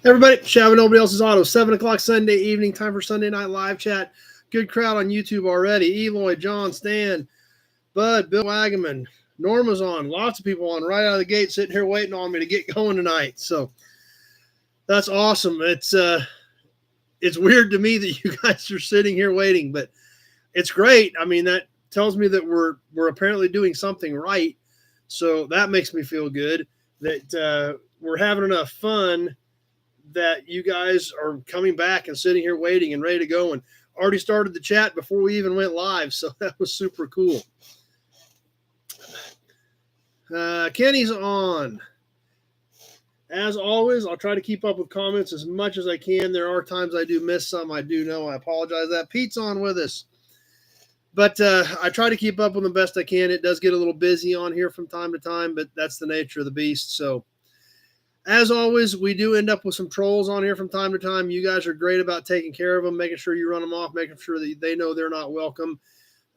Everybody, Shaving Nobody Else's Auto, 7 o'clock Sunday evening, time for Sunday Night Live Chat. Good crowd on YouTube already. Eloy, John, Stan, Bud, Bill Wagaman, Norma's on. Lots of people on right out of the gate sitting here waiting on me to get going tonight. So that's awesome. It's weird to me that you guys are sitting here waiting, but it's great. I mean, that tells me that we're apparently doing something right. So that makes me feel good that we're having enough fun that you guys are coming back and sitting here waiting and ready to go, and already started the chat before we even went live. So that was super cool. Kenny's on. As always, I'll try to keep up with comments as much as I can. There are times I do miss some. I do know. I apologize that. Pete's on with us. But I try to keep up with them best I can. It does get a little busy on here from time to time, but that's the nature of the beast. So as always, we do end up with some trolls on here from time to time. You guys are great about taking care of them, making sure you run them off, making sure that they know they're not welcome.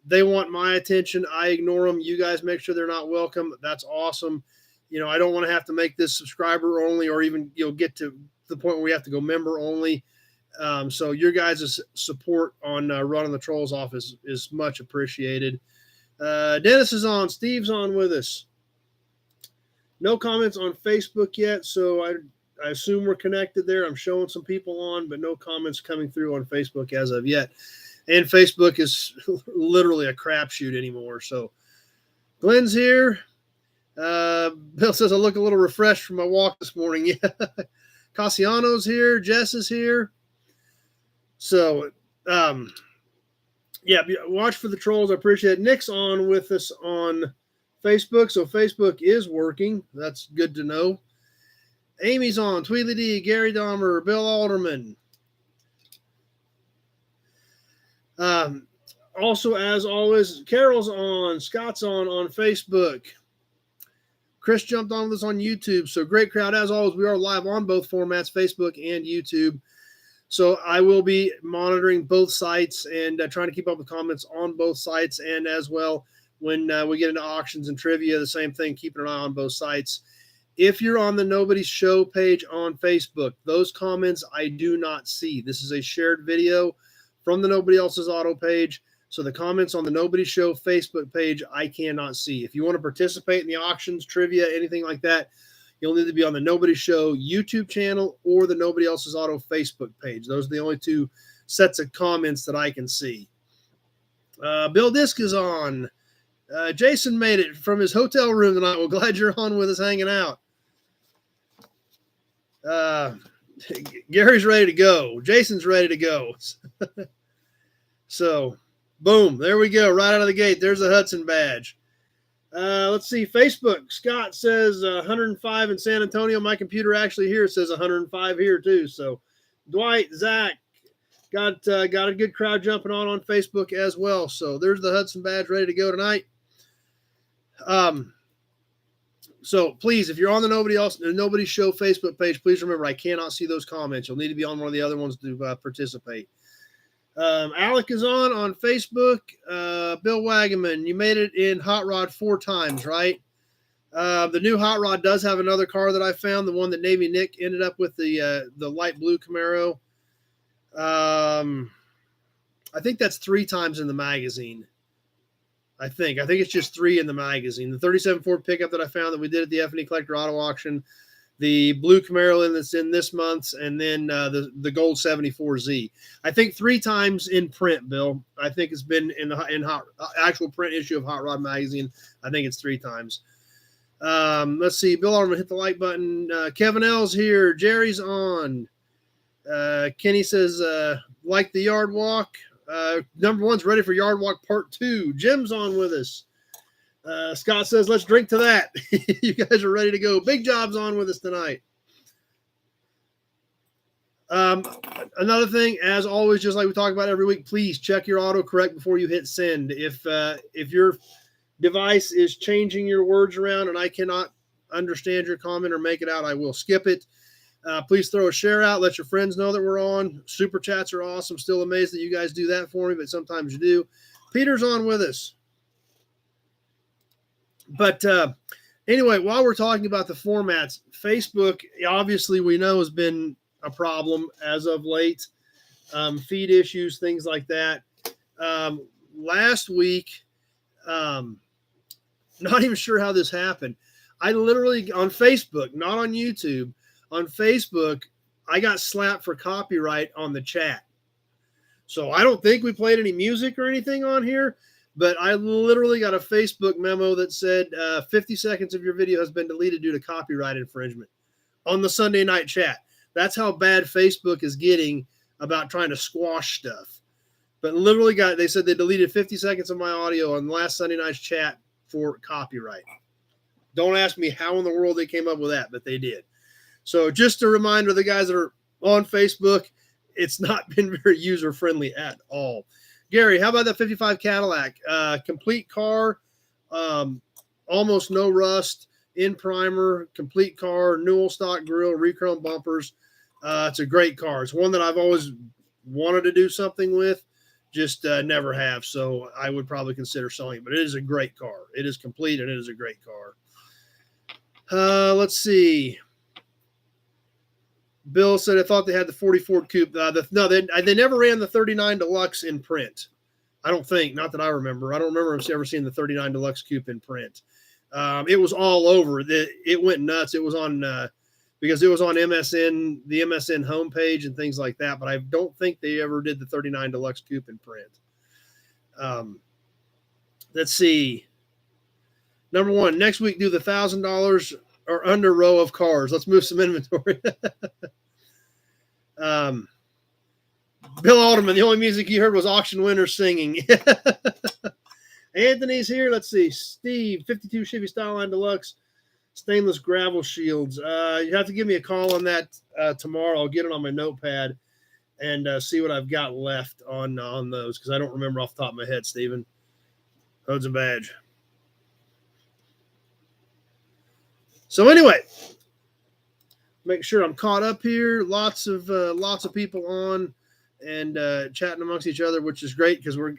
They want my attention. I ignore them. You guys make sure they're not welcome. That's awesome. You know, I don't want to have to make this subscriber only or even, get to the point where we have to go member only. So your guys' support on running the trolls off is much appreciated. Dennis is on. Steve's on with us. No comments on Facebook yet, so I assume we're connected there. I'm showing some people on, but no comments coming through on Facebook as of yet. And Facebook is literally a crapshoot anymore. So Glenn's here. Bill says I look a little refreshed from my walk this morning. Yeah. Cassiano's here. Jess is here. So, yeah, watch for the trolls. I appreciate it. Nick's on with us on Facebook, so Facebook is working. That's good to know. Amy's on. Tweedly D, Gary Dahmer, Bill Alderman. Also, as always, Carol's on. Scott's on Facebook. Chris jumped on with us on YouTube. So great crowd. As always, we are live on both formats, Facebook and YouTube. So I will be monitoring both sites and trying to keep up with comments on both sites, and as well when we get into auctions and trivia, the same thing, keeping an eye on both sites. If you're on the Nobody's Show page on Facebook, those comments I do not see. This is a shared video from the Nobody Else's Auto page. So the comments on the Nobody Show Facebook page, I cannot see. If you want to participate in the auctions, trivia, anything like that, you'll need to be on the Nobody Show YouTube channel or the Nobody Else's Auto Facebook page. Those are the only two sets of comments that I can see. Bill Disk is on. Jason made it from his hotel room tonight. Well, glad you're on with us hanging out. Gary's ready to go. Jason's ready to go. So, boom, there we go. Right out of the gate. There's the Hudson badge. Let's see. Facebook. Scott says 105 in San Antonio. My computer actually here says 105 here too. So, Dwight, Zach, got a good crowd jumping on Facebook as well. So there's the Hudson badge ready to go tonight. So please, if you're on the Nobody Show Facebook page, please remember I cannot see those comments. You'll need to be on one of the other ones to participate. Alec is on Facebook. Bill Wagaman, you made it in Hot Rod 4 times, right? The new Hot Rod does have another car that I found, the one that Navy Nick ended up with, the light blue Camaro. I think that's 3 times in the magazine. I think it's just 3 in the magazine. The 37 Ford pickup that I found that we did at the F&E Collector Auto Auction, the blue Camaro that's in this month's, and then the gold 74Z. I think 3 times in print, Bill. I think it's been in actual print issue of Hot Rod magazine. I think it's 3 times. Let's see. Bill Arman, hit the like button. Kevin L's here. Jerry's on. Kenny says, like the yard walk. Number 1's ready for yard walk part 2. Jim's on with us. Scott says, let's drink to that. You guys are ready to go. Big Job's on with us tonight. Another thing, as always, just like we talk about every week, please check your autocorrect before you hit send. If your device is changing your words around and I cannot understand your comment or make it out, I will skip it. Please throw a share out. Let your friends know that we're on. Super chats are awesome. Still amazed that you guys do that for me, but sometimes you do. Peter's on with us. But anyway, while we're talking about the formats, Facebook, obviously we know has been a problem as of late. Feed issues, things like that. Last week, not even sure how this happened. I literally, on Facebook, not on YouTube, on Facebook, I got slapped for copyright on the chat. So I don't think we played any music or anything on here, but I literally got a Facebook memo that said 50 seconds of your video has been deleted due to copyright infringement on the Sunday night chat. That's how bad Facebook is getting about trying to squash stuff. But literally they said they deleted 50 seconds of my audio on last Sunday night's chat for copyright. Don't ask me how in the world they came up with that, but they did. So just a reminder to the guys that are on Facebook, it's not been very user-friendly at all. Gary, how about that 55 Cadillac? Complete car, almost no rust, in primer, complete car, Newell stock grille, re-chrome bumpers. It's a great car. It's one that I've always wanted to do something with, just never have. So I would probably consider selling it, but it is a great car. It is complete, and it is a great car. Let's see. Bill said, I thought they had the 40 Ford Coupe. No, they never ran the 39 Deluxe in print. I don't think. Not that I remember. I don't remember ever seeing the 39 Deluxe Coupe in print. It was all over. It went nuts. It was on because it was on MSN, the MSN homepage and things like that. But I don't think they ever did the 39 Deluxe Coupe in print. Let's see. Number one, next week, do the $1,000 or under row of cars. Let's move some inventory. Bill Alderman, the only music you heard was auction winners singing. Anthony's here. Let's see. Steve, 52 Chevy Styleline Deluxe, stainless gravel shields. You have to give me a call on that tomorrow. I'll get it on my notepad and see what I've got left on those, because I don't remember off the top of my head, Stephen. Hodes and badge. So anyway, make sure I'm caught up here. Lots of people on and chatting amongst each other, which is great because we're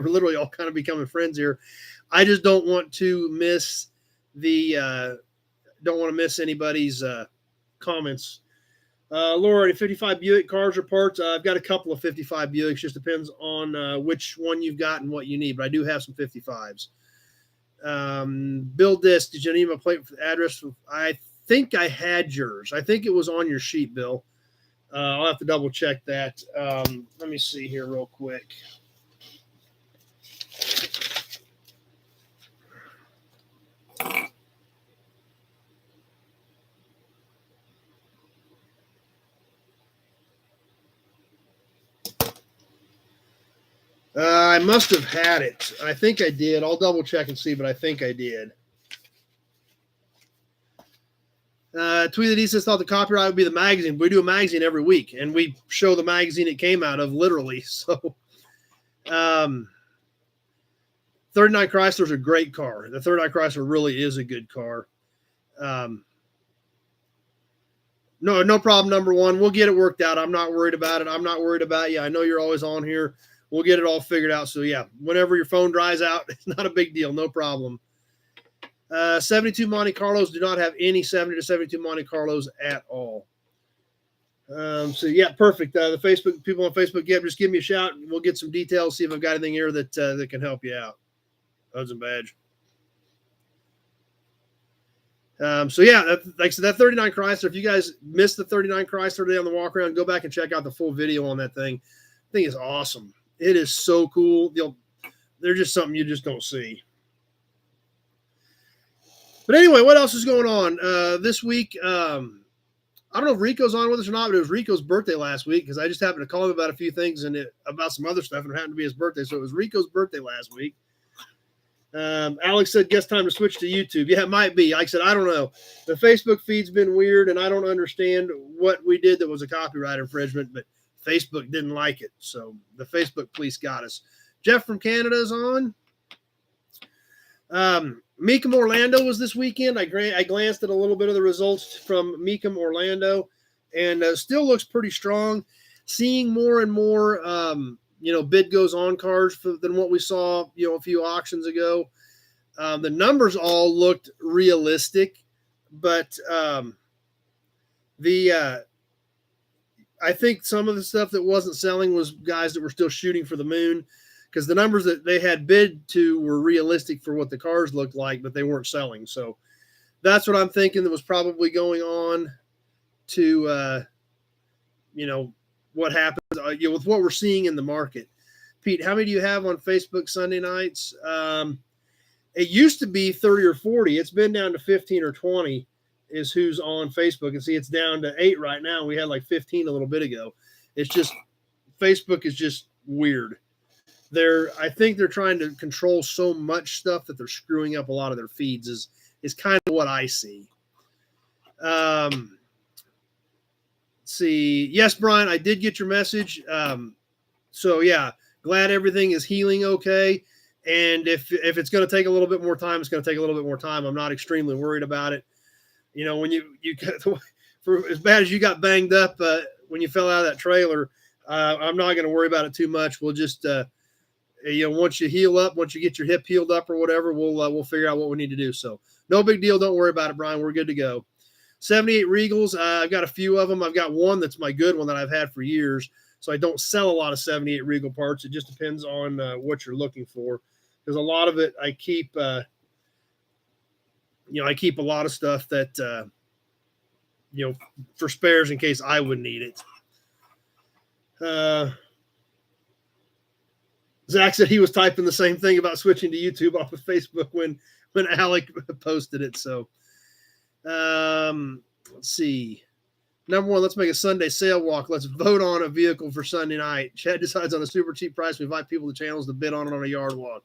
literally all kind of becoming friends here. I just don't want to miss anybody's comments. Laura, 55 Buick cars or parts. I've got a couple of 55 Buicks. Just depends on which one you've got and what you need. But I do have some 55s. Bill Disk, did you need my plate for the address? I think I had yours. I think it was on your sheet, Bill. I'll have to double check that. Let me see here real quick. I must have had it. I think I did. I'll double check and see, but I think I did. Tweeted, he says, thought the copyright would be the magazine. We do a magazine every week, and we show the magazine it came out of, literally. So, 39 Chrysler's a great car. The 39 Chrysler really is a good car. No problem, number one. We'll get it worked out. I'm not worried about it. I'm not worried about you. I know you're always on here. We'll get it all figured out. So, yeah, whenever your phone dries out, it's not a big deal. No problem. 72 Monte Carlos do not have any 70 to 72 Monte Carlos at all. So, yeah, perfect. The Facebook people on Facebook, yeah, just give me a shout. We'll get some details, see if I've got anything here that can help you out. Hodes and badge. So, yeah, like I said, that 39 Chrysler, if you guys missed the 39 Chrysler today on the walk around, go back and check out the full video on that thing. The thing is awesome. It is so cool. They're just something you just don't see. But anyway, what else is going on this week? I don't know if Rico's on with us or not, but it was Rico's birthday last week because I just happened to call him about a few things and about some other stuff, and it happened to be his birthday. So it was Rico's birthday last week. Alex said, guess time to switch to YouTube. Yeah, it might be. Like I said, I don't know. The Facebook feed's been weird, and I don't understand what we did that was a copyright infringement, but Facebook didn't like it. So the Facebook police got us. Jeff from Canada is on. Mecum Orlando was this weekend. I glanced at a little bit of the results from Mecum Orlando, and still looks pretty strong. Seeing more and more, bid goes on cars than what we saw, a few auctions ago. The numbers all looked realistic, but the I think some of the stuff that wasn't selling was guys that were still shooting for the moon, because the numbers that they had bid to were realistic for what the cars looked like, but they weren't selling. So that's what I'm thinking that was probably going on to, what happens with what we're seeing in the market. Pete, how many do you have on Facebook Sunday nights? It used to be 30 or 40. It's been down to 15 or 20 is who's on Facebook. And see, it's down to 8 right now. We had like 15 a little bit ago. It's just, Facebook is just weird. I think they're trying to control so much stuff that they're screwing up a lot of their feeds is kind of what I see. Let's see. Yes, Brian, I did get your message. So yeah, glad everything is healing okay. And if it's going to take a little bit more time, it's going to take a little bit more time. I'm not extremely worried about it. When you for as bad as you got banged up when you fell out of that trailer, I'm not going to worry about it too much. We'll just once you heal up, once you get your hip healed up or whatever, we'll figure out what we need to do. So no big deal. Don't worry about it, Brian. We're good to go. 78 Regals. I've got a few of them. I've got one that's my good one that I've had for years. So I don't sell a lot of 78 Regal parts. It just depends on what you're looking for. Because a lot of it I keep, I keep a lot of stuff that, for spares in case I would need it. Zach said he was typing the same thing about switching to YouTube off of Facebook when Alec posted it. So let's see. Number one, let's make a Sunday sale walk. Let's vote on a vehicle for Sunday night. Chad decides on a super cheap price. We invite people to channels to bid on it on a yard walk.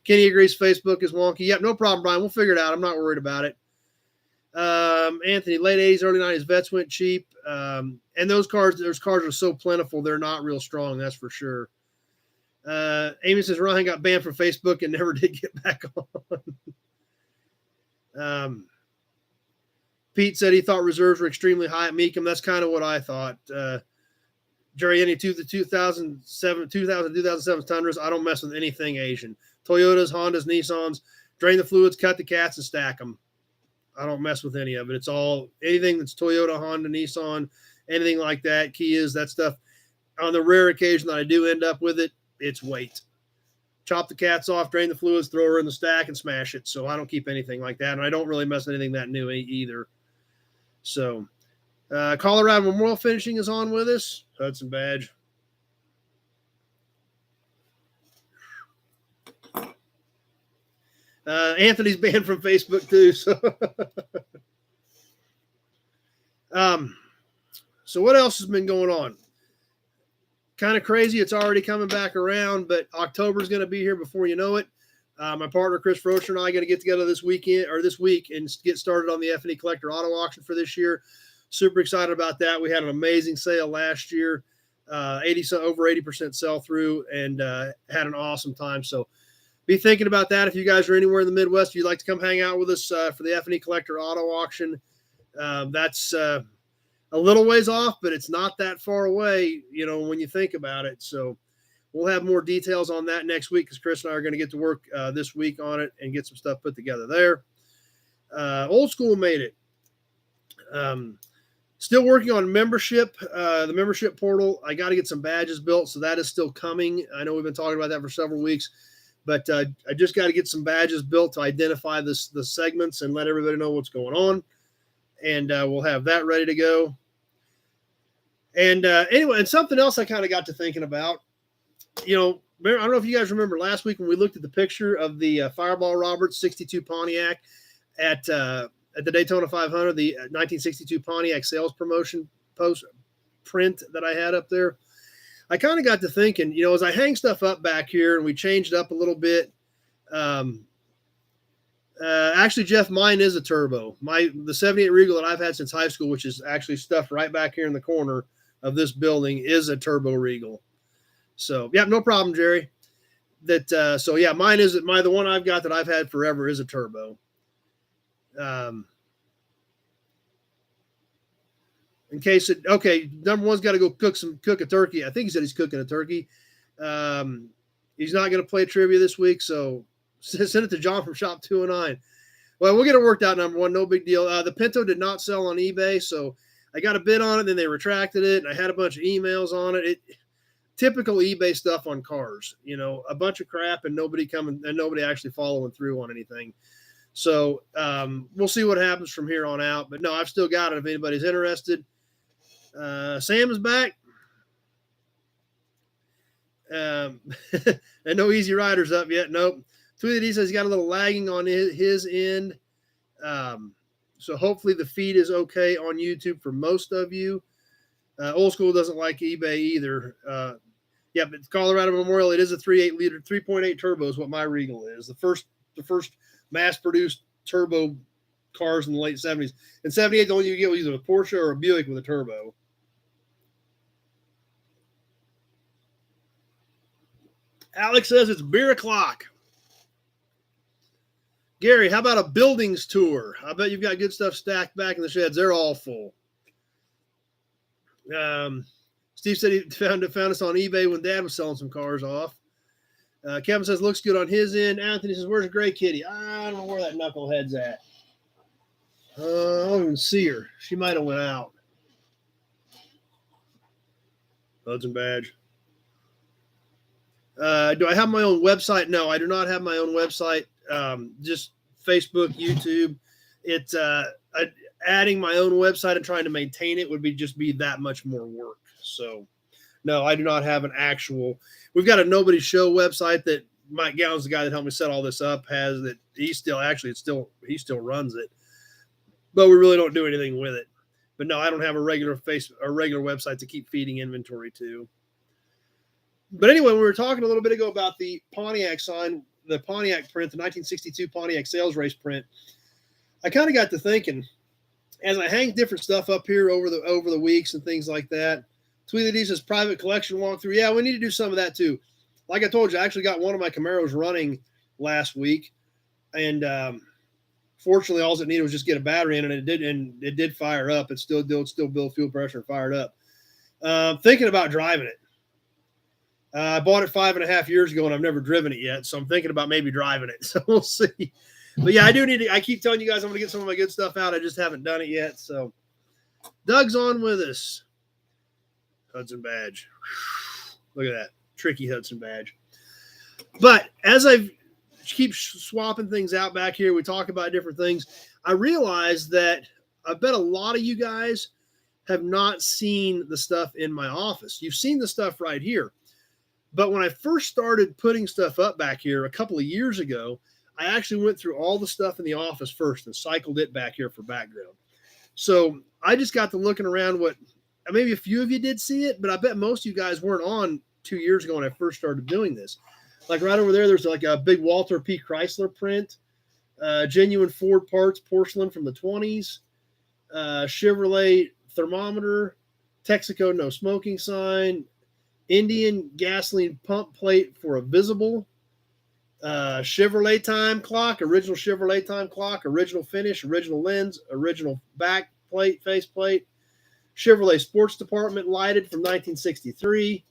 Kenny agrees Facebook is wonky. Yep, no problem, Brian. We'll figure it out. I'm not worried about it. Anthony, late 80s, early 90s vets went cheap. And those cars are so plentiful, they're not real strong, that's for sure. Amy says Ryan got banned from Facebook and never did get back on. Pete said he thought reserves were extremely high at Meekum. That's kind of what I thought. Jerry, the 2007 Tundras, I don't mess with anything Asian. Toyotas, Hondas, Nissans, drain the fluids, cut the cats, and stack them. I don't mess with any of it. It's all anything that's Toyota, Honda, Nissan, anything like that, Kias, that stuff. On the rare occasion that I do end up with it, it's weight. Chop the cats off, drain the fluids, throw her in the stack, and smash it. So I don't keep anything like that, and I don't really mess with anything that new either. So Colorado Memorial Finishing is on with us. Hudson Badge. Anthony's banned from Facebook too. So what else has been going on? Kind of crazy. It's already coming back around, but October is going to be here before you know it. My partner Chris Frocher and I are going to get together this week and get started on the F&E Collector Auto Auction for this year. Super excited about that. We had an amazing sale last year, over 80% sell through, and had an awesome time. So be thinking about that. If you guys are anywhere in the Midwest, if you'd like to come hang out with us for the F&E Collector Auto Auction, that's a little ways off, but it's not that far away, when you think about it. So we'll have more details on that next week because Chris and I are going to get to work this week on it and get some stuff put together there. Old School made it. Still working on membership, the membership portal. I got to get some badges built, so that is still coming. I know we've been talking about that for several weeks, but I just got to get some badges built to identify the segments and let everybody know what's going on. And we'll have that ready to go. And anyway, and something else I kind of got to thinking about, I don't know if you guys remember last week when we looked at the picture of the Fireball Roberts 62 Pontiac at the Daytona 500, the 1962 Pontiac sales promotion post print that I had up there. I kind of got to thinking, as I hang stuff up back here and we changed up a little bit. Actually, Jeff, mine is a turbo. The 78 Regal that I've had since high school, which is actually stuffed right back here in the corner of this building, is a turbo Regal. So, yeah, no problem, Jerry. Mine is the one I've got that I've had forever is a turbo. Number one's got to go cook a turkey. I think he said he's cooking a turkey. He's not going to play trivia this week, so send it to John from Shop 209. Well, we'll get it worked out, number one. No big deal. The Pinto did not sell on eBay, so I got a bid on it, then they retracted it, and I had a bunch of emails on it. Typical eBay stuff on cars, a bunch of crap and nobody coming and nobody actually following through on anything. So we'll see what happens from here on out. But no, I've still got it if anybody's interested. Sam is back. And no Easy Riders up yet. Nope. Tweeted he says he's got a little lagging on his end. So hopefully the feed is okay on YouTube for most of you. Old School doesn't like eBay either. Yeah, but Colorado Memorial, it is a 3.8 liter, 3.8 turbo is what my Regal is. The first mass-produced turbo cars in the late 70s. In 78, the only you get was either a Porsche or a Buick with a turbo. Alex says it's beer o'clock. Gary, how about a buildings tour? I bet you've got good stuff stacked back in the sheds. They're all full. Steve said he found us on eBay when Dad was selling some cars off. Kevin says looks good on his end. Anthony says, where's Gray Kitty? I don't know where that knucklehead's at. I don't even see her. She might have went out. Hudson Badge. Do I have my own website? No, I do not have my own website. Just Facebook, YouTube. It's adding my own website and trying to maintain it would be that much more work. So, no, I do not have an actual. We've got a Nobody Show website that Mike Gowan's the guy that helped me set all this up. Has that he still runs it, but we really don't do anything with it. But no, I don't have a regular website to keep feeding inventory to. But anyway, we were talking a little bit ago about the Pontiac sign, the Pontiac print, the 1962 Pontiac sales race print. I kind of got to thinking as I hang different stuff up here over the weeks and things like that. Tweeted says private collection walkthrough. Yeah, we need to do some of that too. Like I told you, I actually got one of my Camaros running last week, and fortunately, all it needed was just get a battery in, and it did fire up. It still built fuel pressure and fired up. Thinking about driving it. I bought it 5.5 years ago, and I've never driven it yet, so I'm thinking about maybe driving it. So we'll see. But yeah, I do need to. I keep telling you guys I'm going to get some of my good stuff out. I just haven't done it yet. So Doug's on with us. Hudson Badge. Look at that. Tricky Hudson Badge. But as I keep swapping things out back here, we talk about different things. I realize that I bet a lot of you guys have not seen the stuff in my office. You've seen the stuff right here. But when I first started putting stuff up back here a couple of years ago, I actually went through all the stuff in the office first and cycled it back here for background. So I just got to looking around maybe a few of you did see it, but I bet most of you guys weren't on 2 years ago when I first started doing this. Like right over there's like a big Walter P. Chrysler print, genuine Ford parts, porcelain from the 20s, Chevrolet thermometer, Texaco no smoking sign, Indian gasoline pump plate for a visible, Chevrolet time clock, original Chevrolet time clock, original finish, original lens, original back plate, face plate, Chevrolet sports department lighted from 1963.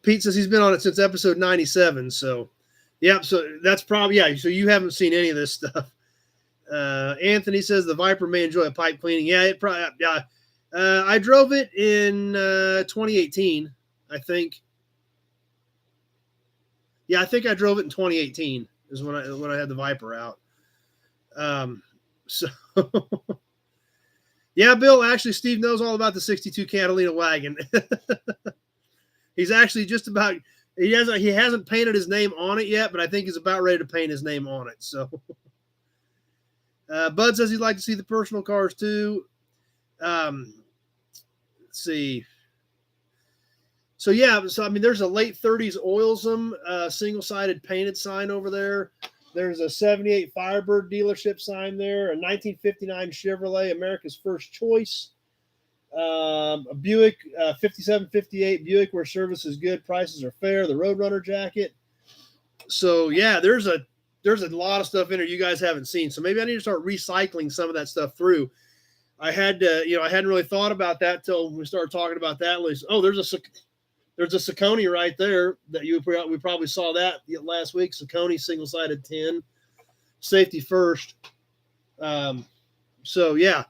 Pete says he's been on it since episode 97. So, yeah, so that's probably, yeah, so you haven't seen any of this stuff. Anthony says the Viper may enjoy a pipe cleaning. Yeah, it probably, yeah. I drove it in 2018, I think. Yeah, I think I drove it in 2018 is when I had the Viper out. So, yeah, Bill, actually, Steve knows all about the 62 Catalina wagon. He's actually just about, he hasn't painted his name on it yet, but I think he's about ready to paint his name on it. So, Bud says he'd like to see the personal cars too. Let's see. So, yeah, so I mean, there's a late 30s Oilsome single-sided painted sign over there. There's a 78 Firebird dealership sign there, a 1959 Chevrolet, America's First Choice, a Buick, 5758 Buick, where service is good, prices are fair, the Roadrunner jacket. So, yeah, there's a lot of stuff in there you guys haven't seen. So maybe I need to start recycling some of that stuff through. I had to, I hadn't really thought about that till we started talking about that. Oh, there's a Saucony right there that we probably saw that last week. Saucony single-sided 10, safety first. So yeah,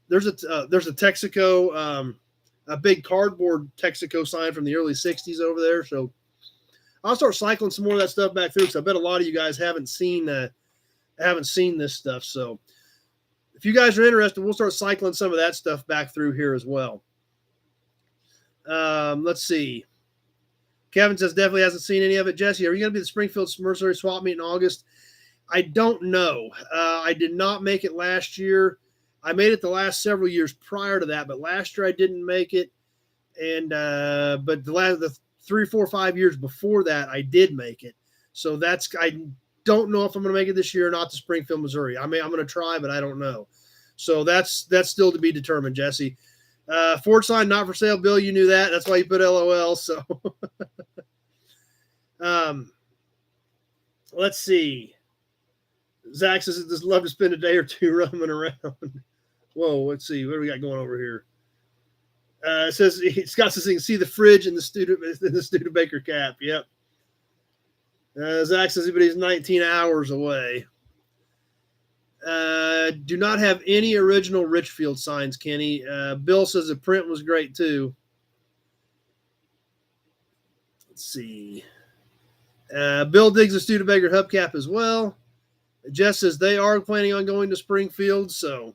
there's a Texaco, a big cardboard Texaco sign from the early '60s over there. So I'll start cycling some more of that stuff back through because I bet a lot of you guys haven't seen this stuff. So if you guys are interested, we'll start cycling some of that stuff back through here as well. Let's see. Kevin says definitely hasn't seen any of it. Jesse, are you going to be at the Springfield Mercenary Swap Meet in August? I don't know. I did not make it last year. I made it the last several years prior to that, but last year I didn't make it. And but the 3, 4, 5 years before that, I did make it. So I don't know if I'm going to make it this year or not to Springfield, Missouri. I'm going to try, but I don't know. So that's still to be determined, Jesse. Ford sign not for sale. Bill, you knew that. That's why you put LOL. So let's see. Zach says just love to spend a day or two roaming around. Whoa, let's see. What do we got going over here? It says Scott says you can see the fridge in the Studebaker cap. Yep. Zach says but he's 19 hours away. Do not have any original Richfield signs, Kenny. Bill says the print was great too. Let's see. Bill digs the Studebaker hubcap as well. Jess says they are planning on going to Springfield, so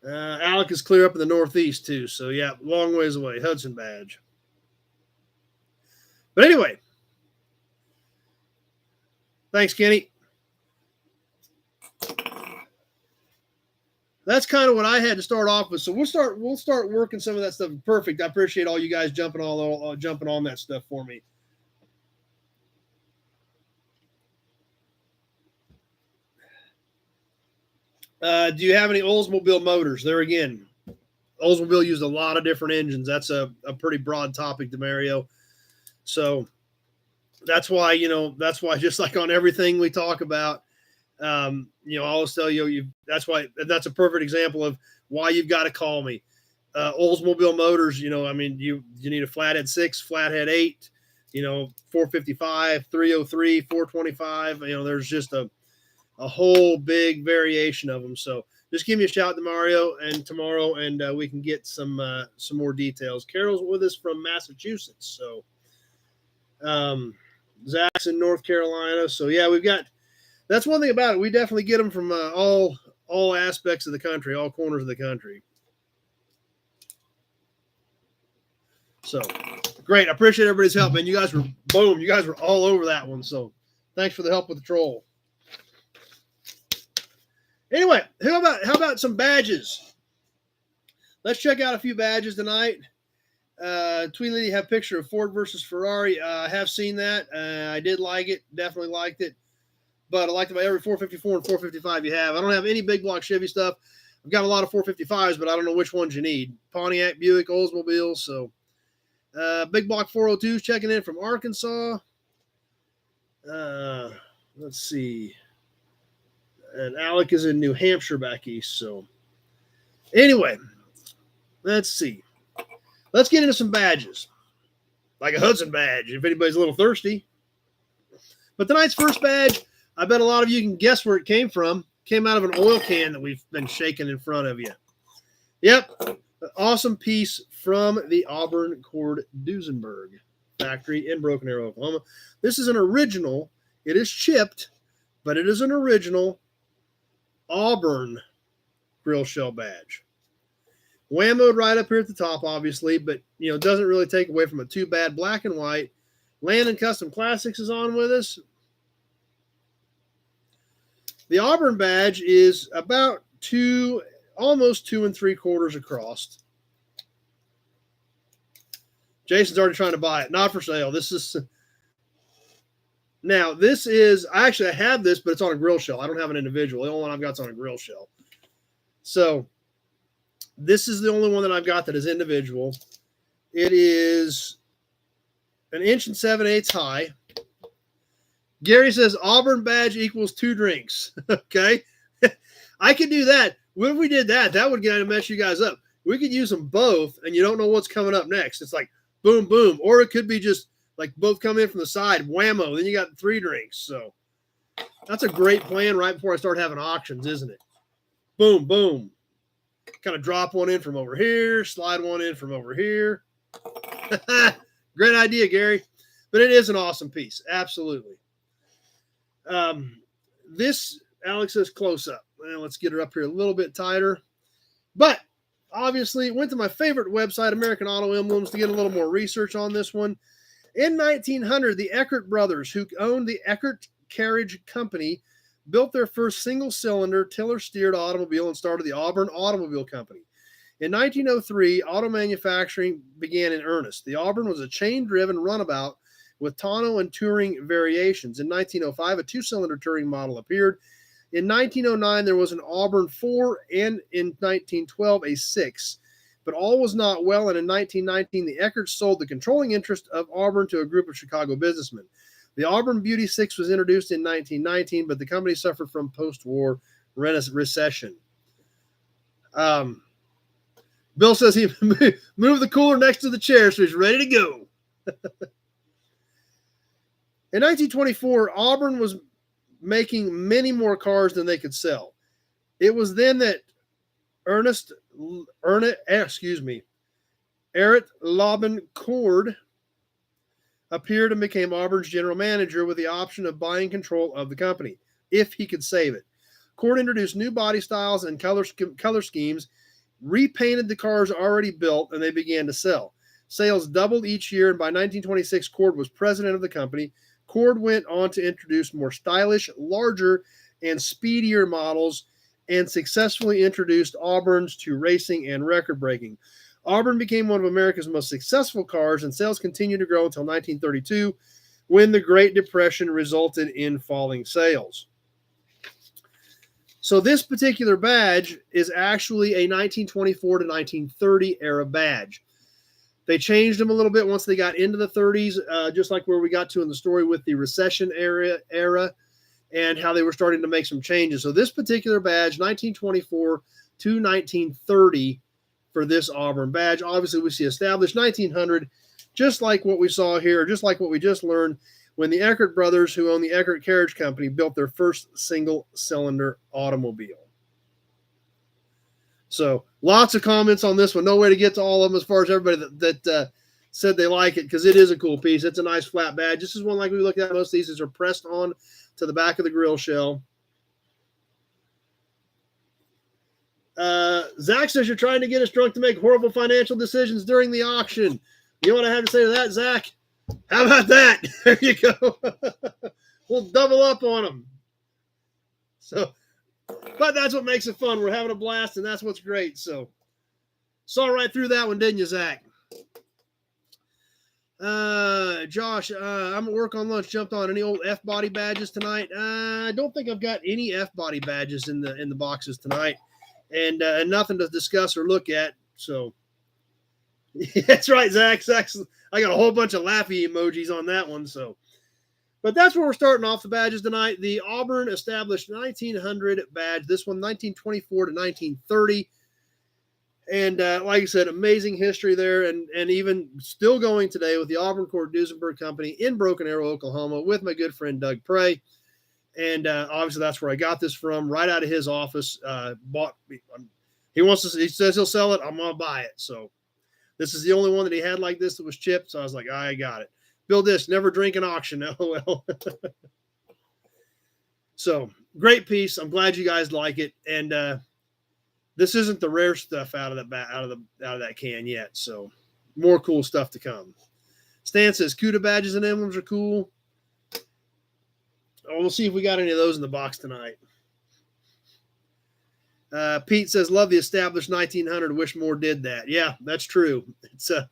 Alec is clear up in the Northeast too, so yeah, long ways away. Hudson badge. But anyway, thanks, Kenny. That's kind of what I had to start off with. So we'll start working some of that stuff. Perfect. I appreciate all you guys jumping on that stuff for me. Do you have any Oldsmobile motors? There again, Oldsmobile used a lot of different engines. That's a pretty broad topic, DeMario. So that's why just like on everything we talk about, I always tell you, that's a perfect example of why you've got to call me. Oldsmobile motors, you need a flathead 6, flathead 8, 455, 303, 425. There's just a whole big variation of them. So just give me a shout tomorrow, and we can get some more details. Carol's with us from Massachusetts. So Zach's in North Carolina. So yeah, that's one thing about it. We definitely get them from all aspects of the country, all corners of the country. So great. I appreciate everybody's help, man. You guys were all over that one. So thanks for the help with the troll. Anyway, how about some badges? Let's check out a few badges tonight. Tweet Lady have a picture of Ford versus Ferrari. I have seen that. I did like it. Definitely liked it. But I liked about every 454 and 455 you have. I don't have any big block Chevy stuff. I've got a lot of 455s, but I don't know which ones you need. Pontiac, Buick, Oldsmobile. So big block 402s checking in from Arkansas. Let's see. And Alec is in New Hampshire back east. So anyway, let's see. Let's get into some badges. Like a Hudson badge, if anybody's a little thirsty. But tonight's first badge, I bet a lot of you can guess where it came from. Came out of an oil can that we've been shaking in front of you. Yep. An awesome piece from the Auburn Cord Duesenberg factory in Broken Arrow, Oklahoma. This is an original. It is chipped, but it is an original Auburn grill shell badge. Whammoed right up here at the top, obviously, but doesn't really take away from it too bad. Black and white. Landon Custom Classics is on with us. The Auburn badge is about almost 2 3/4 across. Jason's already trying to buy it. Not for sale. I have this, but it's on a grill shell. I don't have an individual. The only one I've got is on a grill shell. So this is the only one that I've got that is individual. It is 1 7/8 inches high. Gary says Auburn badge equals 2 drinks. Okay. I could do that. What if we did that? That would kind of mess you guys up. We could use them both, and you don't know what's coming up next. It's like boom, boom. Or it could be just like both come in from the side, whammo. Then you got 3 drinks. So That's a great plan right before I start having auctions, isn't it? Boom, boom. Kind of drop one in from over here, slide one in from over here. Great idea, Gary. But it is an awesome piece. Absolutely. This, Alex says close up. Well, let's get her up here a little bit tighter. But obviously, went to my favorite website, American Auto Emblems, to get a little more research on this one. In 1900, the Eckert brothers, who owned the Eckert Carriage Company, built their first single-cylinder tiller-steered automobile and started the Auburn Automobile Company. In 1903, auto manufacturing began in earnest. The Auburn was a chain-driven runabout with tonneau and touring variations. In 1905, a two-cylinder touring model appeared. In 1909, there was an Auburn 4, and in 1912, a 6. But all was not well, and in 1919, the Eckerts sold the controlling interest of Auburn to a group of Chicago businessmen. The Auburn Beauty 6 was introduced in 1919, but the company suffered from post-war recession. Bill says he moved the cooler next to the chair, so he's ready to go. In 1924, Auburn was making many more cars than they could sell. It was then that Errit Laban Cord appeared and became Auburn's general manager with the option of buying control of the company, if he could save it. Cord introduced new body styles and color schemes, repainted the cars already built, and they began to sell. Sales doubled each year, and by 1926, Cord was president of the company. Cord went on to introduce more stylish, larger, and speedier models and successfully introduced Auburns to racing and record breaking. Auburn became one of America's most successful cars, and sales continued to grow until 1932, when the Great Depression resulted in falling sales. So this particular badge is actually a 1924 to 1930 era badge. They changed them a little bit once they got into the 30s, just like where we got to in the story with the recession era and how they were starting to make some changes. So this particular badge, 1924 to 1930 for this Auburn badge. Obviously, we see established 1900, just like what we saw here, just like what we just learned when the Eckert brothers, who own the Eckert Carriage Company, built their first single-cylinder automobile. So lots of comments on this one. No way to get to all of them as far as everybody that said they like it, because it is a cool piece. It's a nice flat badge. This is one like we looked at. Most of these are pressed on to the back of the grill shell. Zach says you're trying to get us drunk to make horrible financial decisions during the auction. You know what I have to say to that, Zach? How about that? There you go. We'll double up on them. So, but that's what makes it fun. We're having a blast, and that's what's great. So, saw right through that one, didn't you, Zach? Josh, I'm at work on lunch. Jumped on any old F-body badges tonight? I don't think I've got any F-body badges in the boxes tonight, and nothing to discuss or look at. So, that's right, Zach. I got a whole bunch of laughy emojis on that one. So, but that's where we're starting off the badges tonight. The Auburn established 1900 badge. This one, 1924 to 1930. And like I said, amazing history there, and even still going today with the Auburn Cord Duesenberg Company in Broken Arrow, Oklahoma, with my good friend Doug Prey. And obviously that's where I got this from, right out of his office. He says he'll sell it. I'm going to buy it. So this is the only one that he had like this that was chipped. So I was like, I got it. Build this, never drink an auction. LOL. So great piece. I'm glad you guys like it. And this isn't the rare stuff out of that can yet. So more cool stuff to come. Stan says CUDA badges and emblems are cool. We'll see if we got any of those in the box tonight. Pete says, love the established 1900. Wish more did that. Yeah, that's true. It's of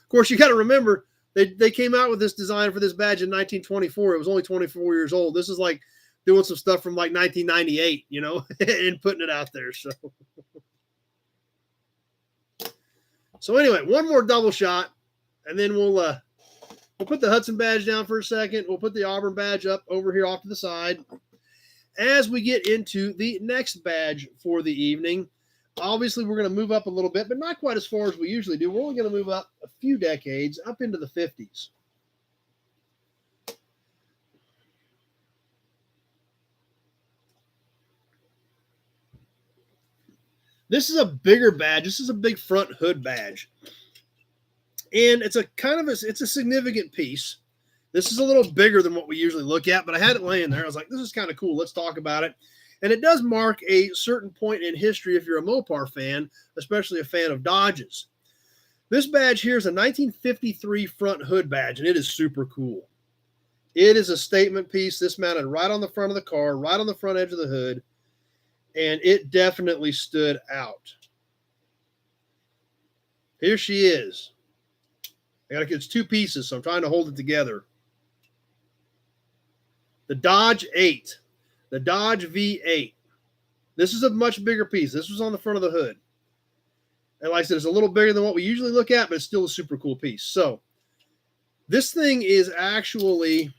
course, you got to remember, they came out with this design for this badge in 1924. It was only 24 years old. This is like doing some stuff from like 1998, and putting it out there. So anyway, one more double shot, and then we'll put the Hudson badge down for a second. We'll put the Auburn badge up over here off to the side. As we get into the next badge for the evening, obviously we're going to move up a little bit, but not quite as far as we usually do. We're only going to move up a few decades, up into the 50s. This is a bigger badge. This is a big front hood badge. And it's a it's a significant piece. This is a little bigger than what we usually look at, but I had it laying there. I was like, this is kind of cool. Let's talk about it. And it does mark a certain point in history if you're a Mopar fan, especially a fan of Dodges. This badge here is a 1953 front hood badge, and it is super cool. It is a statement piece. This mounted right on the front of the car, right on the front edge of the hood, and it definitely stood out. Here she is. It's two pieces, so I'm trying to hold it together. The Dodge 8, the Dodge V8. This is a much bigger piece. This was on the front of the hood. And like I said, it's a little bigger than what we usually look at, but it's still a super cool piece. So this thing is actually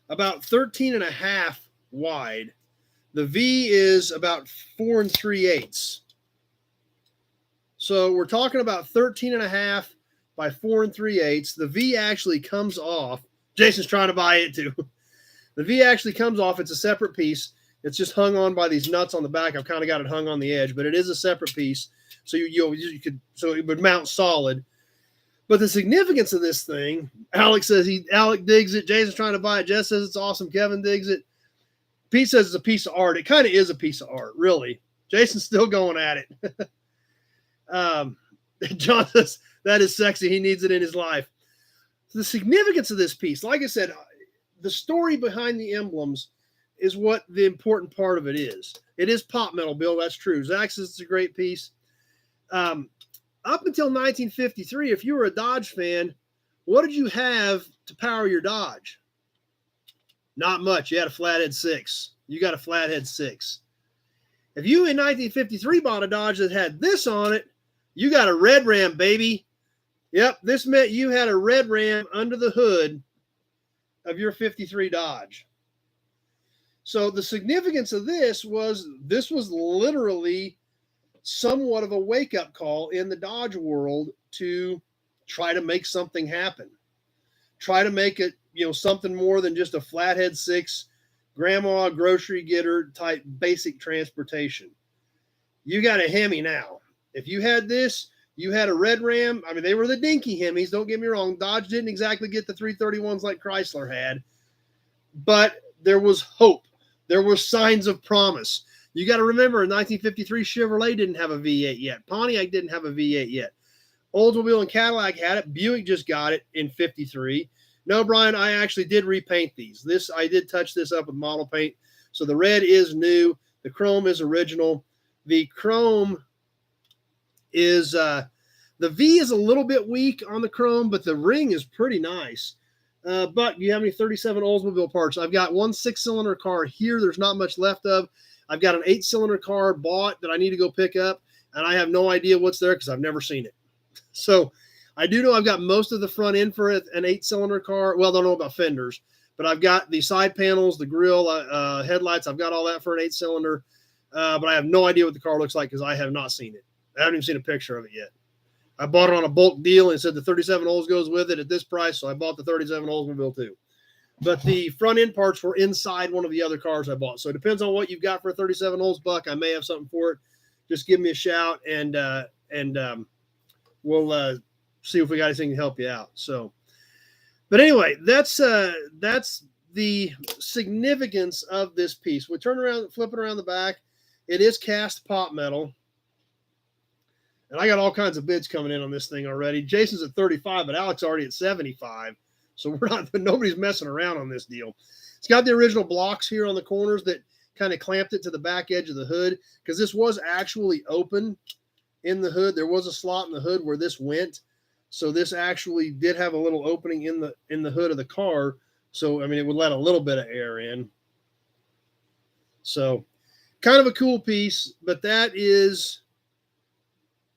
about 13 and a half wide. The V is about 4 3/8. So we're talking about 13 and a half by 4 3/8. The V actually comes off. Jason's trying to buy it too. The V actually comes off. It's a separate piece. It's just hung on by these nuts on the back. I've kind of got it hung on the edge, but it is a separate piece. So you could, so it would mount solid. But the significance of this thing, Alex digs it. Jason's trying to buy it. Jess says it's awesome. Kevin digs it. Pete says it's a piece of art. It kind of is a piece of art, really. Jason's still going at it. John says that is sexy. He needs it in his life. The significance of this piece, like I said, the story behind the emblems is what the important part of it is. It is pop metal, Bill. That's true. Zach says it's a great piece. Up until 1953, if you were a Dodge fan, what did you have to power your Dodge? Not much. You had a flathead 6. You got a flathead 6. If you in 1953 bought a Dodge that had this on it, you got a red ram, baby. Yep, this meant you had a red ram under the hood of your 53 Dodge. So the significance of this was literally somewhat of a wake-up call in the Dodge world to try to make something happen. Try to make it, something more than just a flathead 6, grandma grocery getter type basic transportation. You got a Hemi now. If you had this, you had a red ram. I mean, they were the dinky Hemis, don't get me wrong. Dodge didn't exactly get the 331s like Chrysler had, but there was hope. There were signs of promise. You got to remember, in 1953, Chevrolet didn't have a V8 yet. Pontiac didn't have a V8 yet. Oldsmobile and Cadillac had it. Buick just got it in 53. No, Brian, I actually did repaint these. I did touch this up with model paint. So the red is new. The chrome is original. The chrome is, the V is a little bit weak on the chrome, but the ring is pretty nice. But you have any 37 Oldsmobile parts? I've got one 6-cylinder car here. There's not much left of. I've got an 8-cylinder car bought that I need to go pick up, and I have no idea what's there because I've never seen it. So I do know I've got most of the front end for an 8-cylinder car. Well, I don't know about fenders, but I've got the side panels, the grill, headlights. I've got all that for an 8-cylinder, but I have no idea what the car looks like because I have not seen it. I haven't even seen a picture of it yet. I bought it on a bulk deal and said the 37 Olds goes with it at this price, so I bought the 37 Oldsmobile too. But the front end parts were inside one of the other cars I bought. So it depends on what you've got for a 37 Olds buck. I may have something for it. Just give me a shout and we'll see if we got anything to help you out. So, but anyway, that's the significance of this piece. We turn around, flip it around the back. It is cast pop metal. And I got all kinds of bids coming in on this thing already. Jason's at 35, but Alex already at 75. So nobody's messing around on this deal. It's got the original blocks here on the corners that kind of clamped it to the back edge of the hood because this was actually open in the hood. There was a slot in the hood where this went. So this actually did have a little opening in the hood of the car. So, I mean, it would let a little bit of air in. So kind of a cool piece, but that is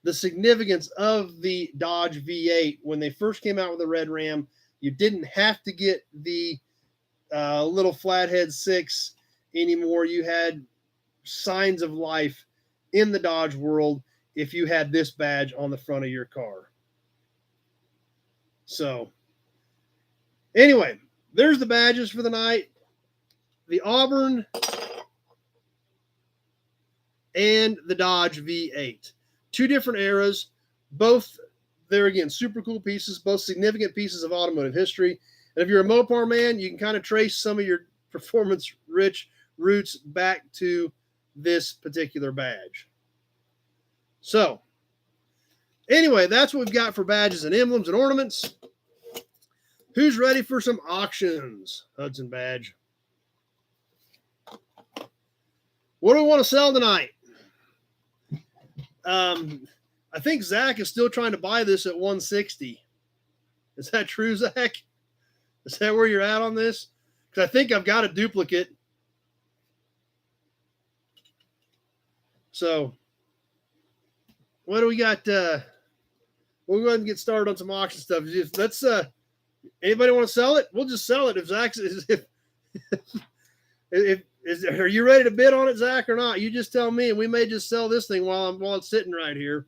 the significance of the Dodge V8. When they first came out with the red ram, you didn't have to get the little flathead 6 anymore. You had signs of life in the Dodge world if you had this badge on the front of your car. So anyway, there's the badges for the night. the Auburn, and the Dodge V8. Two different eras, both, there again, super cool pieces, both significant pieces of automotive history. And if you're a Mopar man, you can kind of trace some of your performance-rich roots back to this particular badge. So, anyway, that's what we've got for badges and emblems and ornaments. Who's ready for some auctions? Hudson badge. What do we want to sell tonight? I think Zach is still trying to buy this at 160. Is that true, Zach? Is that where you're at on this? Because I think I've got a duplicate. So, what do we got? We'll go ahead and get started on some auction stuff. Let's. Anybody want to sell it? We'll just sell it. If Zach's, are you ready to bid on it, Zach, or not? You just tell me, and we may just sell this thing while it's sitting right here.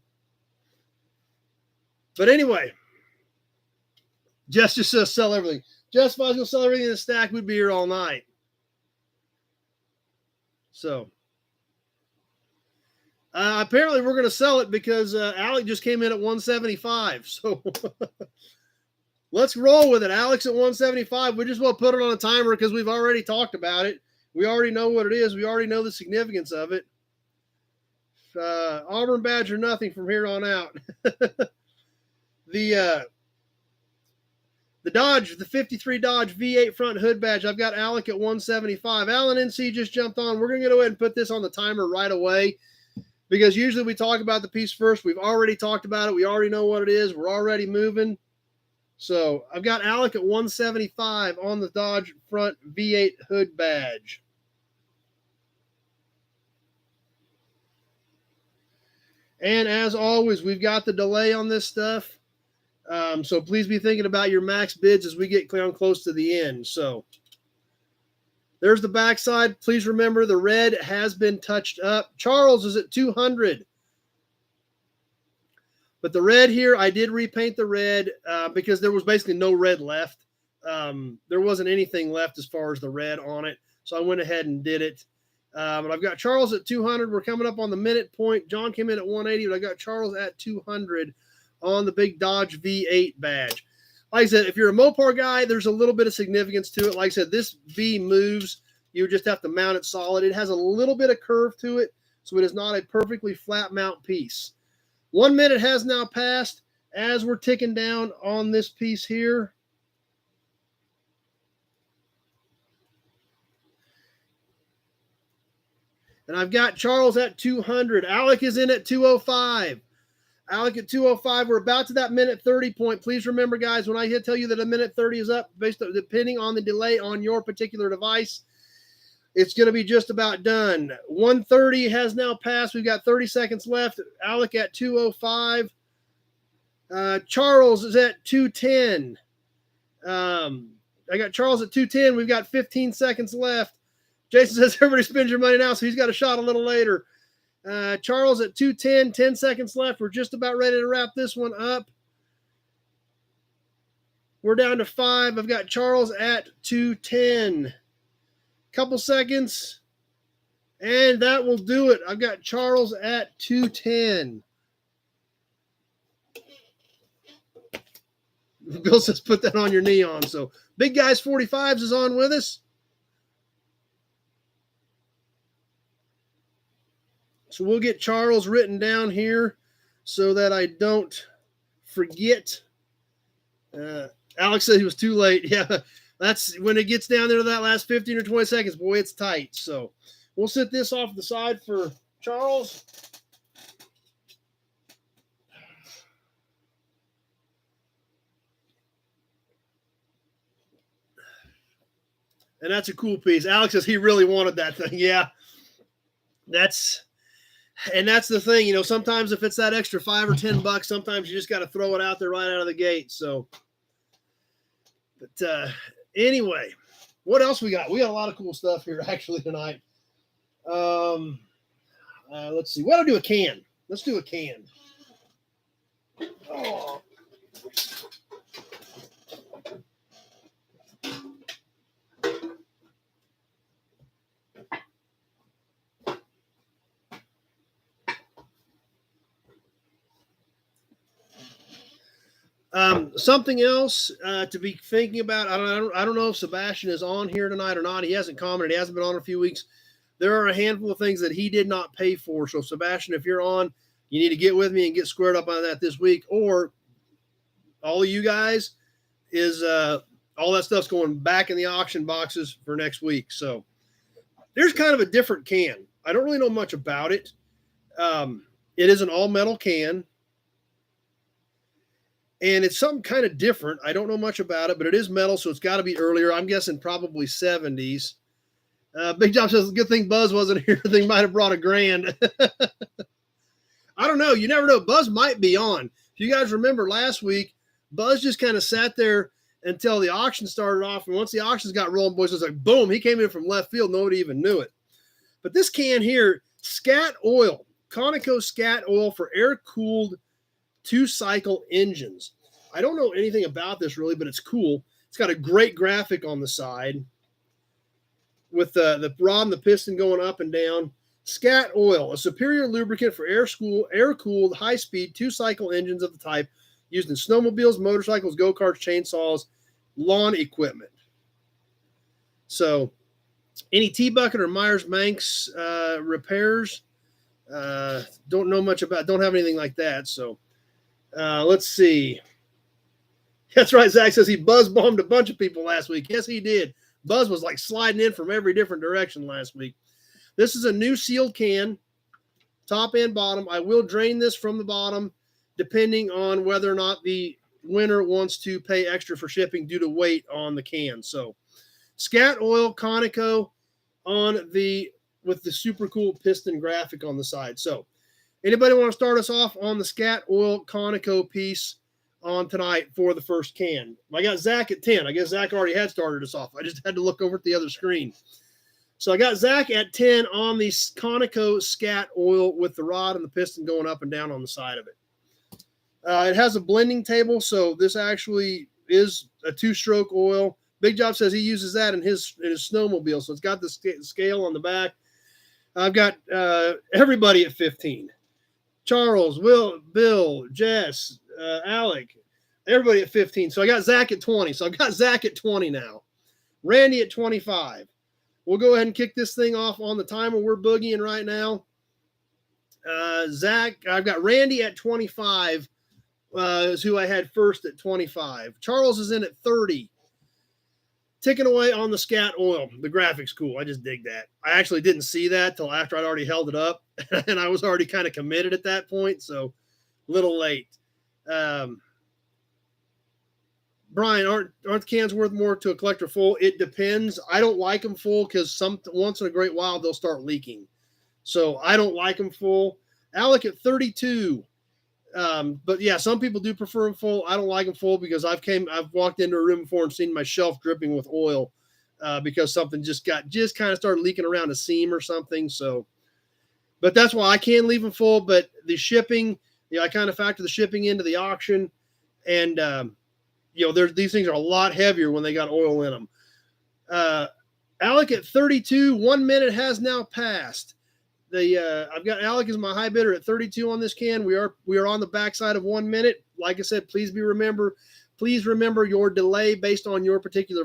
But anyway, Jess just says sell everything. Jess, if I was going to sell everything in the stack, we'd be here all night. So, apparently we're going to sell it because Alec just came in at 175. So, let's roll with it. Alex at 175. We just will put it on a timer because we've already talked about it. We already know what it is. We already know the significance of it. Auburn badge or nothing from here on out. The Dodge, the 53 Dodge V8 front hood badge, I've got Alec at 175. Alan NC just jumped on. We're going to go ahead and put this on the timer right away because usually we talk about the piece first. We've already talked about it. We already know what it is. We're already moving. So I've got Alec at 175 on the Dodge front V8 hood badge. And as always, we've got the delay on this stuff. So please be thinking about your max bids as we get close to the end. So there's the backside. Please remember the red has been touched up. Charles is at 200. But the red here, I did repaint the red because there was basically no red left. There wasn't anything left as far as the red on it. So I went ahead and did it. But I've got Charles at 200. We're coming up on the minute point. John came in at 180, but I got Charles at 200 on the big Dodge V8 badge. Like I said, if you're a Mopar guy, there's a little bit of significance to it. Like I said, this V moves. You just have to mount it solid. It has a little bit of curve to it, so it is not a perfectly flat mount piece. 1 minute has now passed as we're ticking down on this piece here. And I've got Charles at 200. Alec is in at 205. Alec at 205. We're about to that minute 30 point. Please remember, guys, when I tell you that a minute 30 is up, depending on the delay on your particular device, it's going to be just about done. 1:30 has now passed. We've got 30 seconds left. Alec at 205. Charles is at 210. I got Charles at 210. We've got 15 seconds left. Jason says everybody spends your money now, so he's got a shot a little later. Charles at 210, 10 seconds left. We're just about ready to wrap this one up. We're down to 5. I've got Charles at 210. Couple seconds, and that will do it. I've got Charles at 210. Bill says put that on your neon. So Big Guys 45s is on with us. So we'll get Charles written down here so that I don't forget. Alex said he was too late. Yeah, that's when it gets down there to that last 15 or 20 seconds. Boy, it's tight. So we'll set this off the side for Charles. And that's a cool piece. Alex says he really wanted that thing. Yeah, that's the thing, you know, sometimes if it's that extra $5 or $10, sometimes you just got to throw it out there right out of the gate. So, but anyway, what else we got? We got a lot of cool stuff here actually tonight. Let's see. Why don't I do a can? Let's do a can. Oh. Something else to be thinking about. I don't know if Sebastian is on here tonight or not. He hasn't commented. He hasn't been on in a few weeks. There are a handful of things that he did not pay for. So, Sebastian, if you're on, you need to get with me and get squared up on that this week. Or all of you guys is all that stuff's going back in the auction boxes for next week. So, there's kind of a different can. I don't really know much about it. It is an all-metal can. And it's something kind of different. I don't know much about it, but it is metal, so it's got to be earlier. I'm guessing probably 70s. Big Job says, good thing Buzz wasn't here. They might have brought $1,000. I don't know. You never know. Buzz might be on. If you guys remember last week, Buzz just kind of sat there until the auction started off. And once the auctions got rolling, boys, it was like, boom, he came in from left field. Nobody even knew it. But this can here, Scat Oil, Conoco Scat Oil for air-cooled 2-cycle engines. I don't know anything about this really, but it's cool. It's got a great graphic on the side with the rod and the piston going up and down. Scat Oil, a superior lubricant for air-cooled, high-speed 2-cycle engines of the type used in snowmobiles, motorcycles, go-karts, chainsaws, lawn equipment. So any T-Bucket or Myers-Manx repairs, don't know much about, don't have anything like that. So let's see. That's right. Zach says he buzz bombed a bunch of people last week. Yes, he did. Buzz was like sliding in from every different direction last week. This is a new sealed can, top and bottom. I will drain this from the bottom depending on whether or not the winner wants to pay extra for shipping due to weight on the can. So Scat Oil Conoco with the super cool piston graphic on the side. So anybody want to start us off on the Scat Oil Conoco piece on tonight for the first can? I got Zach at 10. I guess Zach already had started us off. I just had to look over at the other screen. So I got Zach at 10 on the Conoco Scat Oil with the rod and the piston going up and down on the side of it. It has a blending table, so this actually is a 2-stroke oil. Big Job says he uses that in his snowmobile, so it's got the scale on the back. I've got everybody at 15. Charles, Will, Bill, Jess, Alec, everybody at 15. So I got Zach at 20. So I've got Zach at 20 now. Randy at 25. We'll go ahead and kick this thing off on the timer. We're boogieing right now. Zach, I've got Randy at 25, is who I had first at 25. Charles is in at 30. Ticking away on the Scat Oil. The graphic's cool. I just dig that. I actually didn't see that till after I'd already held it up, and I was already kind of committed at that point, so a little late. Brian, aren't the cans worth more to a collector full? It depends. I don't like them full because once in a great while they'll start leaking. So I don't like them full. Alec at 32. But yeah, some people do prefer them full. I don't like them full because I've walked into a room before and seen my shelf dripping with oil because something just kind of started leaking around a seam or something. So, but that's why I can leave them full. But the shipping, I kind of factor the shipping into the auction, and these things are a lot heavier when they got oil in them. Alec at 32. 1 minute has now passed. I've got Alec as my high bidder at 32 on this can. We are on the backside of 1 minute. Like I said, please remember your delay based on your particular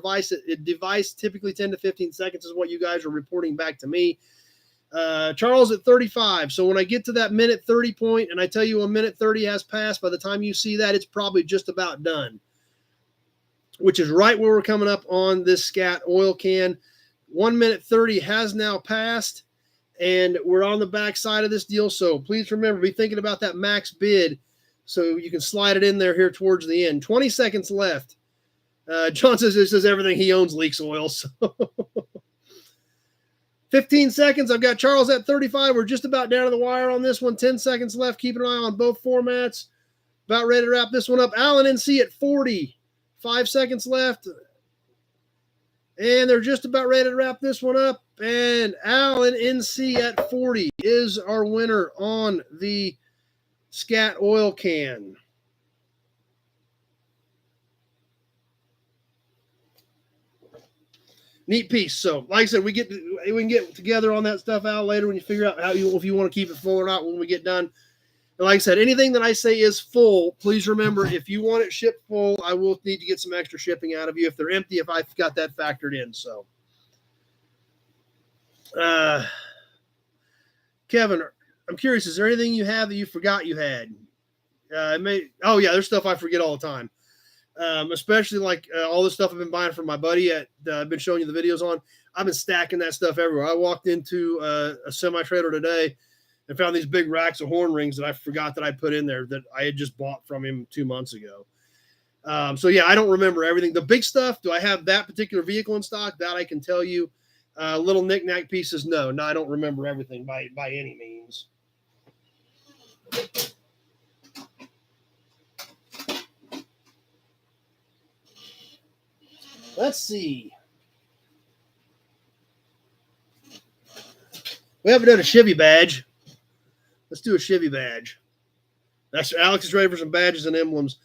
device. Typically 10 to 15 seconds is what you guys are reporting back to me. Charles at 35. So when I get to that minute 30 point and I tell you a minute 30 has passed, by the time you see that, it's probably just about done, which is right where we're coming up on this Scat Oil can. 1 minute 30 has now passed. And we're on the back side of this deal. So please remember, be thinking about that max bid so you can slide it in there here towards the end. 20 seconds left. John says everything he owns leaks oil. So 15 seconds. I've got Charles at 35. We're just about down to the wire on this one. 10 seconds left. Keep an eye on both formats. About ready to wrap this one up. Alan NC at 40. 5 seconds left. And they're just about ready to wrap this one up. And Alan NC at 40 is our winner on the Scat Oil can. Neat piece. So, like I said, we can get together on that stuff out later when you figure out if you want to keep it full or not when we get done. And like I said, anything that I say is full, please remember, if you want it shipped full, I will need to get some extra shipping out of you. If they're empty, if I've got that factored in. So, Kevin, I'm curious, is there anything you have that you forgot you had? Oh yeah, there's stuff I forget all the time. Especially like all the stuff I've been buying from my buddy I've been showing you the videos on. I've been stacking that stuff everywhere. I walked into a semi-trailer today and found these big racks of horn rings that I forgot that I put in there that I had just bought from him 2 months ago. So yeah, I don't remember everything. The big stuff, do I have that particular vehicle in stock? That I can tell you. Little knick-knack pieces, no, I don't remember everything by any means. Let's see. We haven't done a Chevy badge. Let's do a Chevy badge. That's Alex is ready for some badges and emblems.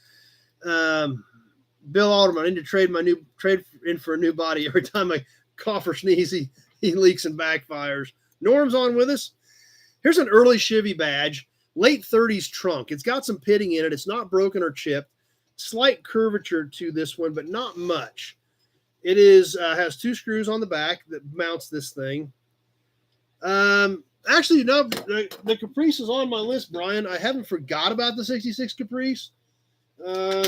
Bill Alderman, I need to trade in for a new body. Every time I cough or sneeze, he leaks and backfires. Norm's on with us. Here's an early Chevy badge, late 30s trunk. It's got some pitting in it. It's not broken or chipped. Slight curvature to this one, but not much. It is has 2 screws on the back that mounts this thing. Actually, no, the Caprice is on my list, Brian. I haven't forgot about the 66 Caprice. No,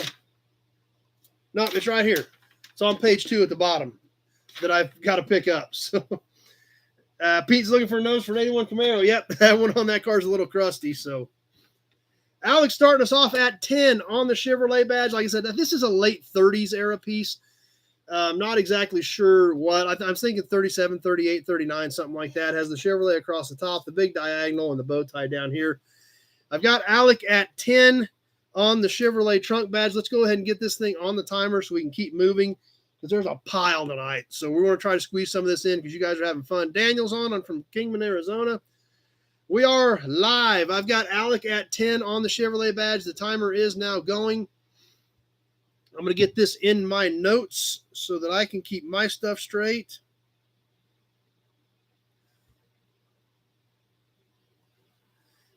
it's right here. It's on page 2 at the bottom that I've got to pick up. So, Pete's looking for a nose for an 81 Camaro. Yep, that one on that car is a little crusty. So, Alex starting us off at 10 on the Chevrolet badge. Like I said, this is a late 30s era piece. Not exactly sure what. I'm thinking 37, 38, 39, something like that. Has the Chevrolet across the top, the big diagonal, and the bow tie down here. I've got Alec at 10 on the Chevrolet trunk badge. Let's go ahead and get this thing on the timer so we can keep moving because there's a pile tonight. So we're going to try to squeeze some of this in because you guys are having fun. Daniel's on. I'm from Kingman, Arizona. We are live. I've got Alec at 10 on the Chevrolet badge. The timer is now going. I'm going to get this in my notes so that I can keep my stuff straight.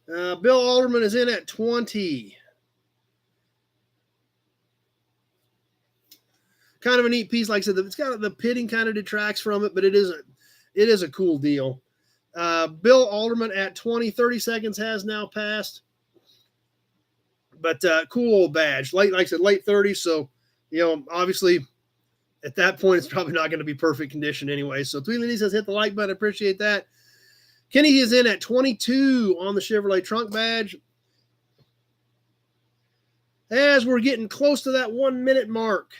Bill Alderman is in at 20. Kind of a neat piece. Like I said, it's got the pitting kind of detracts from it, but it is a cool deal. Bill Alderman at 20. 30 seconds has now passed. But cool old badge. Like I said, late 30s. So, obviously at that point, it's probably not going to be perfect condition anyway. So Tweedledee says, hit the like button. Appreciate that. Kenny is in at 22 on the Chevrolet trunk badge. As we're getting close to that 1 minute mark.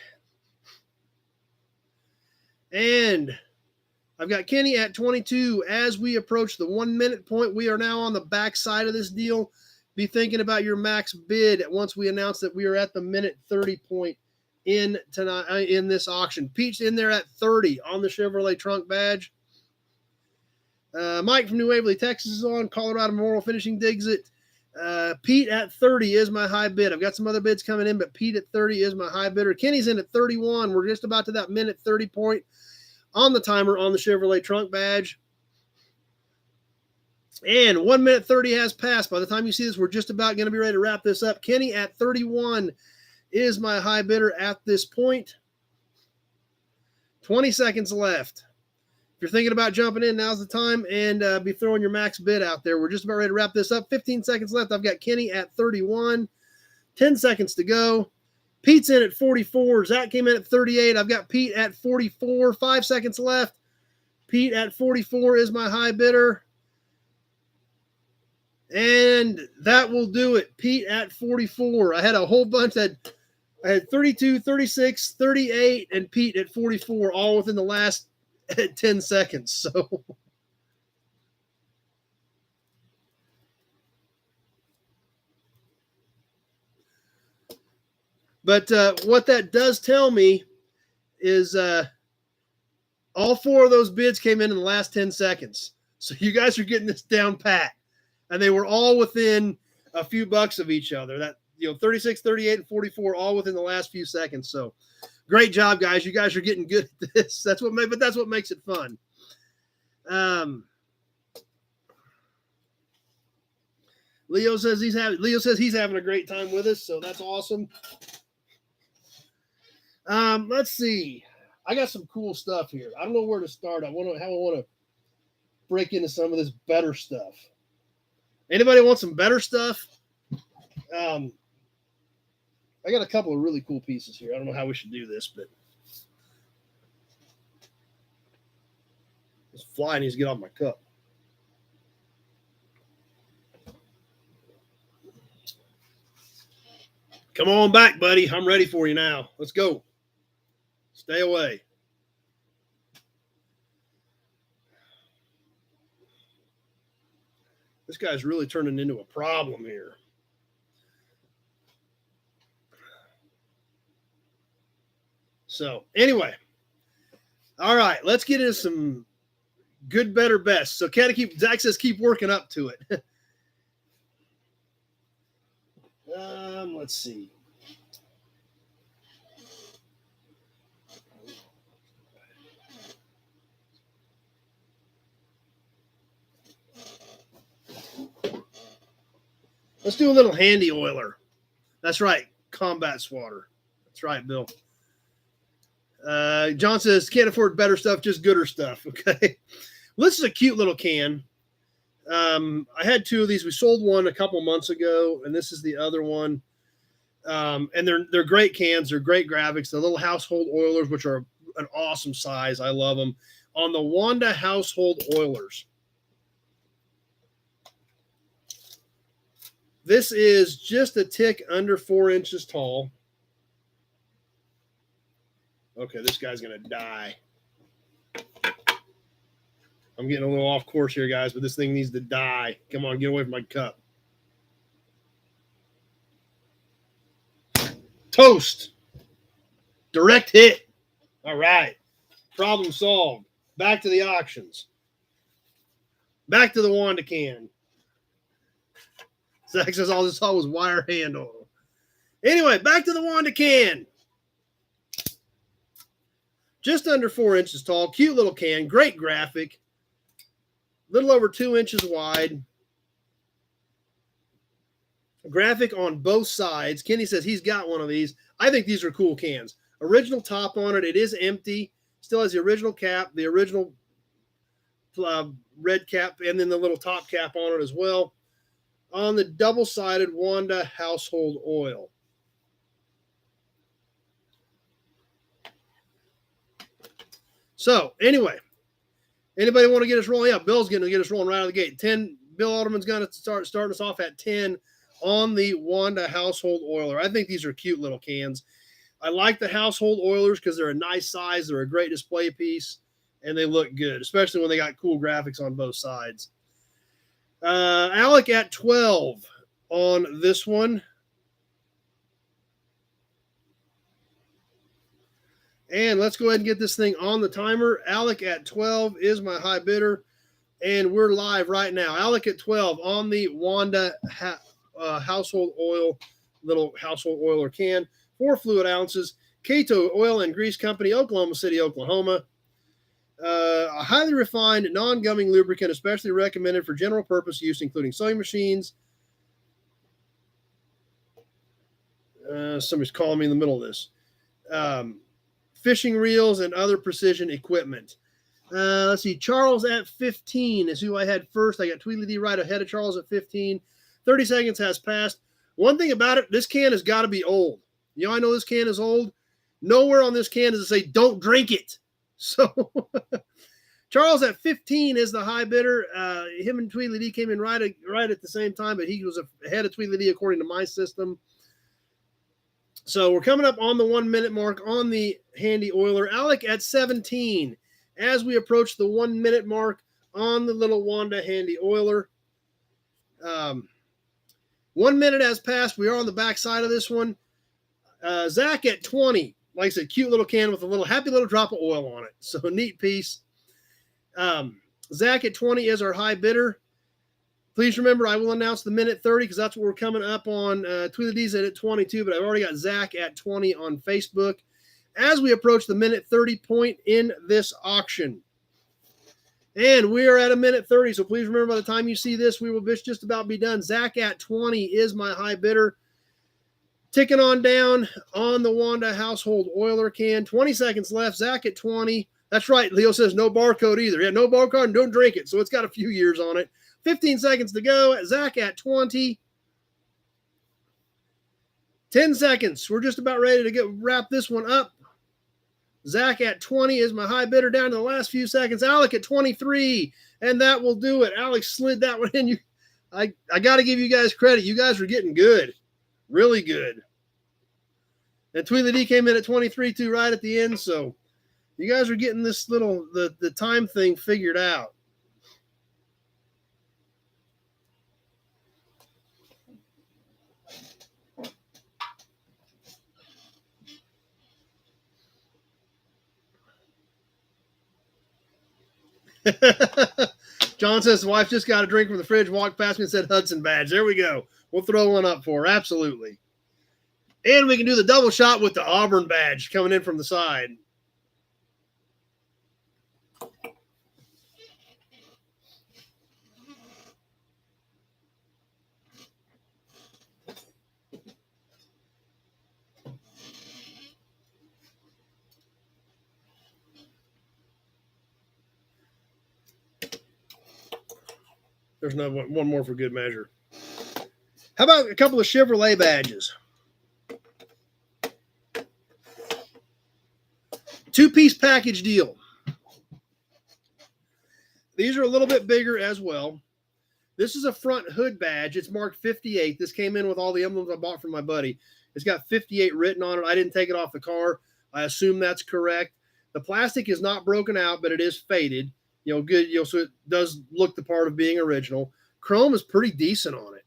And I've got Kenny at 22. As we approach the 1 minute point, we are now on the back side of this deal. Be thinking about your max bid once we announce that we are at the minute 30 point in tonight in this auction. Pete's in there at 30 on the Chevrolet trunk badge. Mike from New Waverly, Texas is on. Colorado Memorial Finishing digs it. Pete at 30 is my high bid. I've got some other bids coming in, but Pete at 30 is my high bidder. Kenny's in at 31. We're just about to that minute 30 point on the timer on the Chevrolet trunk badge. And 1 minute 30 has passed. By the time you see this, we're just about going to be ready to wrap this up. Kenny at 31 is my high bidder at this point. 20 seconds left. If you're thinking about jumping in, now's the time, and be throwing your max bid out there. We're just about ready to wrap this up. 15 seconds left. I've got Kenny at 31. 10 seconds to go. Pete's in at 44. Zach came in at 38. I've got Pete at 44. 5 seconds left. Pete at 44 is my high bidder. And that will do it. Pete at 44. I had a whole bunch I had 32, 36, 38, and Pete at 44, all within the last 10 seconds. So but what that does tell me is all 4 of those bids came in the last 10 seconds. So you guys are getting this down pat. And they were all within a few bucks of each other. That 36, 38, and 44, all within the last few seconds. So great job, guys. You guys are getting good at this. That's what makes it fun. Leo says he's having a great time with us, so that's awesome. Let's see. I got some cool stuff here. I don't know where to start. How I want to break into some of this better stuff. Anybody want some better stuff? I got a couple of really cool pieces here. I don't know how we should do this, but this fly needs to get off my cup. Come on back, buddy. I'm ready for you now. Let's go. Stay away. This guy's really turning into a problem here. So, anyway. All right, let's get into some good, better, best. So, Zach says keep working up to it. Let's see. Let's do a little handy oiler. That's right, combat swatter. That's right, Bill. John says can't afford better stuff, just gooder stuff. Okay, well, this is a cute little can. I had two of these. We sold one a couple months ago, and this is the other one. And they're great cans. They're great graphics. The little household oilers, which are an awesome size. I love them. On the Wanda household oilers. This is just a tick under 4 inches tall. Okay, this guy's going to die. I'm getting a little off course here, guys, but this thing needs to die. Come on, get away from my cup. Toast. Direct hit. All right. Problem solved. Back to the auctions. Back to the Wanda can. Zach says all this saw was wire handle. Anyway, back to the Wanda can. Just under 4 inches tall. Cute little can. Great graphic. Little over 2 inches wide. Graphic on both sides. Kenny says he's got one of these. I think these are cool cans. Original top on it. It is empty. Still has the original cap, the original red cap, and then the little top cap on it as well. On the double-sided Wanda household oil. So, anyway, anybody want to get us rolling? Yeah, Bill's going to get us rolling right out of the gate. Bill Alderman's going to start us off at 10 on the Wanda household oiler. I think these are cute little cans. I like the household oilers because they're a nice size. They're a great display piece, and they look good, especially when they got cool graphics on both sides. Alec at 12 on this one. And let's go ahead and get this thing on the timer. Alec at 12 is my high bidder, and we're live right now. Alec at 12 on the Wanda household oil, little household oiler can, 4 fluid ounces. Cato Oil and Grease Company, Oklahoma City, Oklahoma. A highly refined, non-gumming lubricant, especially recommended for general purpose use, including sewing machines. Somebody's calling me in the middle of this. Fishing reels and other precision equipment. Let's see. Charles at 15 is who I had first. I got Tweedledee right ahead of Charles at 15. 30 seconds has passed. One thing about it, this can has got to be old. You know, I know this can is old. Nowhere on this can does it say, don't drink it. So Charles at 15 is the high bidder. Him and Tweedledee came in right at the same time, but he was ahead of Tweedledee according to my system. So we're coming up on the 1 minute mark on the handy oiler. Alec at 17 as we approach the 1 minute mark on the little Wanda handy oiler. 1 minute has passed. We are on the back side of this one. Zach at 20. Like I said, cute little can with a little happy little drop of oil on it. So a neat piece. Zach at 20 is our high bidder. Please remember, I will announce the minute 30 because that's what we're coming up on. Tweedledee's at 22, but I've already got Zach at 20 on Facebook. As we approach the minute 30 point in this auction, And we are at a minute 30. So please remember, by the time you see this, we will just about be done. Zach at 20 is my high bidder. Ticking on down on the Wanda household oiler can. 20 seconds left. Zach at 20. That's right. Leo says no barcode either. Yeah, no barcode and don't drink it. So it's got a few years on it. 15 seconds to go. Zach at 20. 10 seconds. We're just about ready to wrap this one up. Zach at 20 is my high bidder down to the last few seconds. Alec at 23, and that will do it. Alex slid that one in. I got to give you guys credit. You guys were getting good, really good. And Tweedly D came in at 23 too, right at the end. So you guys are getting this little the time thing figured out. John says the wife just got a drink from the fridge, walked past me and said Hudson badge. There we go. We'll throw one up for her. Absolutely. And we can do the double shot with the Auburn badge coming in from the side. There's one more for good measure. How about a couple of Chevrolet badges? Two-piece package deal. These are a little bit bigger as well. This is a front hood badge. It's marked 58. This came in with all the emblems I bought from my buddy. It's got 58 written on it. I didn't take it off the car. I assume that's correct. The plastic is not broken out, but it is faded. Good. So it does look the part of being original. Chrome is pretty decent on it.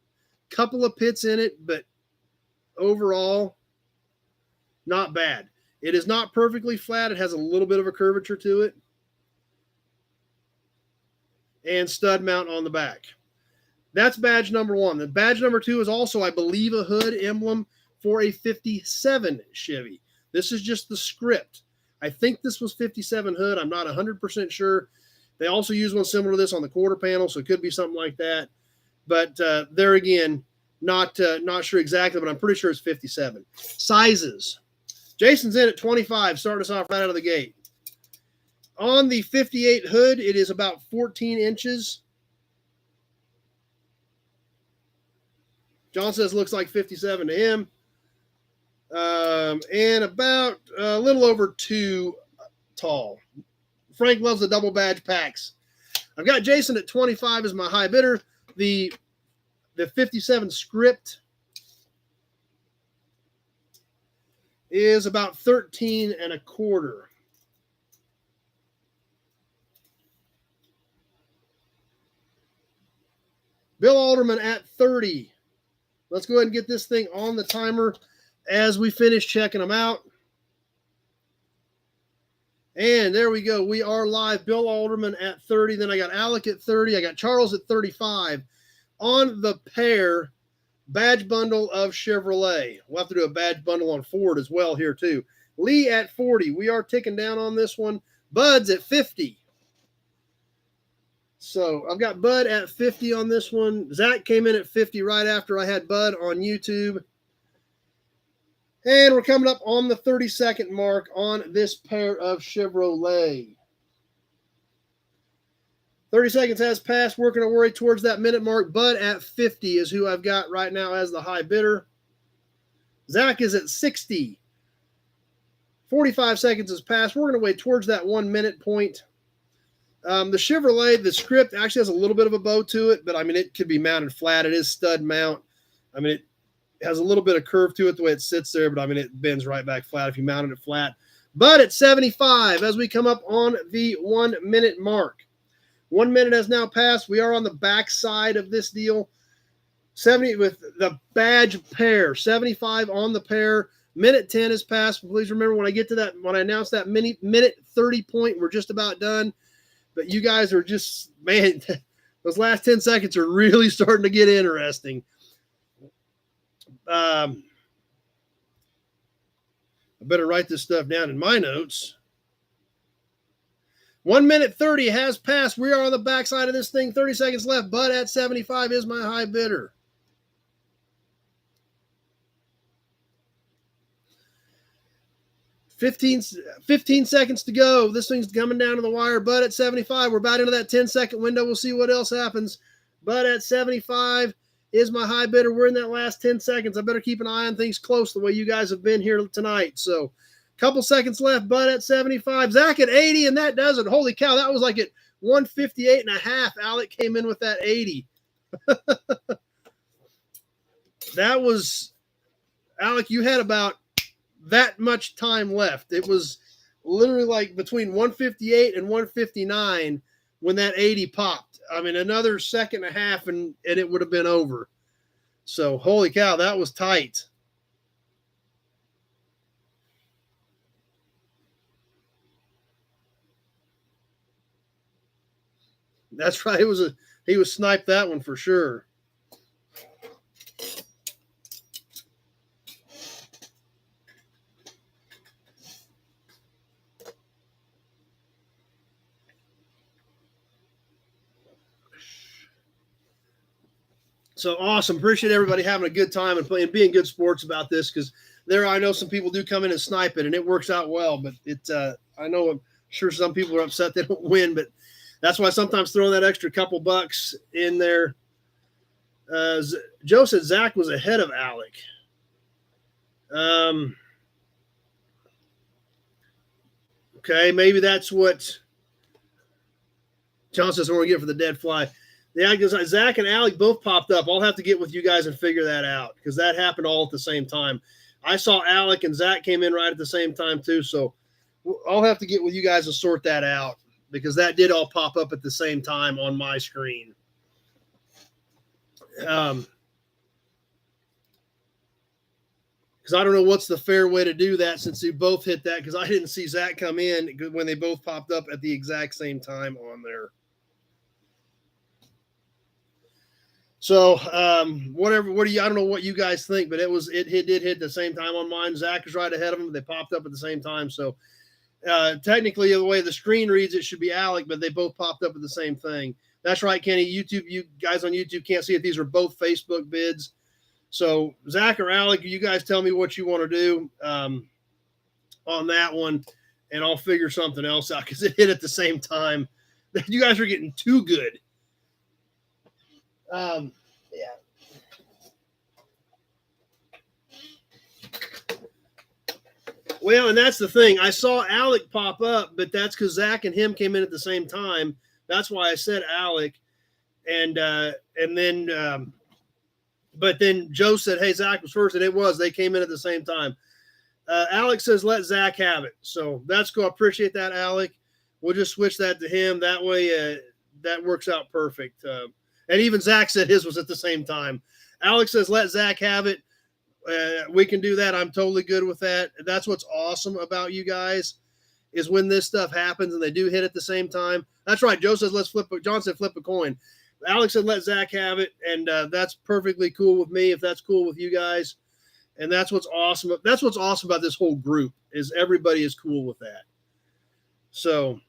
Couple of pits in it, but overall, not bad. It is not perfectly flat. It has a little bit of a curvature to it. And stud mount on the back. That's badge number one. The badge number two is also, I believe, a hood emblem for a 57 Chevy. This is just the script. I think this was 57 hood. I'm not 100% sure. They also use one similar to this on the quarter panel, so it could be something like that. But there again, not sure exactly, but I'm pretty sure it's 57. Sizes. Jason's in at 25, starting us off right out of the gate. On the 58 hood, it is about 14 inches. John says looks like 57 to him. And about a little over 2 tall. Frank loves the double badge packs. I've got Jason at 25 as my high bidder. The 57 script is about 13 1/4. Bill Alderman at 30. Let's go ahead and get this thing on the timer as we finish checking them out. And there we go. We are live. Bill Alderman at 30. Then I got Alec at 30. I got Charles at 35. On the pair badge bundle of Chevrolet. We'll have to do a badge bundle on Ford as well here too. Lee at 40. We are ticking down on this one. Bud's at 50. So I've got Bud at 50 on this one. Zach came in at 50 right after I had Bud on YouTube. And we're coming up on the 30-second mark on this pair of Chevrolet. 30 seconds has passed. Working our way towards that minute mark. Bud at 50 is who I've got right now as the high bidder. Zach is at 60. 45 seconds has passed. We're going to wait towards that 1 minute point. The Chevrolet, the script actually has a little bit of a bow to it, but I mean, it could be mounted flat. It is stud mount. I mean, it has a little bit of curve to it the way it sits there, but I mean, it bends right back flat if you mounted it flat. But at 75, as we come up on the 1 minute mark. 1 minute has now passed. We are on the back side of this deal. 70 with the badge pair. 75 on the pair. Minute 10 has passed. Please remember when I get to that, when I announce that minute 30 point, we're just about done. But you guys are just, man, those last 10 seconds are really starting to get interesting. I better write this stuff down in my notes. 1 minute 30 has passed. We are on the backside of this thing. 30 seconds left. Bud at 75 is my high bidder. Fifteen seconds to go. This thing's coming down to the wire. Bud at 75. We're about into that 10-second window. We'll see what else happens. Bud at 75 is my high bidder. We're in that last 10 seconds. I better keep an eye on things close the way you guys have been here tonight. So couple seconds left. Bud at 75. Zach at 80, and that does it. Holy cow, that was like at 158.5. Alec came in with that 80. That was, Alec, you had about that much time left. It was literally like between 158 and 159 when that 80 popped. I mean, another second and a half, and it would have been over. So, holy cow, that was tight. That's right. He was sniped that one for sure. So awesome. Appreciate everybody having a good time and playing, being good sports about this, because I know some people do come in and snipe it, and it works out well. But I know I'm sure some people are upset they don't win, but that's why sometimes throwing that extra couple bucks in there. Joe said Zach was ahead of Alec. Okay, maybe that's what John says we're going to get for the dead fly. Yeah, because Zach and Alec both popped up. I'll have to get with you guys and figure that out, because that happened all at the same time. I saw Alec and Zach came in right at the same time too, so I'll have to get with you guys and sort that out, because that did all pop up at the same time on my screen. Because I don't know what's the fair way to do that, since you both hit that, because I didn't see Zach come in when they both popped up at the exact same time on there. So whatever, I don't know what you guys think, but it did hit the same time on mine. Zach is right ahead of him. They popped up at the same time. So technically, the way the screen reads, it should be Alec, but they both popped up at the same thing. That's right, Kenny. YouTube, you guys on YouTube can't see it. These are both Facebook bids. So Zach or Alec, you guys tell me what you want to do on that one, and I'll figure something else out, because it hit at the same time. You guys are getting too good. Yeah. Well, and that's the thing. I saw Alec pop up, but that's because Zach and him came in at the same time. That's why I said Alec, and then, but then Joe said, "Hey, Zach was first," and it was. They came in at the same time. Alec says, "Let Zach have it." So that's cool. I appreciate that, Alec. We'll just switch that to him. That way, that works out perfect. And even Zach said his was at the same time. Alex says, "Let Zach have it." We can do that. I'm totally good with that. That's what's awesome about you guys, is when this stuff happens and they do hit at the same time. That's right. Joe says, "Let's flip." John said, "Flip a coin." Alex said, "Let Zach have it." And that's perfectly cool with me, if that's cool with you guys. And that's what's awesome. That's what's awesome about this whole group, is everybody is cool with that. So,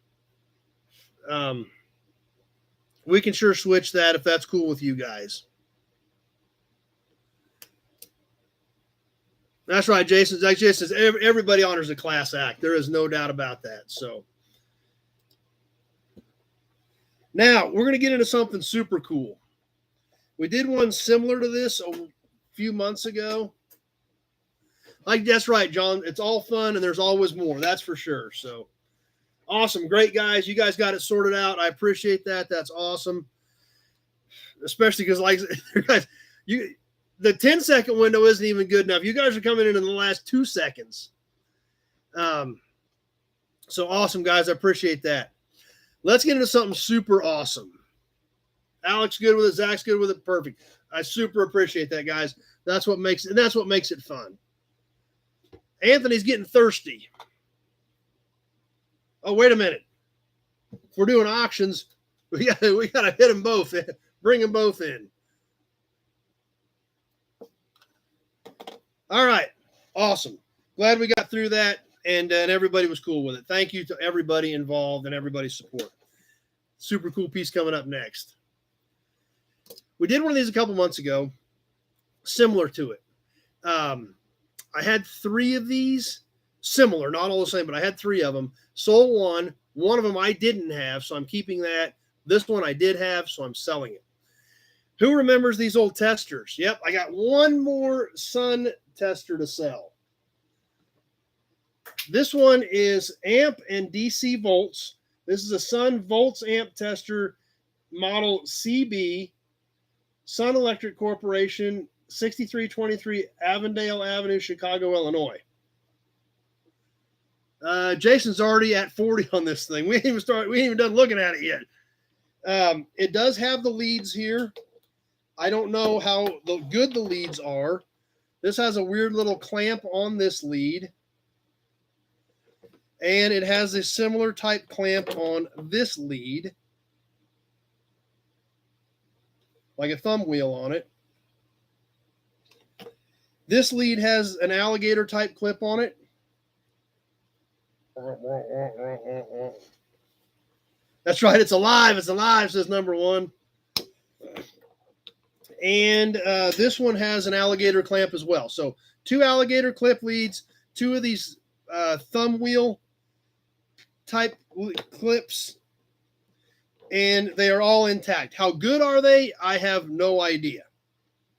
we can sure switch that if that's cool with you guys. That's right, Jason. Like Jason says, everybody honors a class act. There is no doubt about that. So now we're going to get into something super cool. We did one similar to this a few months ago. Like, that's right, John. It's all fun, and there's always more. That's for sure. So awesome. Great, guys. You guys got it sorted out. I appreciate that. That's awesome. Especially because, like, guys, the 10-second window isn't even good enough. You guys are coming in the last 2 seconds. So awesome, guys. I appreciate that. Let's get into something super awesome. Alex good with it. Zach's good with it. Perfect. I super appreciate that, guys. That's what makes it fun. Anthony's getting thirsty. Oh, wait a minute. If we're doing auctions, we got to hit them both. Bring them both in. All right. Awesome. Glad we got through that. And everybody was cool with it. Thank you to everybody involved and everybody's support. Super cool piece coming up next. We did one of these a couple months ago, similar to it. I had 3 of these, similar, not all the same, but I had 3 of them. Sold one. One of them I didn't have, so I'm keeping that. This one I did have, so I'm selling it. Who remembers these old testers? Yep, I got one more Sun tester to sell. This one is amp and DC volts. This is a Sun volts amp tester, model CB, Sun Electric Corporation, 6323 Avondale Avenue, Chicago, Illinois. Jason's already at 40 on this thing. We ain't even done looking at it yet. It does have the leads here. I don't know how good the leads are. This has a weird little clamp on this lead. And it has a similar type clamp on this lead, like a thumb wheel on it. This lead has an alligator type clip on it. That's right, it's alive. It's alive, says number 1. And this one has an alligator clamp as well. So 2 alligator clip leads, 2 of these thumb wheel type clips, and they are all intact. How good are they? I have no idea,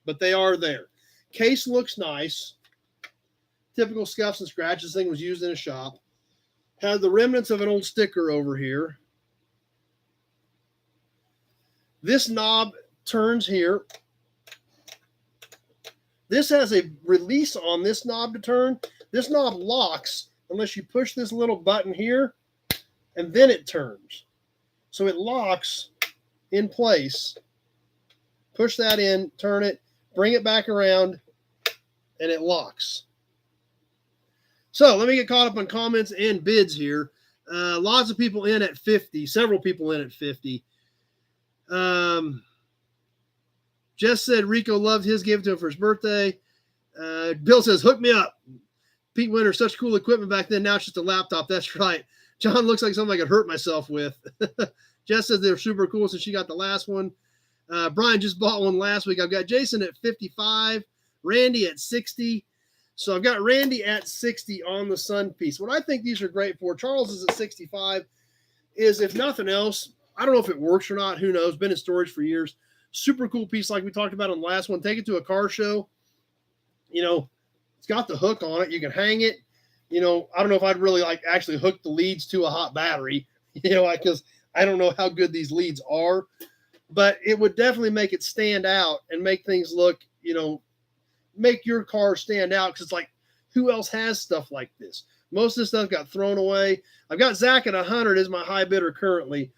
but they are there. Case looks nice. Typical scuffs and scratches. This thing was used in a shop. Has the remnants of an old sticker over here. This knob turns here. This has a release on this knob to turn. This knob locks unless you push this little button here, and then it turns. So it locks in place. Push that in, turn it, bring it back around, and it locks. So let me get caught up on comments and bids here. Lots of people in at 50, several people in at 50. Jess said Rico loved his, gave it to him for his birthday. Bill says, hook me up. Pete Winter, such cool equipment back then. Now it's just a laptop. That's right. John looks like something I could hurt myself with. Jess says they're super cool since she got the last one. Brian just bought one last week. I've got Jason at 55, Randy at 60. So I've got Randy at 60 on the Sun piece. What I think these are great for, Charles is at 65, is if nothing else, I don't know if it works or not. Who knows? Been in storage for years. Super cool piece like we talked about on the last one. Take it to a car show. You know, it's got the hook on it. You can hang it. You know, I don't know if I'd really like actually hook the leads to a hot battery, you know, because I don't know how good these leads are. But it would definitely make it stand out and make things look, you know, make your car stand out, because it's like, who else has stuff like this? Most of this stuff got thrown away. I've got Zach at 100 as my high bidder currently,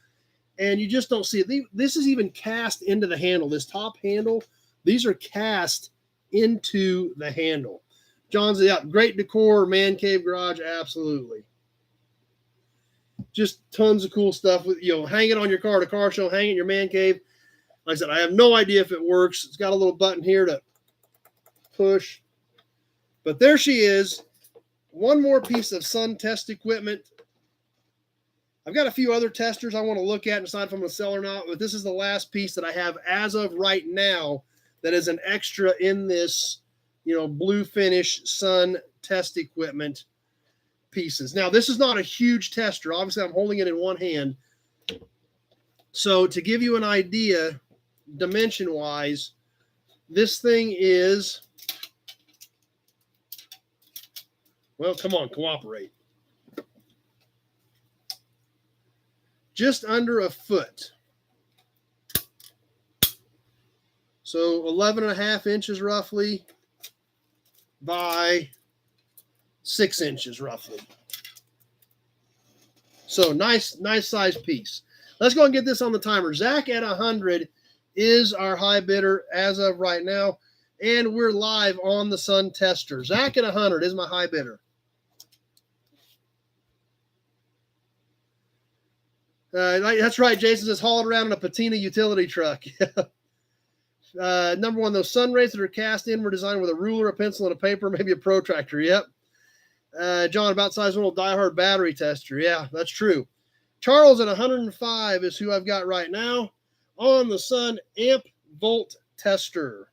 and you just don't see it. This is even cast into the handle. This top handle, these are cast into the handle. John's out. Great decor, man cave garage, absolutely. Just tons of cool stuff with, you know, hang it on your car at a car show, hang it in your man cave. Like I said, I have no idea if it works. It's got a little button here to push. But there she is. One more piece of Sun test equipment. I've got a few other testers I want to look at and decide if I'm going to sell or not, but this is the last piece that I have as of right now that is an extra in this, you know, blue finish Sun test equipment pieces. Now, this is not a huge tester. Obviously, I'm holding it in one hand. So to give you an idea, dimension-wise, this thing is, well, come on, cooperate. Just under a foot. So 11.5 inches roughly by 6 inches roughly. So nice size piece. Let's go and get this on the timer. Zach at 100 is our high bidder as of right now, and we're live on the Sun tester. Zach at 100 is my high bidder. That's right. Jason says haul it around in a patina utility truck. Number one, those Sun rays that are cast in were designed with a ruler, a pencil, and a paper, maybe a protractor. Yep. John, about size little diehard battery tester. Yeah, that's true. Charles at 105 is who I've got right now on the Sun amp volt tester.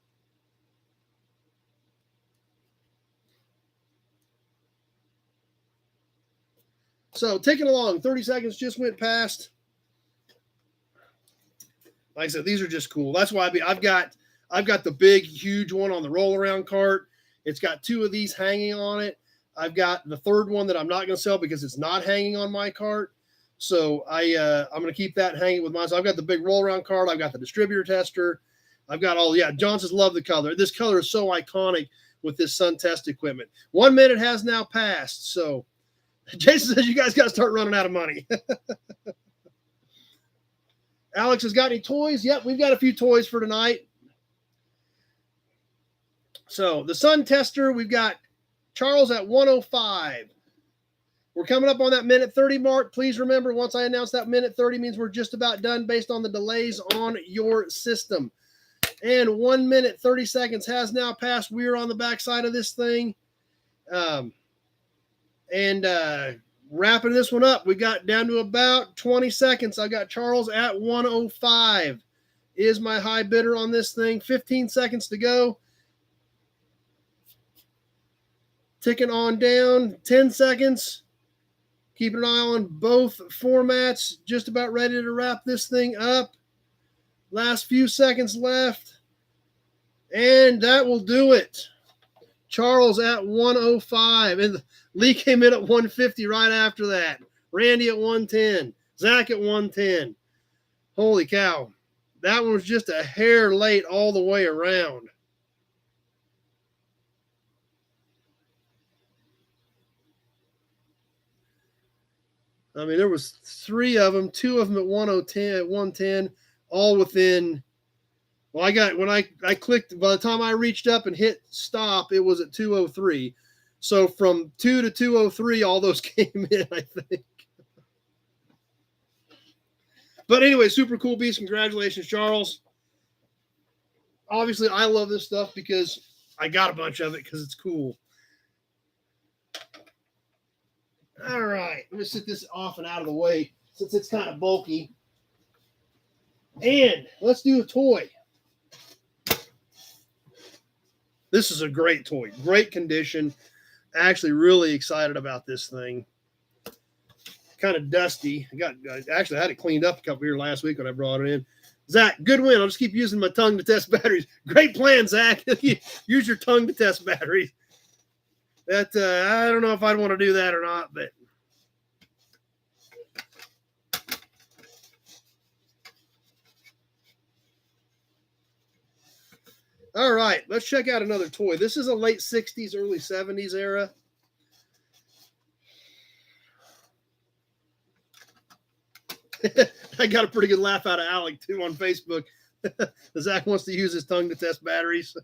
So ticking along, 30 seconds just went past. Like I said, these are just cool. That's why I've got the big, huge one on the roll around cart. It's got 2 of these hanging on it. I've got the third one that I'm not going to sell because it's not hanging on my cart. So I'm going to keep that hanging with mine. So I've got the big roll around cart. I've got the distributor tester. I've got all, yeah, John says love the color. This color is so iconic with this Sun test equipment. 1 minute has now passed. So Jason says you guys got to start running out of money. Alex has got any toys? Yep, we've got a few toys for tonight. So the Sun tester, we've got Charles at 105. We're coming up on that minute 30 mark. Please remember, once I announce that minute 30 means we're just about done based on the delays on your system. And 1 minute 30 seconds has now passed. We're on the backside of this thing. Wrapping this one up, we got down to about 20 seconds. I got Charles at 105 is my high bidder on this thing. 15 seconds to go. Ticking on down. 10 seconds. Keeping an eye on both formats. Just about ready to wrap this thing up. Last few seconds left. And that will do it. Charles at 105. And Lee came in at 150 right after that. Randy at 110. Zach at 110. Holy cow. That one was just a hair late all the way around. I mean, there was 3 of them, 2 of them at 110, all within. Well, when I clicked, by the time I reached up and hit stop, it was at 203. So from 2 to 203, all those came in, I think. But anyway, super cool piece. Congratulations, Charles. Obviously, I love this stuff because I got a bunch of it because it's cool. All right, let me sit this off and out of the way since it's kind of bulky. And let's do a toy. This is a great toy, great condition. Actually, really excited about this thing. Kind of dusty. I had it cleaned up a couple here last week when I brought it in. Zach, good win. I'll just keep using my tongue to test batteries. Great plan, Zach. Use your tongue to test batteries. That I don't know if I'd want to do that or not, but all right, let's check out another toy. This is a late 60s, early 70s era. I got a pretty good laugh out of Alec, too, on Facebook. Zach wants to use his tongue to test batteries.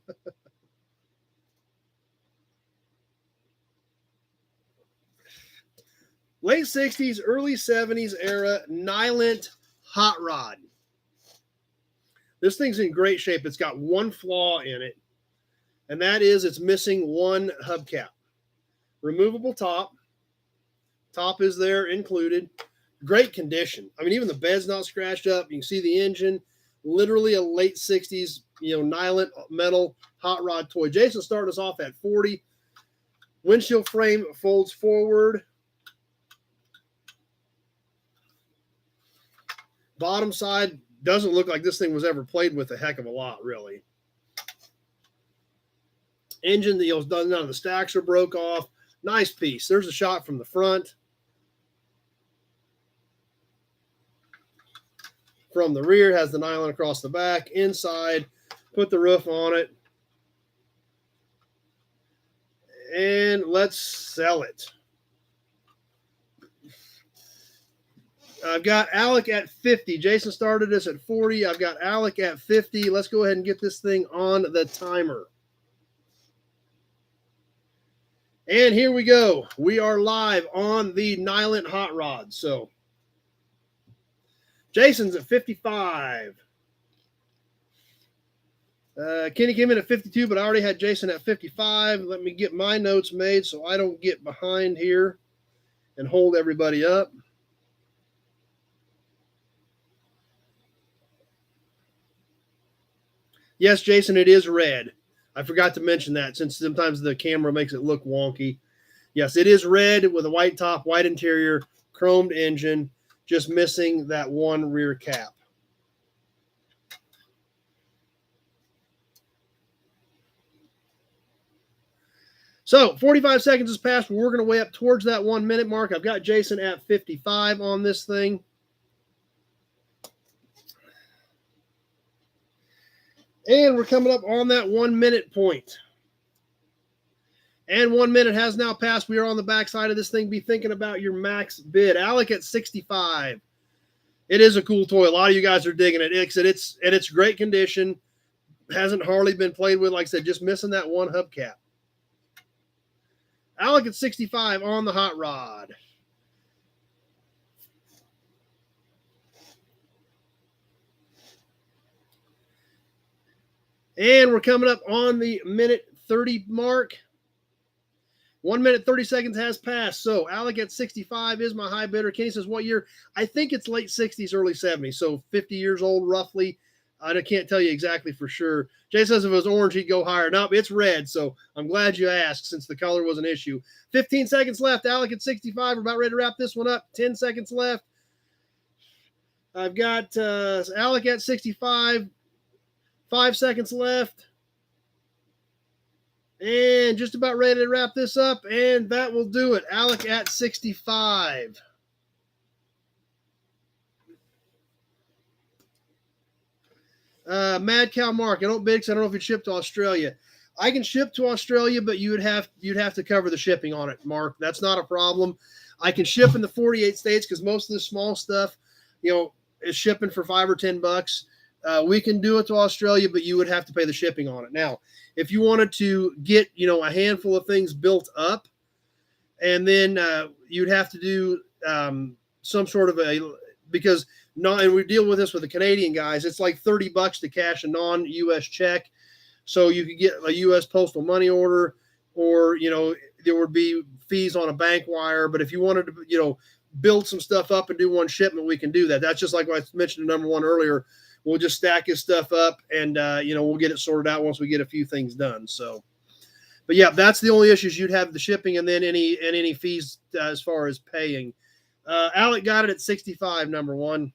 Late 60s, early 70s era Nylint hot rod. This thing's in great shape. It's got one flaw in it, and that is it's missing one hubcap. Removable top. Top is there included. Great condition. I mean, even the bed's not scratched up. You can see the engine. Literally a late 60s, Nylint metal hot rod toy. Jason started us off at 40. Windshield frame folds forward. Bottom side doesn't look like this thing was ever played with a heck of a lot, really. Engine, none of the stacks are broke off. Nice piece. There's a shot from the front. From the rear, has the nylon across the back. Inside, put the roof on it. And let's sell it. I've got Alec at 50. Jason started us at 40. I've got Alec at 50. Let's go ahead and get this thing on the timer. And here we go. We are live on the Nylint hot rod. So Jason's at 55. Kenny came in at 52, but I already had Jason at 55. Let me get my notes made so I don't get behind here and hold everybody up. Yes, Jason, it is red. I forgot to mention that since sometimes the camera makes it look wonky. Yes, it is red with a white top, white interior, chromed engine, just missing that one rear cap. So 45 seconds has passed. We're going to way up towards that 1 minute mark. I've got Jason at 55 on this thing. And we're coming up on that 1 minute point. And 1 minute has now passed. We are on the backside of this thing. Be thinking about your max bid. Alec at 65. It is a cool toy. A lot of you guys are digging it. It's great condition. Hasn't hardly been played with. Like I said, just missing that one hubcap. Alec at 65 on the hot rod. And we're coming up on the minute 30 mark. 1 minute, 30 seconds has passed. So Alec at 65 is my high bidder. Kenny says, what year? I think it's late 60s, early 70s. So 50 years old, roughly. I can't tell you exactly for sure. Jay says if it was orange, he'd go higher. No, it's red. So I'm glad you asked since the color was an issue. 15 seconds left. Alec at 65. We're about ready to wrap this one up. 10 seconds left. I've got Alec at 65. 5 seconds left. And just about ready to wrap this up. And that will do it. Alec at 65. Mad Cow Mark, I don't bid because I don't know if you'd ship to Australia. I can ship to Australia, but you'd have to cover the shipping on it, Mark. That's not a problem. I can ship in the 48 states because most of the small stuff, is shipping for $5 or $10. We can do it to Australia, but you would have to pay the shipping on it. Now, if you wanted to get, a handful of things built up, and then you'd have to do some sort of because and we deal with this with the Canadian guys, it's like $30 to cash a non-U.S. check. So you could get a U.S. postal money order, or, there would be fees on a bank wire. But if you wanted to, build some stuff up and do one shipment, we can do that. That's just like what I mentioned in number one earlier. We'll just stack his stuff up and, we'll get it sorted out once we get a few things done. So, but yeah, that's the only issues. You'd have the shipping and then any fees as far as paying. Alec got it at 65, number one.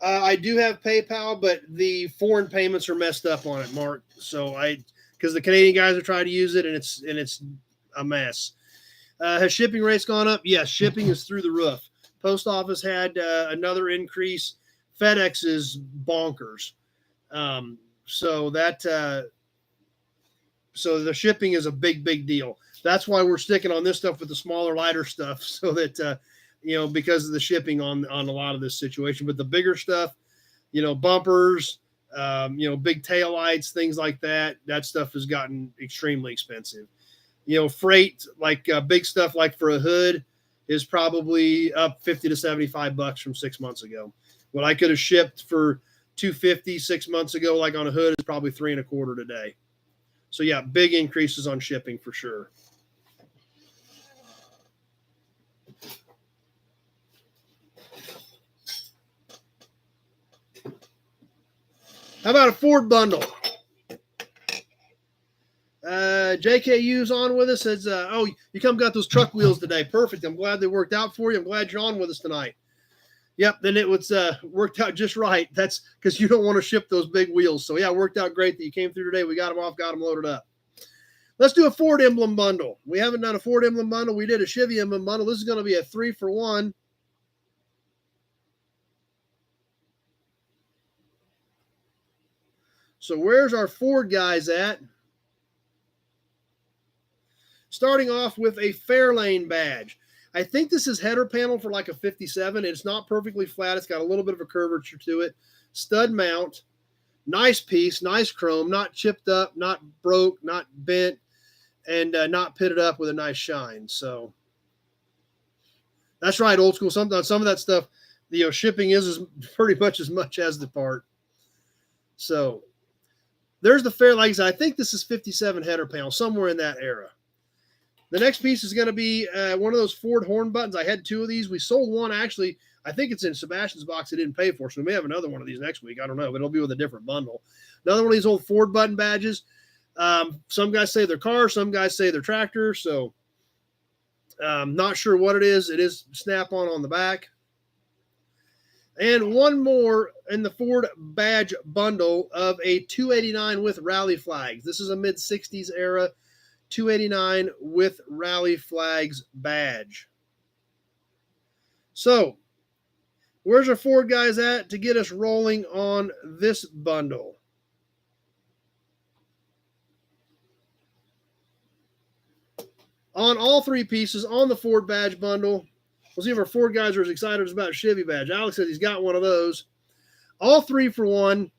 I do have PayPal, but the foreign payments are messed up on it, Mark. So because the Canadian guys are trying to use it and it's a mess. Has shipping rates gone up? Yes, shipping is through the roof. Post office had another increase. FedEx is bonkers. So the shipping is a big deal. That's why we're sticking on this stuff with the smaller, lighter stuff, so that because of the shipping on a lot of this situation. But the bigger stuff, bumpers, big taillights, things like that stuff has gotten extremely expensive. Freight, like big stuff like for a hood, is probably up $50 to $75 from 6 months ago. What I could have shipped for $250 6 months ago, like on a hood, is probably $325 today. So yeah, big increases on shipping for sure. How about a Ford bundle? JKU's on with us. Says, you got those truck wheels today. Perfect. I'm glad they worked out for you. I'm glad you're on with us tonight. Yep. Then it was worked out just right. That's because you don't want to ship those big wheels. So yeah, it worked out great that you came through today. We got them off, got them loaded up. Let's do a Ford emblem bundle. We haven't done a Ford emblem bundle. We did a Chevy emblem bundle. This is going to be a 3-for-1. So where's our Ford guys at? starting off with a Fairlane badge. I think this is header panel for like a 57. It's not perfectly flat. It's got a little bit of a curvature to it. Stud mount. Nice piece, nice chrome, not chipped up, not broke, not bent, and not pitted up with a nice shine. So that's right, old school. Some of that stuff, shipping is pretty much as the part. So there's the Fairlane. Like I said, I think this is 57 header panel, somewhere in that era. The next piece is going to be one of those Ford horn buttons. I had 2 of these. We sold one, actually. I think it's in Sebastian's box I didn't pay for, so we may have another one of these next week. I don't know, but it'll be with a different bundle. Another one of these old Ford button badges. Some guys say they're cars, some guys say they're tractors, so not sure what it is. It is Snap-on the back. And one more in the Ford badge bundle of a 289 with rally flags. This is a mid-60s era 289 with rally flags badge. So, where's our Ford guys at to get us rolling on this bundle? On all 3 pieces on the Ford badge bundle, we'll see if our Ford guys are as excited about a Chevy badge. Alex says he's got one of those. All 3 for 1.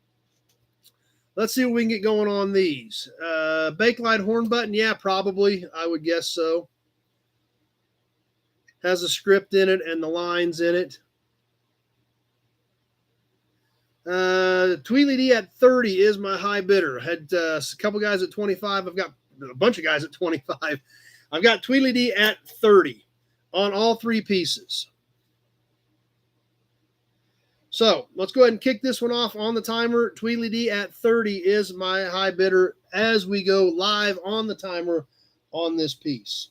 Let's see what we can get going on these. Bakelite horn button, yeah, probably. I would guess so. Has a script in it and the lines in it. Tweedledee at 30 is my high bidder. Had a couple guys at 25. I've got a bunch of guys at 25. I've got Tweedledee at 30 on all 3 pieces. So let's go ahead and kick this one off on the timer. Tweedledee at 30 is my high bidder as we go live on the timer on this piece.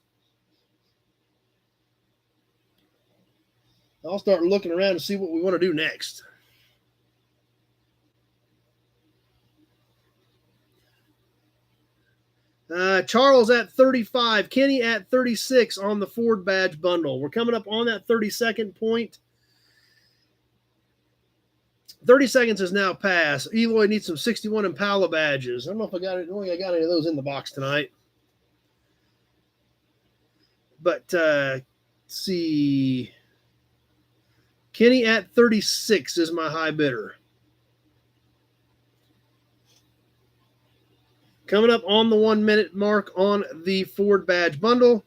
I'll start looking around to see what we want to do next. Charles at 35, Kenny at 36 on the Ford badge bundle. We're coming up on that 32nd point. 30 seconds has now passed. Eloy needs some 61 Impala badges. I don't know if I got any of those in the box tonight. But let's see. Kenny at 36 is my high bidder. Coming up on the 1 minute mark on the Ford badge bundle.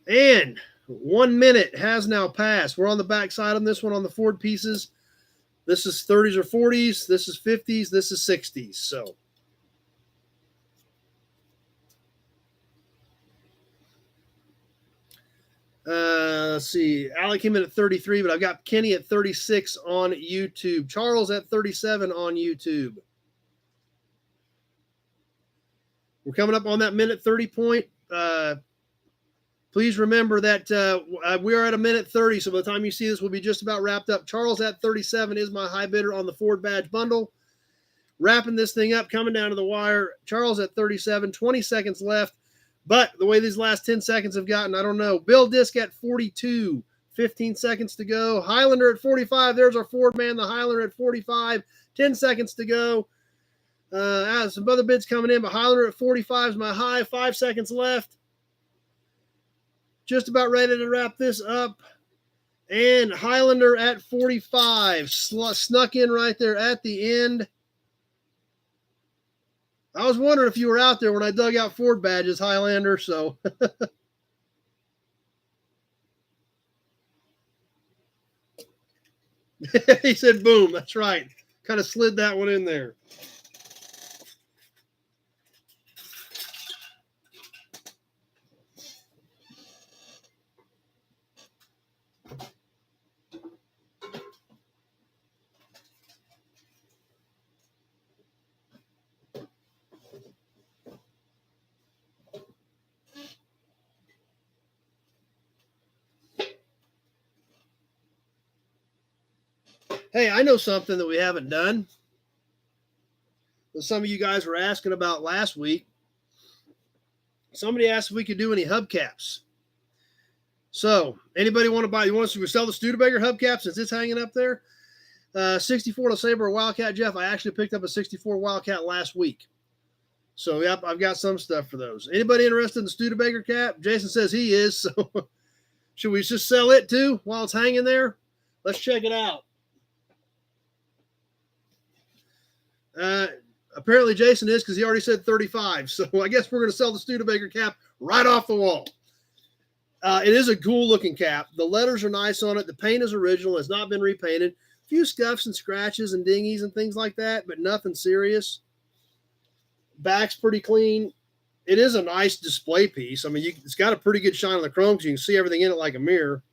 And 1 minute has now passed. We're on the back side on this one on the Ford pieces. This is 30s or 40s. This is 50s. This is 60s. So let's see. Alec came in at 33, but I've got Kenny at 36 on YouTube. Charles at 37 on YouTube. We're coming up on that minute 30 point. Please remember that we are at a minute 30, so by the time you see this, we'll be just about wrapped up. Charles at 37 is my high bidder on the Ford badge bundle. Wrapping this thing up, coming down to the wire. Charles at 37, 20 seconds left. But the way these last 10 seconds have gotten, I don't know. Bill Disk at 42, 15 seconds to go. Highlander at 45. There's our Ford man, the Highlander at 45, 10 seconds to go. Some other bids coming in, but Highlander at 45 is my high, 5 seconds left. Just about ready to wrap this up. And Highlander at 45. Snuck in right there at the end. I was wondering if you were out there when I dug out Ford badges, Highlander, so. He said, boom, that's right. Kind of slid that one in there. Hey, I know something that we haven't done that some of you guys were asking about last week. Somebody asked if we could do any hubcaps. So, anybody want to buy? You want us to sell the Studebaker hubcap since it's hanging up there? 64 LeSabre or Wildcat, Jeff. I actually picked up a 64 Wildcat last week. So, yep, I've got some stuff for those. Anybody interested in the Studebaker cap? Jason says he is. So, should we just sell it too while it's hanging there? Let's check it out. Apparently Jason is, because he already said 35. So I guess we're going to sell the Studebaker cap right off the wall. It is a cool looking cap. The letters are nice on it. The paint is original. Has not been repainted. A few scuffs and scratches and dingies and things like that, but nothing serious. Back's pretty clean. It is a nice display piece. I mean, it's got a pretty good shine on the chrome, so you can see everything in it like a mirror.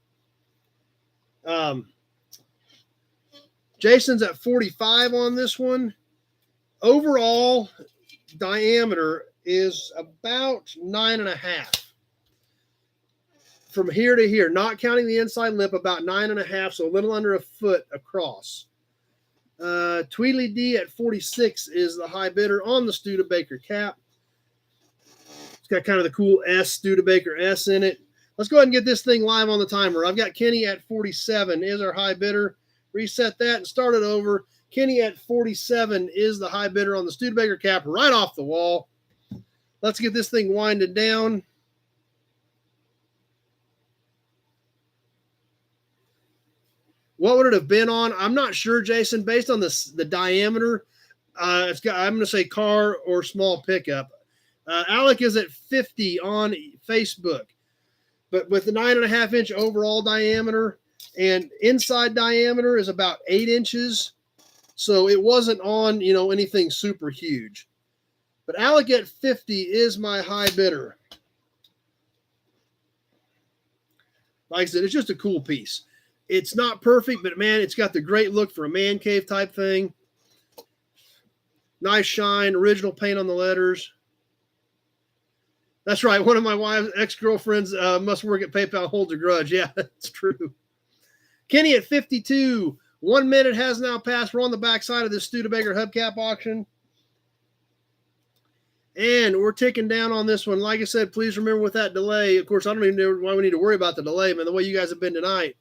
Jason's at 45 on this one. Overall diameter is about 9.5. From here to here, not counting the inside lip, about 9.5, so a little under a foot across. Tweedly D at 46 is the high bidder on the Studebaker cap. It's got kind of the cool S, Studebaker S in it. Let's go ahead and get this thing live on the timer. I've got Kenny at 47 is our high bidder. Reset that and start it over. Kenny at 47 is the high bidder on the Studebaker cap right off the wall. Let's get this thing winded down. What would it have been on? I'm not sure, Jason. Based on the diameter, I'm going to say car or small pickup. Alec is at 50 on Facebook, but with the 9.5-inch overall diameter and inside diameter is about 8 inches, so it wasn't on anything super huge. But Alec at 50 is my high bidder. Like I said, it's just a cool piece. It's not perfect, but man, it's got the great look for a man cave type thing. Nice shine, original paint on the letters. That's right. One of my wife's ex-girlfriends must work at PayPal, holds a grudge. Yeah, that's true. Kenny at 52. 1 minute has now passed. We're on the backside of this Studebaker hubcap auction. And we're ticking down on this one. Like I said, please remember with that delay. Of course, I don't even know why we need to worry about the delay, man. The way you guys have been tonight.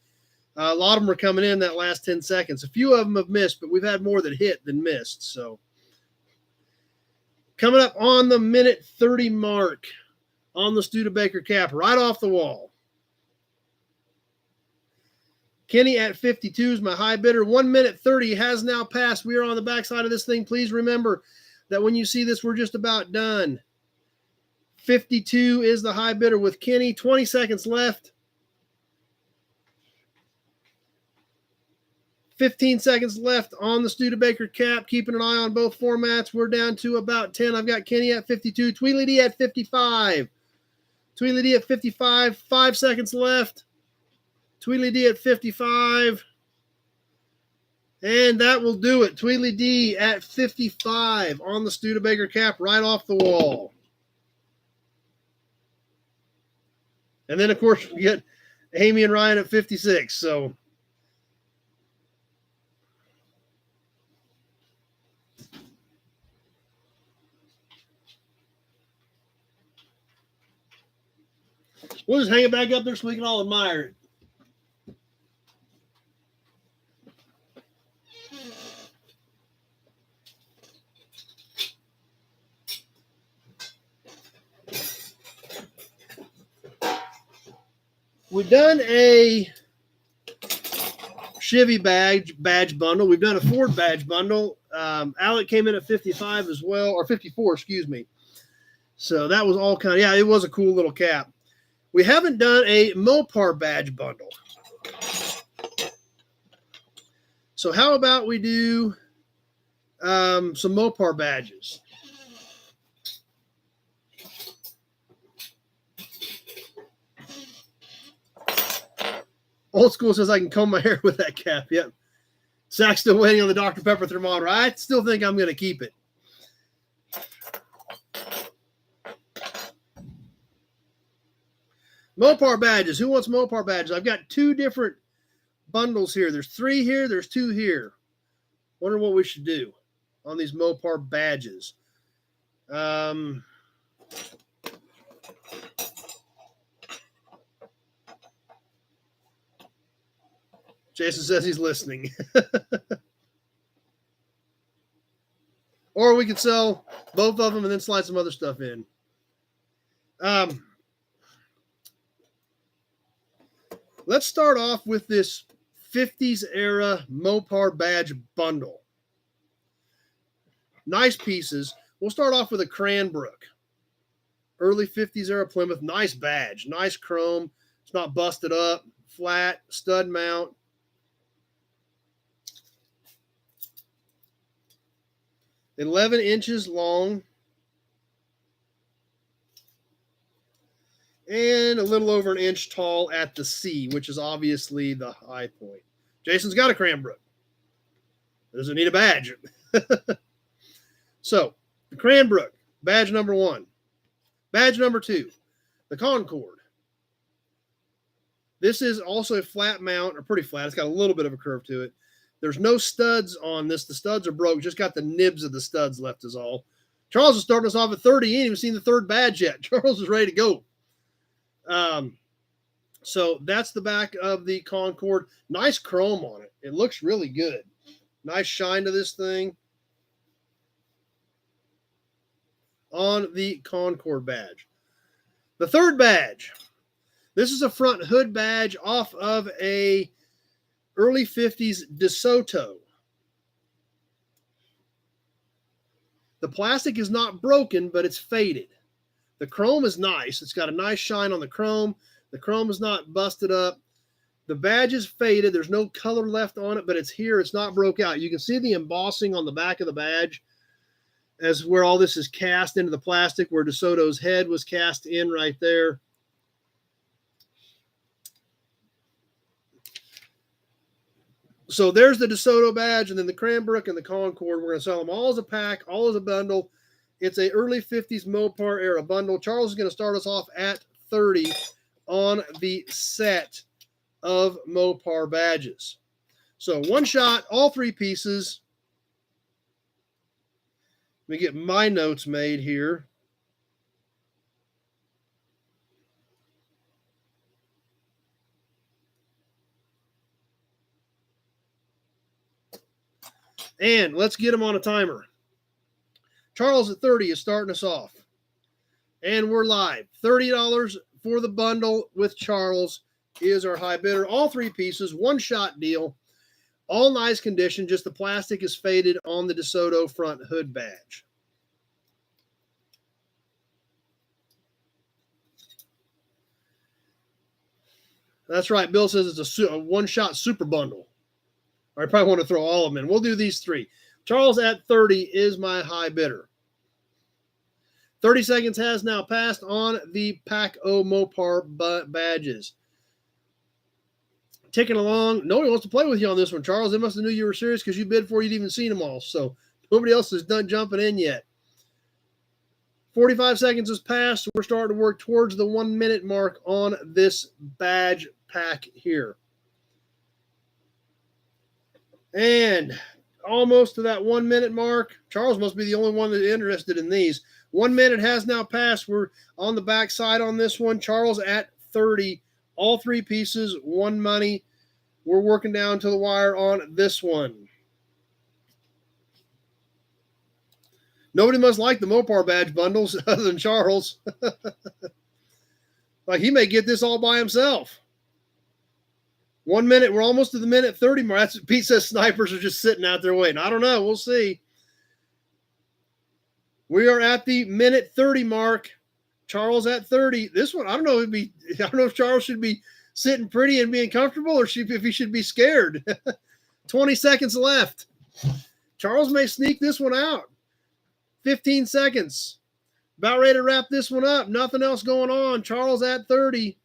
A lot of them are coming in that last 10 seconds. A few of them have missed, but we've had more that hit than missed. So coming up on the minute 30 mark on the Studebaker cap, right off the wall. Kenny at 52 is my high bidder. 1 minute 30 has now passed. We are on the backside of this thing. Please remember that when you see this, we're just about done. 52 is the high bidder with Kenny. 20 seconds left. 15 seconds left on the Studebaker cap. Keeping an eye on both formats. We're down to about 10. I've got Kenny at 52. Tweedly D at 55. Tweedly D at 55. 5 seconds left. Tweedly D at 55. And that will do it. Tweedly D at 55 on the Studebaker cap right off the wall. And then, of course, we get Amy and Ryan at 56. So we'll just hang it back up there so we can all admire it. We've done a Chevy badge bundle. We've done a Ford badge bundle. Alec came in at 55 as well, or 54, excuse me. So that was all kind of, yeah, it was a cool little cap. We haven't done a Mopar badge bundle. So how about we do some Mopar badges? Old school says I can comb my hair with that cap. Yep. Zach's still waiting on the Dr. Pepper thermometer. I still think I'm going to keep it. Mopar badges. Who wants Mopar badges? I've got 2 different bundles here. There's 3 here. There's 2 here. Wonder what we should do on these Mopar badges. Jason says he's listening. Or we could sell both of them and then slide some other stuff in. Let's start off with this 50s era Mopar badge bundle. Nice pieces. We'll start off with a Cranbrook. Early 50s era Plymouth. Nice badge. Nice chrome. It's not busted up. Flat. Stud mount. $11 inches long. And a little over an inch tall at the C, which is obviously the high point. Jason's got a Cranbrook. Doesn't need a badge. So, the Cranbrook, badge number 1. Badge number 2, the Concorde. This is also a flat mount, or pretty flat. It's got a little bit of a curve to it. There's no studs on this. The studs are broke. Just got the nibs of the studs left is all. Charles is starting us off at 30. He ain't even seen the third badge yet. Charles is ready to go. So that's the back of the Concorde. Nice chrome on it. It looks really good. Nice shine to this thing. On the Concorde badge. The third badge. This is a front hood badge off of a early 50s DeSoto. The plastic is not broken, but it's faded. The chrome is nice. It's got a nice shine on the chrome. The chrome is not busted up. The badge is faded. There's no color left on it, but it's here. It's not broke out. You can see the embossing on the back of the badge as where all this is cast into the plastic, where DeSoto's head was cast in right there. So there's the DeSoto badge, and then the Cranbrook and the Concorde. We're going to sell them all as a pack, all as a bundle. It's a early 50s Mopar era bundle. Charles is going to start us off at 30 on the set of Mopar badges. So one shot, all 3 pieces. Let me get my notes made here. And let's get them on a timer. Charles at 30 is starting us off. And we're live. $30 for the bundle with Charles is our high bidder. All 3 pieces, one shot deal. All nice condition, just the plastic is faded on the DeSoto front hood badge. That's right. Bill says it's a one-shot super bundle. I probably want to throw all of them in. We'll do these 3. Charles at 30 is my high bidder. 30 seconds has now passed on the Pack O Mopar badges. Ticking along. Nobody wants to play with you on this one, Charles. They must have knew you were serious because you bid before you'd even seen them all. So nobody else is done jumping in yet. 45 seconds has passed. We're starting to work towards the 1 minute mark on this badge pack here. And almost to that 1 minute mark. Charles must be the only one that's interested in these. 1 minute has now passed. We're on the back side on this one. Charles at 30. All 3 pieces, one money. We're working down to the wire on this one. Nobody must like the Mopar badge bundles other than Charles. Like he may get this all by himself. 1 minute. We're almost to the minute 30 mark. That's what Pete says. Snipers are just sitting out there waiting. I don't know. We'll see. We are at the minute 30 mark. Charles at 30. This one, I don't know if Charles should be sitting pretty and being comfortable or if he should be scared. 20 seconds left. Charles may sneak this one out. 15 seconds. About ready to wrap this one up. Nothing else going on. Charles at 30.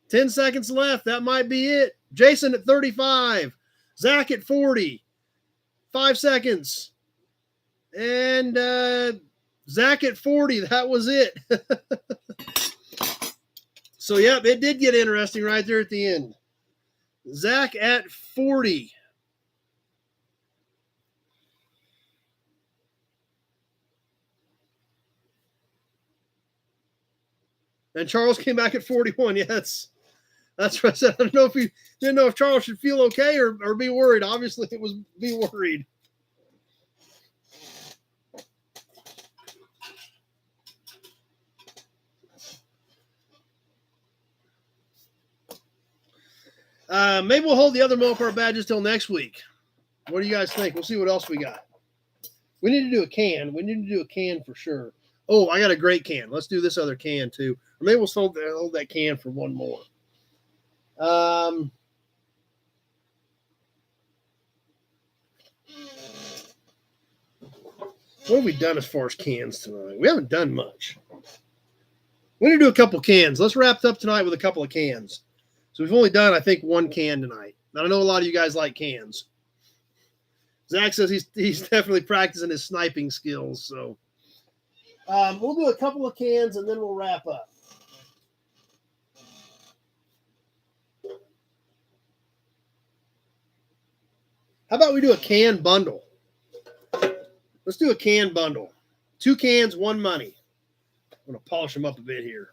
10 seconds left. That might be it. Jason at 35. Zach at 40. 5 seconds. And Zach at 40. That was it. So, yep, it did get interesting right there at the end. Zach at 40. And Charles came back at 41. Yes. That's what I said. I didn't know if Charles should feel okay or be worried. Obviously, it was be worried. Maybe we'll hold the other Mopar badges till next week. What do you guys think? We'll see what else we got. We need to do a can. We need to do a can for sure. Oh, I got a great can. Let's do this other can too. Or maybe we'll hold that can for one more. What have we done as far as cans tonight? We haven't done much. We need to do a couple cans. Let's wrap it up tonight with a couple of cans. So we've only done, I think, one can tonight. I know a lot of you guys like cans. Zach says he's definitely practicing his sniping skills. So we'll do a couple of cans and then we'll wrap up. How about we do a can bundle? Let's do a can bundle. 2 cans, 1 money. I'm going to polish them up a bit here.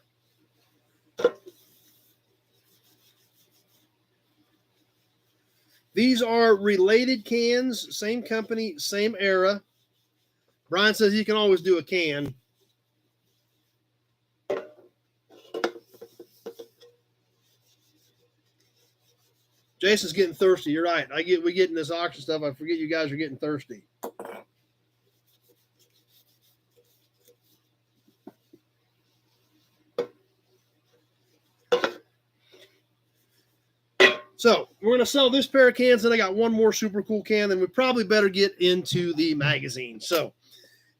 These are related cans, same company, same era. Brian says you can always do a can. Jason's getting thirsty. You're right. We get in this auction stuff. I forget you guys are getting thirsty. So we're going to sell this pair of cans, and I got one more super cool can. Then we probably better get into the magazine. So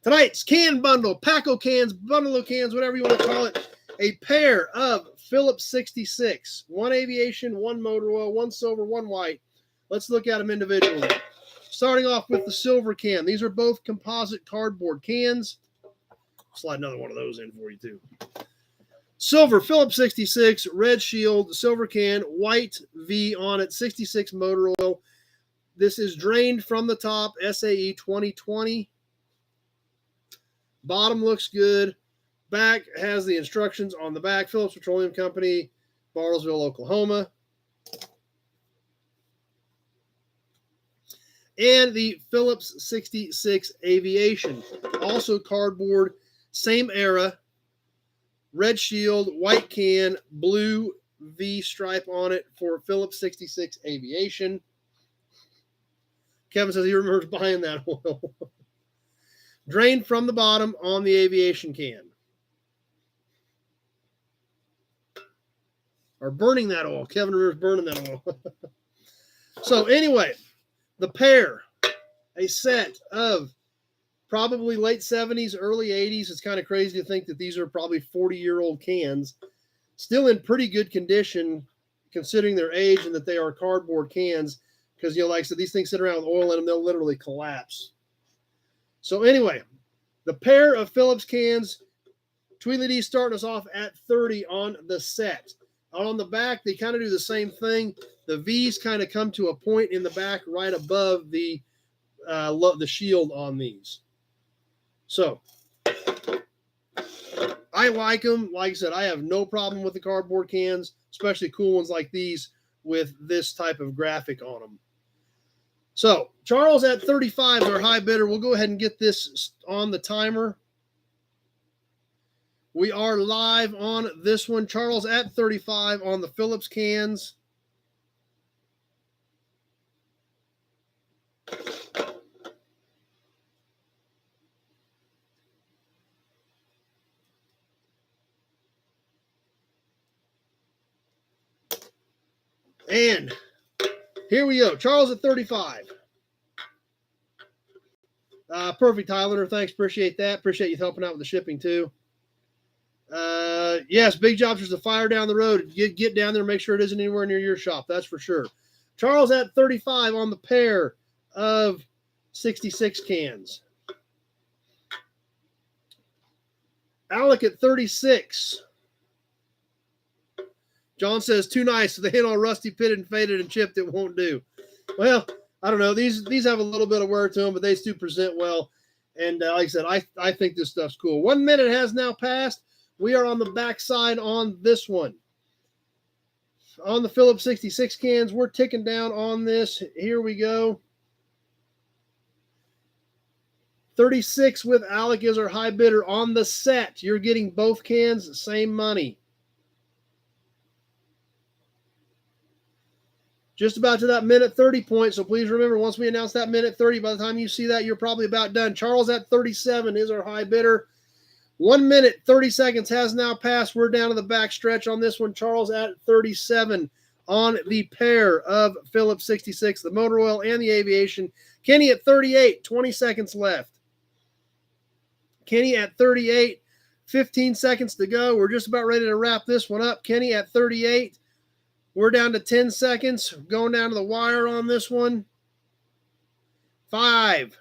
tonight's can bundle, Paco cans, bundle of cans, whatever you want to call it. A pair of Phillips 66, 1 aviation, 1 motor oil, 1 silver, 1 white. Let's look at them individually. Starting off with the silver can. These are both composite cardboard cans. Slide another one of those in for you too. Silver, Phillips 66, red shield, silver can, white V on it, 66 motor oil. This is drained from the top, SAE 2020. Bottom looks good. Back has the instructions on the back. Phillips Petroleum Company, Bartlesville, Oklahoma. And the Phillips 66 Aviation, also cardboard, same era. Red shield, white can, blue V stripe on it for Phillips 66 Aviation. Kevin says he remembers buying that oil. Drained from the bottom on the aviation can. Or burning that oil. Kevin remembers burning that oil. So anyway, the pair, a set of probably late 70s, early 80s. It's kind of crazy to think that these are probably 40-year-old cans. Still in pretty good condition considering their age and that they are cardboard cans. Because, like I said, these things sit around with oil in them, they'll literally collapse. So anyway, the pair of Phillips cans, Tweedledee starting us off at 30 on the set. On the back, they kind of do the same thing. The V's kind of come to a point in the back right above the shield on these. So, I like them. Like I said, I have no problem with the cardboard cans, especially cool ones like these with this type of graphic on them. So, Charles at 35 is our high bidder. We'll go ahead and get this on the timer. We are live on this one. Charles at 35 on the Phillips cans. And here we go. Charles at 35. Perfect, Highlander. Thanks. Appreciate that. Appreciate you helping out with the shipping, too. Yes, Big Jobs, there's a fire down the road. Get down there and make sure it isn't anywhere near your shop. That's for sure. Charles at 35 on the pair of 66 cans. Alec at 36. John says, too nice. They hit all rusty, pitted, and faded and chipped. It won't do. Well, I don't know. These have a little bit of wear to them, but they do present well. And like I said, I think this stuff's cool. 1 minute has now passed. We are on the backside on this one. On the Phillips 66 cans, we're ticking down on this. Here we go. 36 with Alec is our high bidder on the set. You're getting both cans, same money. Just about to that minute 30 point. So please remember, once we announce that minute 30, by the time you see that, you're probably about done. Charles at 37 is our high bidder. 1 minute, 30 seconds has now passed. We're down to the back stretch on this one. Charles at 37 on the pair of Phillips 66, the motor oil and the aviation. Kenny at 38, 20 seconds left. Kenny at 38, 15 seconds to go. We're just about ready to wrap this one up. Kenny at 38. We're down to 10 seconds. Going down to the wire on this one. 5.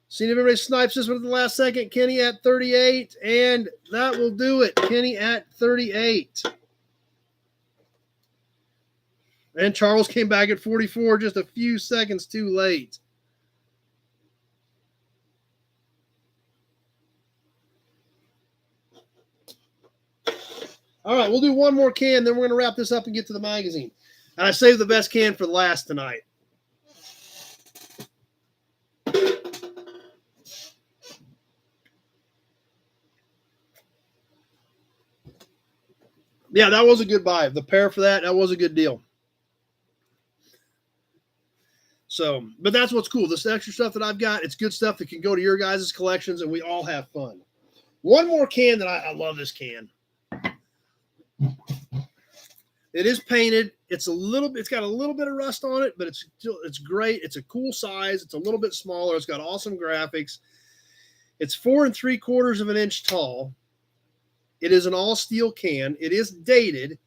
Seeing if everybody snipes this one at the last second. Kenny at 38. And that will do it. Kenny at 38. And Charles came back at 44, just a few seconds too late. All right, we'll do one more can, then we're going to wrap this up and get to the magazine. And I saved the best can for last tonight. Yeah, that was a good buy. The pair for that was a good deal. So, but that's what's cool. This extra stuff that I've got, it's good stuff that can go to your guys' collections, and we all have fun. One more can that I love this can. It is painted. It's got a little bit of rust on it, but it's great. It's a cool size. It's a little bit smaller. It's got awesome graphics. It's 4 3/4 inch tall. It is an all steel can. It is dated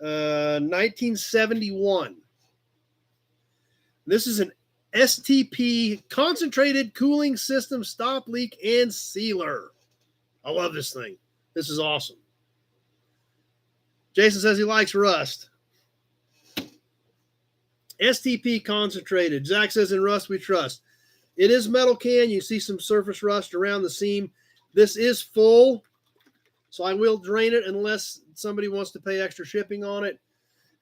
1971. This is an STP concentrated cooling system stop leak and sealer. I love this thing. This is awesome. Jason says he likes rust. STP concentrated. Zach says in rust we trust. It is metal can. You see some surface rust around the seam. This is full, so I will drain it unless somebody wants to pay extra shipping on it.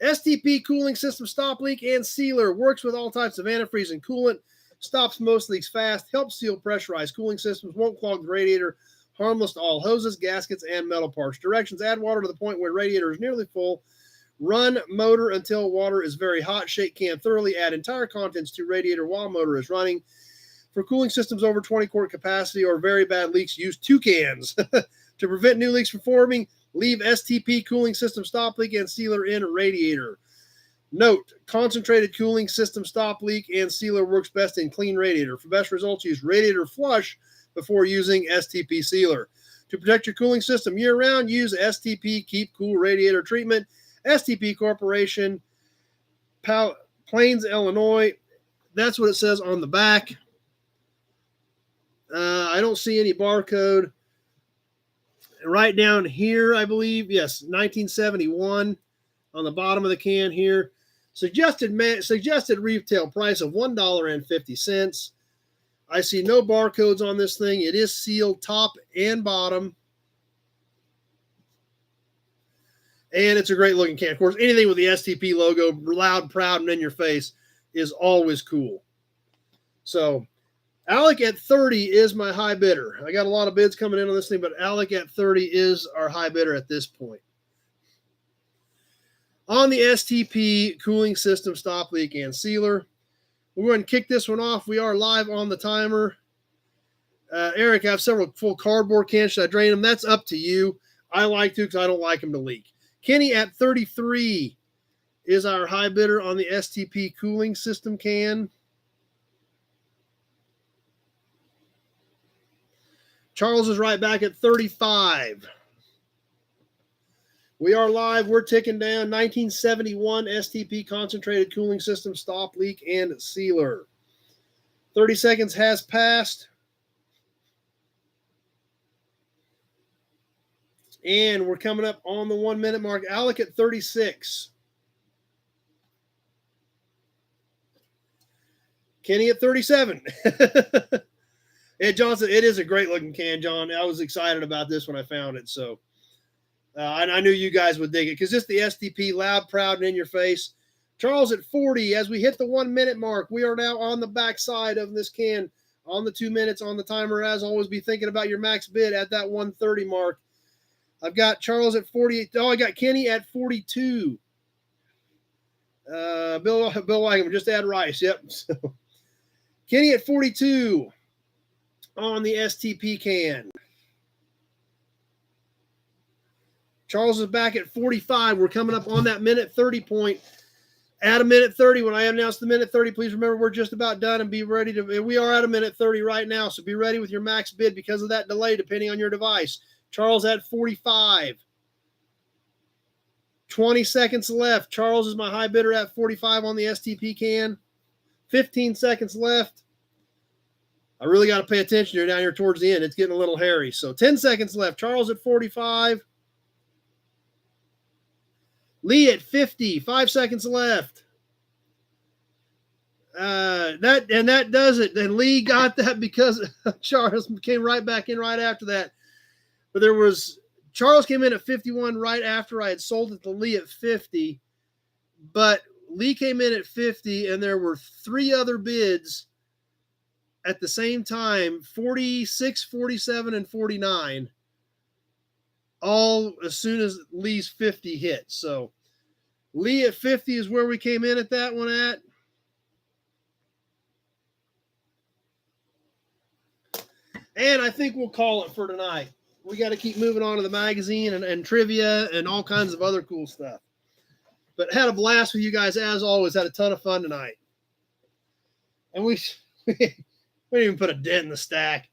STP cooling system stop leak and sealer. Works with all types of antifreeze and coolant. Stops most leaks fast. Helps seal pressurized cooling systems. Won't clog the radiator. Harmless to all hoses, gaskets, and metal parts. Directions: add water to the point where radiator is nearly full. Run motor until water is very hot. Shake can thoroughly. Add entire contents to radiator while motor is running. For cooling systems over 20 quart capacity or very bad leaks, use 2 cans. To prevent new leaks from forming, leave STP cooling system stop leak and sealer in radiator. Note: concentrated cooling system stop leak and sealer works best in clean radiator. For best results, use radiator flush before using STP sealer. To protect your cooling system year-round, use STP Keep Cool Radiator Treatment. STP Corporation, Plains, Illinois. That's what it says on the back. I don't see any barcode. Right down here, I believe, yes, 1971 on the bottom of the can here. Suggested retail price of $1.50. I see no barcodes on this thing. It is sealed top and bottom. And it's a great looking can. Of course, anything with the STP logo, loud, proud, and in your face is always cool. So, Alec at 30 is my high bidder. I got a lot of bids coming in on this thing, but Alec at 30 is our high bidder at this point. On the STP cooling system stop leak and sealer, we're going to kick this one off. We are live on the timer. Eric, I have several full cardboard cans. Should I drain them? That's up to you. I like to because I don't like them to leak. Kenny at 33 is our high bidder on the STP cooling system can. Charles is right back at 35. We are live. We're ticking down. 1971 STP concentrated cooling system stop leak and sealer. 30 seconds has passed. And we're coming up on the 1 minute mark. Alec at 36. Kenny at 37. John said, it is a great looking can, John. I was excited about this when I found it. So, and I knew you guys would dig it because it's the STP, loud, proud, and in your face. Charles at 40. As we hit the 1 minute mark, we are now on the back side of this can on the 2 minutes on the timer. As always, be thinking about your max bid at that 130 mark. I've got Charles at 48. Oh, I got Kenny at 42. Bill Wagner, just add rice. Yep. So, Kenny at 42 on the STP can. Charles is back at 45. We're coming up on that minute 30 point. At a minute 30, when I announce the minute 30, please remember we're just about done and be ready to. We are at a minute 30 right now, so be ready with your max bid because of that delay, depending on your device. Charles at 45. 20 seconds left. Charles is my high bidder at 45 on the STP can. 15 seconds left. I really got to pay attention here down here towards the end. It's getting a little hairy. So 10 seconds left. Charles at 45. Lee at 50. 5 seconds left. That does it. And Lee got that because Charles came right back in right after that. But Charles came in at 51 right after I had sold it to Lee at 50. But Lee came in at 50, and there were 3 other bids at the same time, 46, 47, and 49, all as soon as Lee's 50 hit. So Lee at 50 is where we came in at that one at. And I think we'll call it for tonight. We got to keep moving on to the magazine and trivia and all kinds of other cool stuff. But had a blast with you guys as always. Had a ton of fun tonight. And we didn't even put a dent in the stack.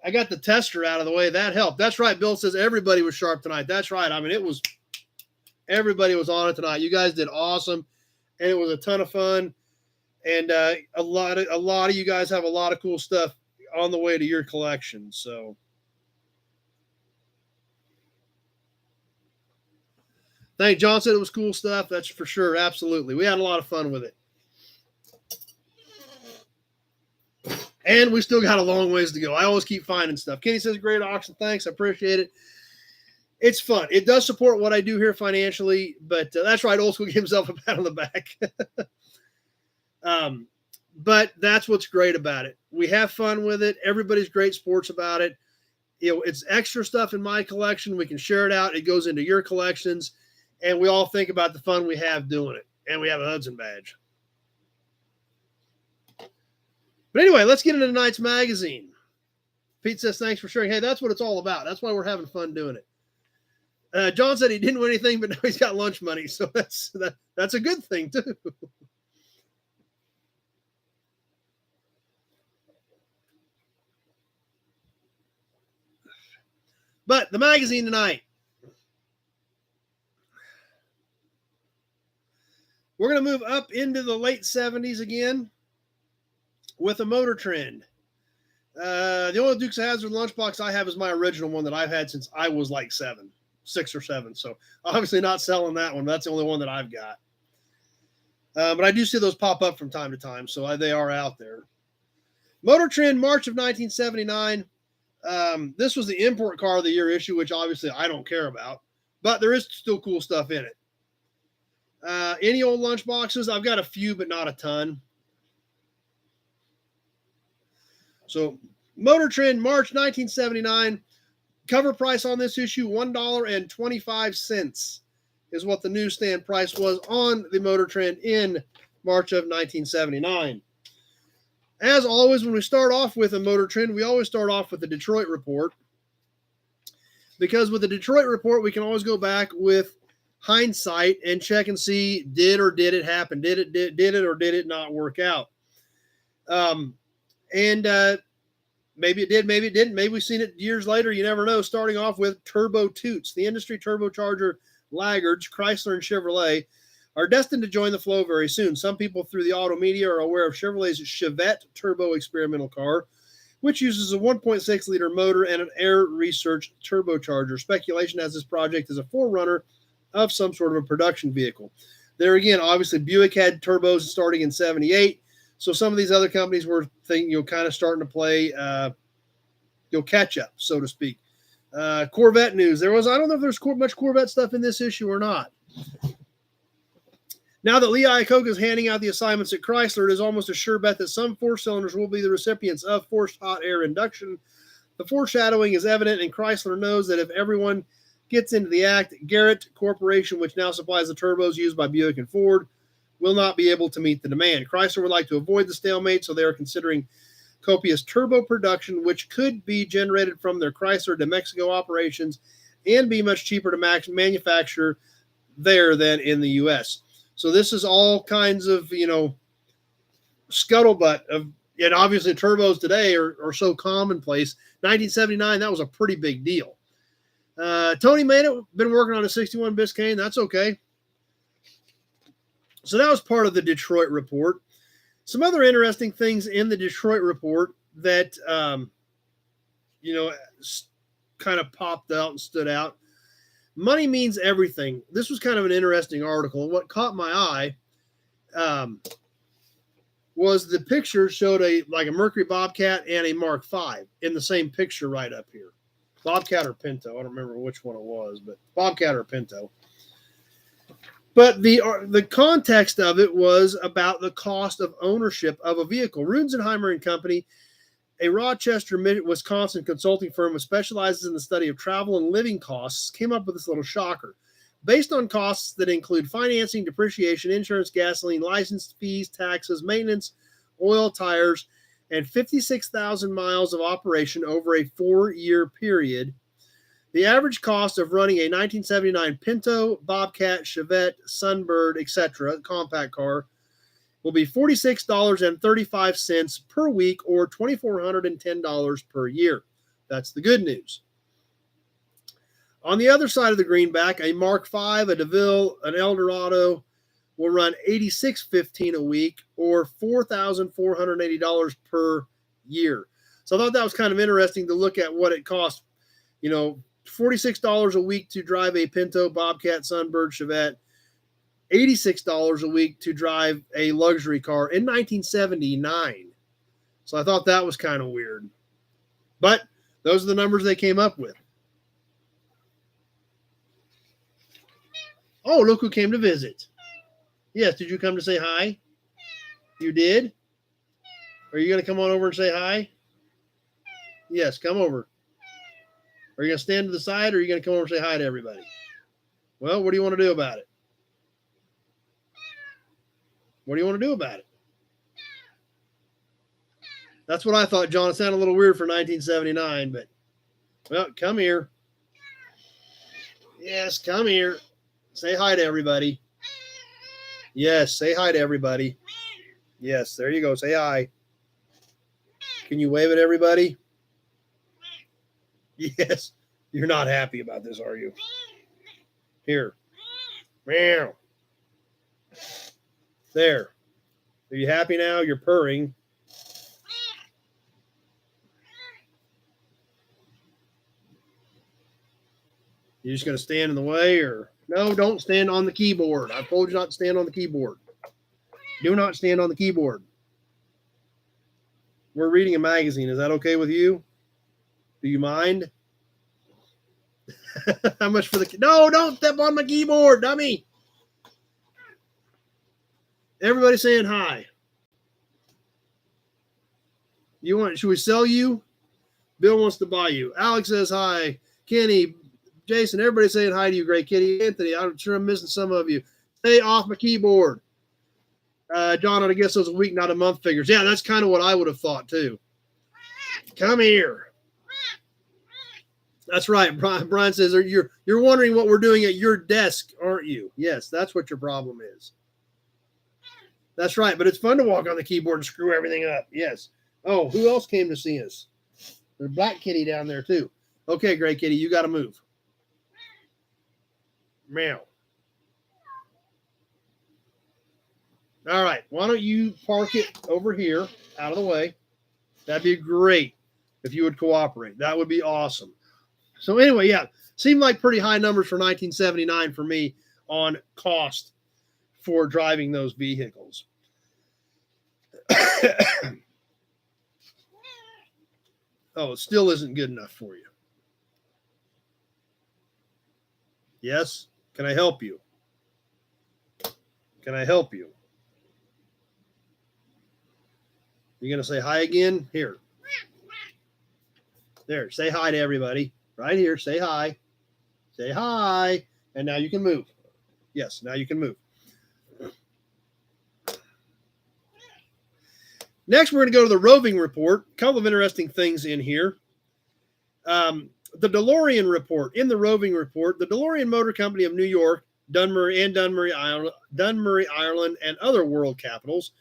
I got the tester out of the way. That helped. That's right. Bill says everybody was sharp tonight. That's right. I mean, everybody was on it tonight. You guys did awesome. And it was a ton of fun. And a lot of you guys have a lot of cool stuff on the way to your collection. So thank John said it was cool stuff. That's for sure. Absolutely. We had a lot of fun with it. And we still got a long ways to go. I always keep finding stuff. Kenny says, great auction. Thanks. I appreciate it. It's fun. It does support what I do here financially, but that's right. Old School gave himself a pat on the back. But that's what's great about it. We have fun with it. Everybody's great sports about it. It's extra stuff in my collection. We can share it out. It goes into your collections, and we all think about the fun we have doing it. And we have a Hudson badge. But anyway, let's get into tonight's magazine. Pete says, thanks for sharing. Hey, that's what it's all about. That's why we're having fun doing it. John said he didn't win anything, but now he's got lunch money. So that's a good thing, too. But the magazine tonight. We're going to move up into the late 70s again with a Motor Trend. The only Dukes of Hazzard lunchbox I have is my original one that I've had since I was like 6 or 7. So obviously not selling that one. That's the only one that I've got. But I do see those pop up from time to time. So they are out there. Motor Trend, March of 1979. This was the import car of the year issue, which obviously I don't care about, but there is still cool stuff in it. Any old lunchboxes? I've got a few, but not a ton. So Motor Trend, March 1979. Cover price on this issue, $1.25 is what the newsstand price was on the Motor Trend in March of 1979. As always, when we start off with a Motor Trend, we always start off with the Detroit report. Because with the Detroit report, we can always go back with hindsight and check and see, did it happen? Did it or did it not work out? Maybe it did, maybe it didn't. Maybe we've seen it years later. You never know. Starting off with Turbo Toots, the industry turbocharger laggards, Chrysler and Chevrolet, are destined to join the flow very soon. Some people through the auto media are aware of Chevrolet's Chevette turbo experimental car, which uses a 1.6-liter motor and an air research turbocharger. Speculation has this project as a forerunner of some sort of a production vehicle. There again, obviously Buick had turbos starting in 78. So some of these other companies were thinking, kind of starting to play, catch up, so to speak. Corvette news. I don't know if there's much Corvette stuff in this issue or not. Now that Lee Iacocca is handing out the assignments at Chrysler, it is almost a sure bet that some four-cylinders will be the recipients of forced hot air induction. The foreshadowing is evident, and Chrysler knows that if everyone gets into the act, Garrett Corporation, which now supplies the turbos used by Buick and Ford, will not be able to meet the demand. Chrysler would like to avoid the stalemate, so they are considering copious turbo production, which could be generated from their Chrysler de Mexico operations and be much cheaper to manufacture there than in the U.S. So this is all kinds of, scuttlebutt of, and obviously turbos today are so commonplace. 1979, that was a pretty big deal. Tony made it, been working on a 61 Biscayne. That's okay. So that was part of the Detroit report. Some other interesting things in the Detroit report that, kind of popped out and stood out. Money means everything. This was kind of an interesting article. What caught my eye was the picture showed a Mercury Bobcat and a Mark V in the same picture right up here. Bobcat or Pinto. I don't remember which one it was, but Bobcat or Pinto. But the context of it was about the cost of ownership of a vehicle. Runzenheimer and Company, a Rochester, Wisconsin consulting firm which specializes in the study of travel and living costs, came up with this little shocker. Based on costs that include financing, depreciation, insurance, gasoline, license fees, taxes, maintenance, oil, tires, and 56,000 miles of operation over a 4-year period, the average cost of running a 1979 Pinto, Bobcat, Chevette, Sunbird, etc. compact car will be $46.35 per week or $2,410 per year. That's the good news. On the other side of the greenback, a Mark V, a DeVille, an Eldorado will run $86.15 a week or $4,480 per year. So I thought that was kind of interesting to look at what it costs. $46 a week to drive a Pinto, Bobcat, Sunbird, Chevette, $86 a week to drive a luxury car in 1979. So I thought that was kind of weird. But those are the numbers they came up with. Oh, look who came to visit. Yes, did you come to say hi? You did? Are you going to come on over and say hi? Yes, come over. Are you going to stand to the side or are you going to come over and say hi to everybody? Well, what do you want to do about it? What do you want to do about it? That's what I thought, John. It sounded a little weird for 1979, but, well, come here. Yes, come here. Say hi to everybody. Yes, say hi to everybody. Yes, there you go. Say hi. Can you wave at everybody? Yes. You're not happy about this, are you? Here. Meow. There. Are you happy now? You're purring. You just going to stand in the way or... No, don't stand on the keyboard. I've told you not to stand on the keyboard. Do not stand on the keyboard. We're reading a magazine. Is that okay with you? Do you mind? How much for the... No, don't step on my keyboard, dummy. Everybody saying hi. Should we sell you? Bill wants to buy you. Alex says hi. Kenny, Jason, everybody saying hi to you, Great Kitty. Anthony, I'm sure I'm missing some of you. Stay off my keyboard. John, I guess those a week, not a month figures. Yeah, that's kind of what I would have thought too. Come here. That's right. Brian says you're wondering what we're doing at your desk, aren't you? Yes, that's what your problem is. That's right. But it's fun to walk on the keyboard and screw everything up. Yes. Oh, who else came to see us? There's Black Kitty down there too. Okay, Gray Kitty, you got to move. Meow. All right. Why don't you park it over here out of the way? That'd be great if you would cooperate. That would be awesome. So anyway, yeah, seemed like pretty high numbers for 1979 for me on cost for driving those vehicles. Oh, it still isn't good enough for you. Yes? Can I help you? Can I help you? You going to say hi again? Here. There, say hi to everybody. Right here, say hi. Say hi. And now you can move. Yes, now you can move. Next, we're going to go to the roving report. A couple of interesting things in here. The DeLorean report. In the roving report, the DeLorean Motor Company of New York, Dunmurry, Ireland, and other world capitals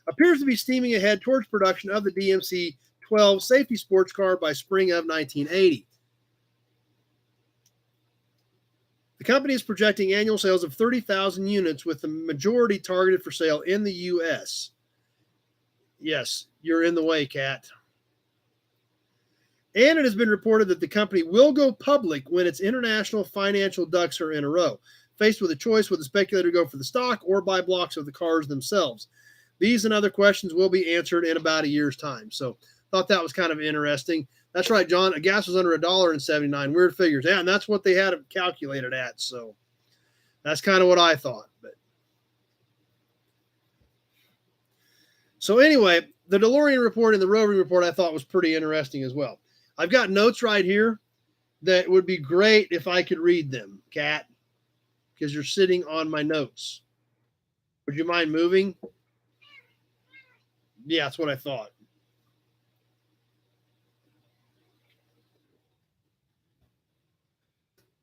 appears to be steaming ahead towards production of the DMC-12 safety sports car by spring of 1980. The company is projecting annual sales of 30,000 units, with the majority targeted for sale in the U.S. Yes, you're in the way, Cat. And it has been reported that the company will go public when its international financial ducks are in a row. Faced with a choice, will the speculator go for the stock or buy blocks of the cars themselves? These and other questions will be answered in about a year's time. So thought that was kind of interesting. That's right, John. A gas was under $1.79. Weird figures. Yeah, and that's what they had it calculated at. So that's kind of what I thought. But so anyway, the DeLorean report and the roving report I thought was pretty interesting as well. I've got notes right here that would be great if I could read them, Kat, because you're sitting on my notes. Would you mind moving? Yeah, that's what I thought.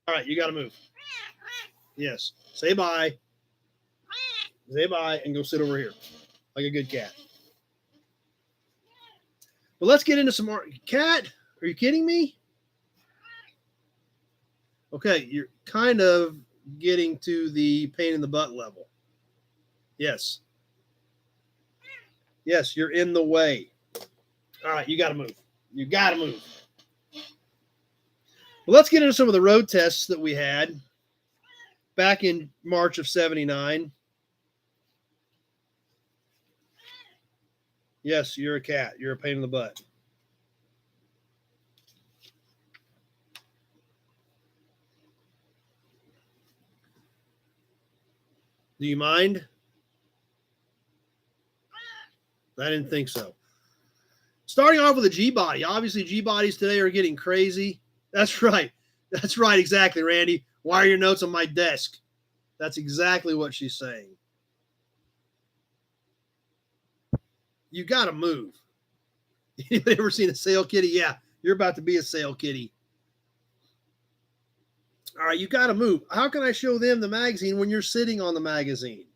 All right, you got to move. Yes. Say bye. Say bye and go sit over here like a good cat. But let's get into some more. Cat, are you kidding me? Okay, you're kind of getting to the pain in the butt level. Yes. Yes, you're in the way. All right, you got to move. You got to move. Well, let's get into some of the road tests that we had back in March of 79. Yes, you're a cat. You're a pain in the butt. Do you mind? I didn't think so. Starting off with a G-body. Obviously, G-bodies today are getting crazy. That's right. That's right. Exactly, Randy. Why are your notes on my desk? That's exactly what she's saying. You got to move. Anybody ever seen a sale kitty? Yeah, you're about to be a sale kitty. All right, you got to move. How can I show them the magazine when you're sitting on the magazine?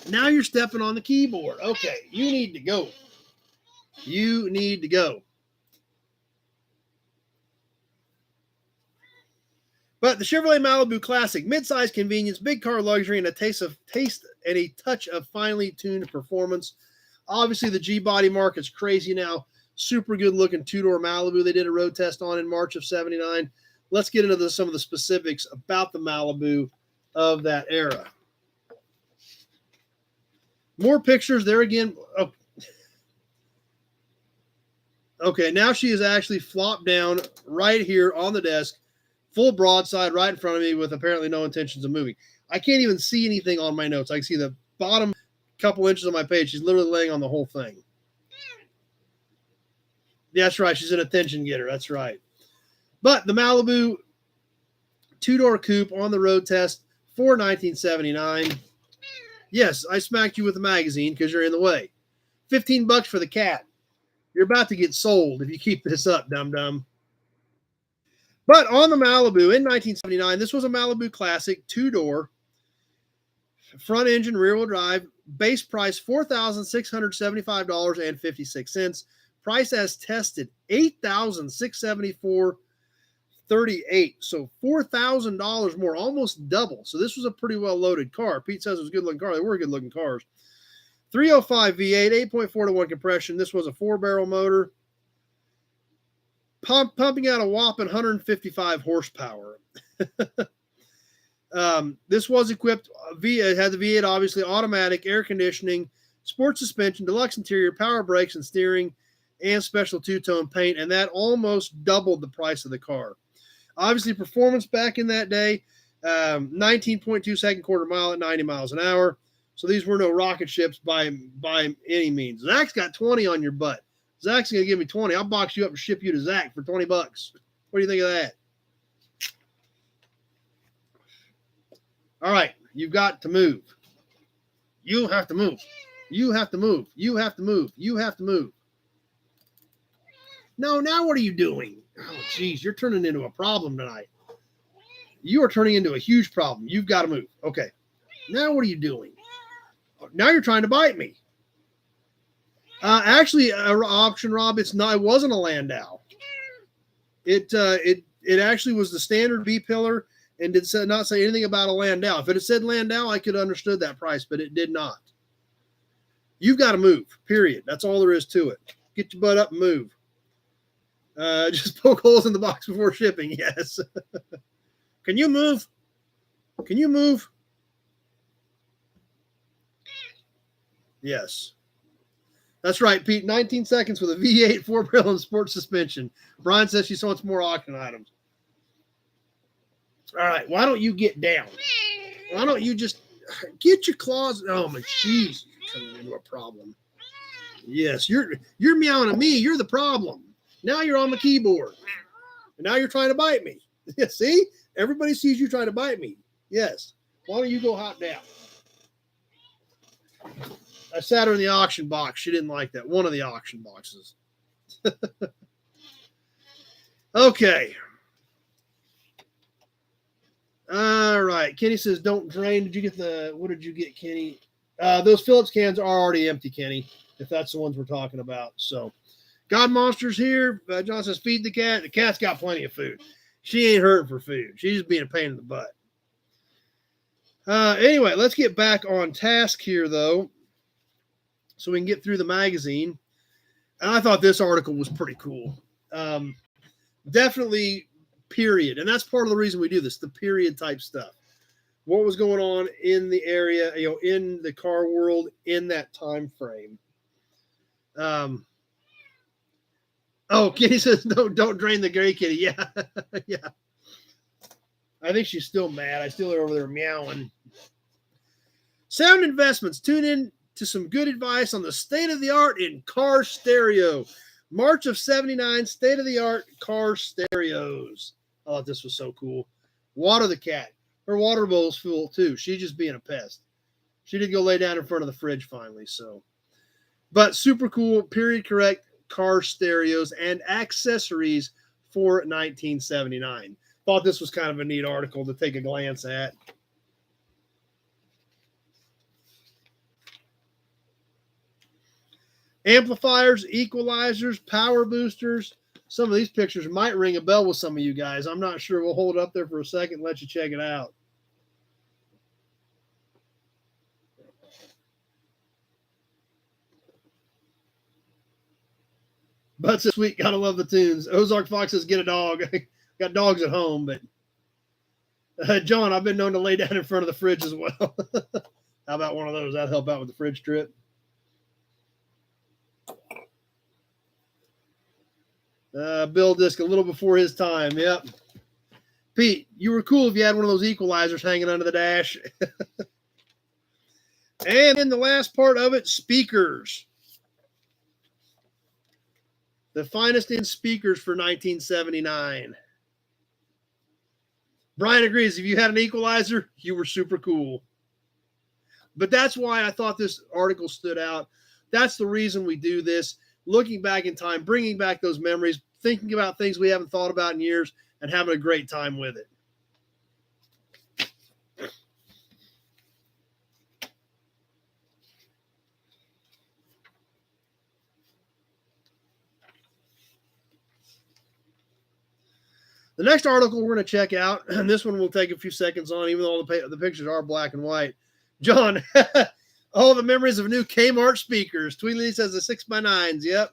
Now you're stepping on the keyboard. Okay, you need to go. You need to go. But the Chevrolet Malibu Classic, midsize convenience, big car luxury, and a taste and a touch of finely tuned performance. Obviously, the G-body market's crazy now. Super good looking two-door Malibu they did a road test on in March of 79. Let's get into some of the specifics about the Malibu of that era. More pictures there again. Oh. Okay, now she is actually flopped down right here on the desk, full broadside right in front of me with apparently no intentions of moving. I can't even see anything on my notes. I can see the bottom couple inches of my page. She's literally laying on the whole thing. That's right. She's an attention getter. That's right. But the Malibu two-door coupe on the road test for 1979. Yes, I smacked you with the magazine because you're in the way. $15 for the cat. You're about to get sold if you keep this up, dum-dum. But on the Malibu in 1979, this was a Malibu Classic two-door, front engine, rear-wheel drive, base price $4,675.56. Price as tested $8,674.38. So $4,000 more, almost double. So this was a pretty well loaded car. Pete says it was a good looking car. They were good looking cars. 305 V8, 8.4 to 1 compression. This was a 4-barrel motor, pumping out a whopping 155 horsepower. This was equipped, it had the V8, obviously, automatic, air conditioning, sports suspension, deluxe interior, power brakes and steering, and special two-tone paint, and that almost doubled the price of the car. Obviously, performance back in that day, 19.2 second quarter mile at 90 miles an hour. So these were no rocket ships by any means. Zach's got 20 on your butt. Zach's going to give me 20. I'll box you up and ship you to Zach for $20. What do you think of that? All right, you've got to move. You have to move. You have to move. You have to move. You have to move. No, now what are you doing? Oh, geez, you're turning into a problem tonight. You are turning into a huge problem. You've got to move. Okay. Now what are you doing? Now you're trying to bite me. Actually, option, Rob, it's not. It wasn't a Landau. It actually was the standard B pillar and did not say anything about a Landau. If it had said Landau, I could have understood that price, but it did not. You've got to move, period. That's all there is to it. Get your butt up and move. Just poke holes in the box before shipping, yes. Can you move? Can you move? Yes. That's right, Pete. 19 seconds with a V8 4-barrel and sports suspension. Brian says she wants more auction items. All right, why don't you get down? Why don't you just get your claws? Oh my jeez, you're coming into a problem. Yes, you're meowing at me. You're the problem. Now you're on the keyboard, and now you're trying to bite me. See, everybody sees you trying to bite me. Yes. Why don't you go hop down? I sat her in the auction box. She didn't like that. One of the auction boxes. Okay. All right. Kenny says, don't drain. Did you get what did you get, Kenny? Those Phillips cans are already empty, Kenny, if that's the ones we're talking about. So, God Monster's here. John says, feed the cat. The cat's got plenty of food. She ain't hurting for food. She's just being a pain in the butt. Anyway, let's get back on task here, though, so we can get through the magazine. And I thought this article was pretty cool. Definitely period. And that's part of the reason we do this, the period type stuff. What was going on in the area, in the car world in that time frame. Kitty says, no, don't drain the gray kitty. Yeah. Yeah. I think she's still mad. I still hear her over there meowing. Sound Investments. Tune in to some good advice on the state of the art in car stereo. March of 79, state of the art car stereos. I thought this was so cool. Water the cat. Her water bowl's full too. She's just being a pest. She did go lay down in front of the fridge finally. But super cool, period correct car stereos and accessories for 1979. Thought this was kind of a neat article to take a glance at. Amplifiers, equalizers, power boosters. Some of these pictures might ring a bell with some of you guys. I'm not sure. We'll hold it up there for a second and let you check it out. Butts this week, gotta love the tunes. Ozark Fox says, get a dog. Got dogs at home, but John, I've been known to lay down in front of the fridge as well. How about one of those? That'd help out with the fridge trip. Bill Disc a little before his time. Yep. Pete, you were cool if you had one of those equalizers hanging under the dash. And in the last part of it, speakers. The finest in speakers for 1979. Brian agrees. If you had an equalizer, you were super cool. But that's why I thought this article stood out. That's the reason we do this. Looking back in time, bringing back those memories, thinking about things we haven't thought about in years, and having a great time with it. The next article we're going to check out, and this one will take a few seconds on, even though the pictures are black and white. John, all the memories of new Kmart speakers. Tweedly says the 6x9s. Yep.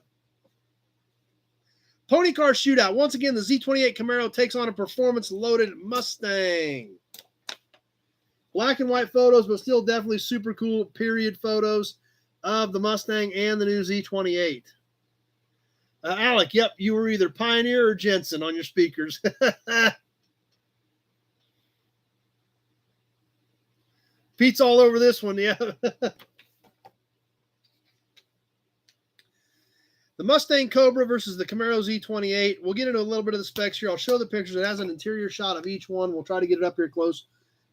Pony car shootout. Once again, the Z28 Camaro takes on a performance-loaded Mustang. Black and white photos, but still definitely super cool period photos of the Mustang and the new Z28. Alec, yep, you were either Pioneer or Jensen on your speakers. Pete's all over this one, yeah. The Mustang Cobra versus the Camaro Z28. We'll get into a little bit of the specs here. I'll show the pictures. It has an interior shot of each one. We'll try to get it up here close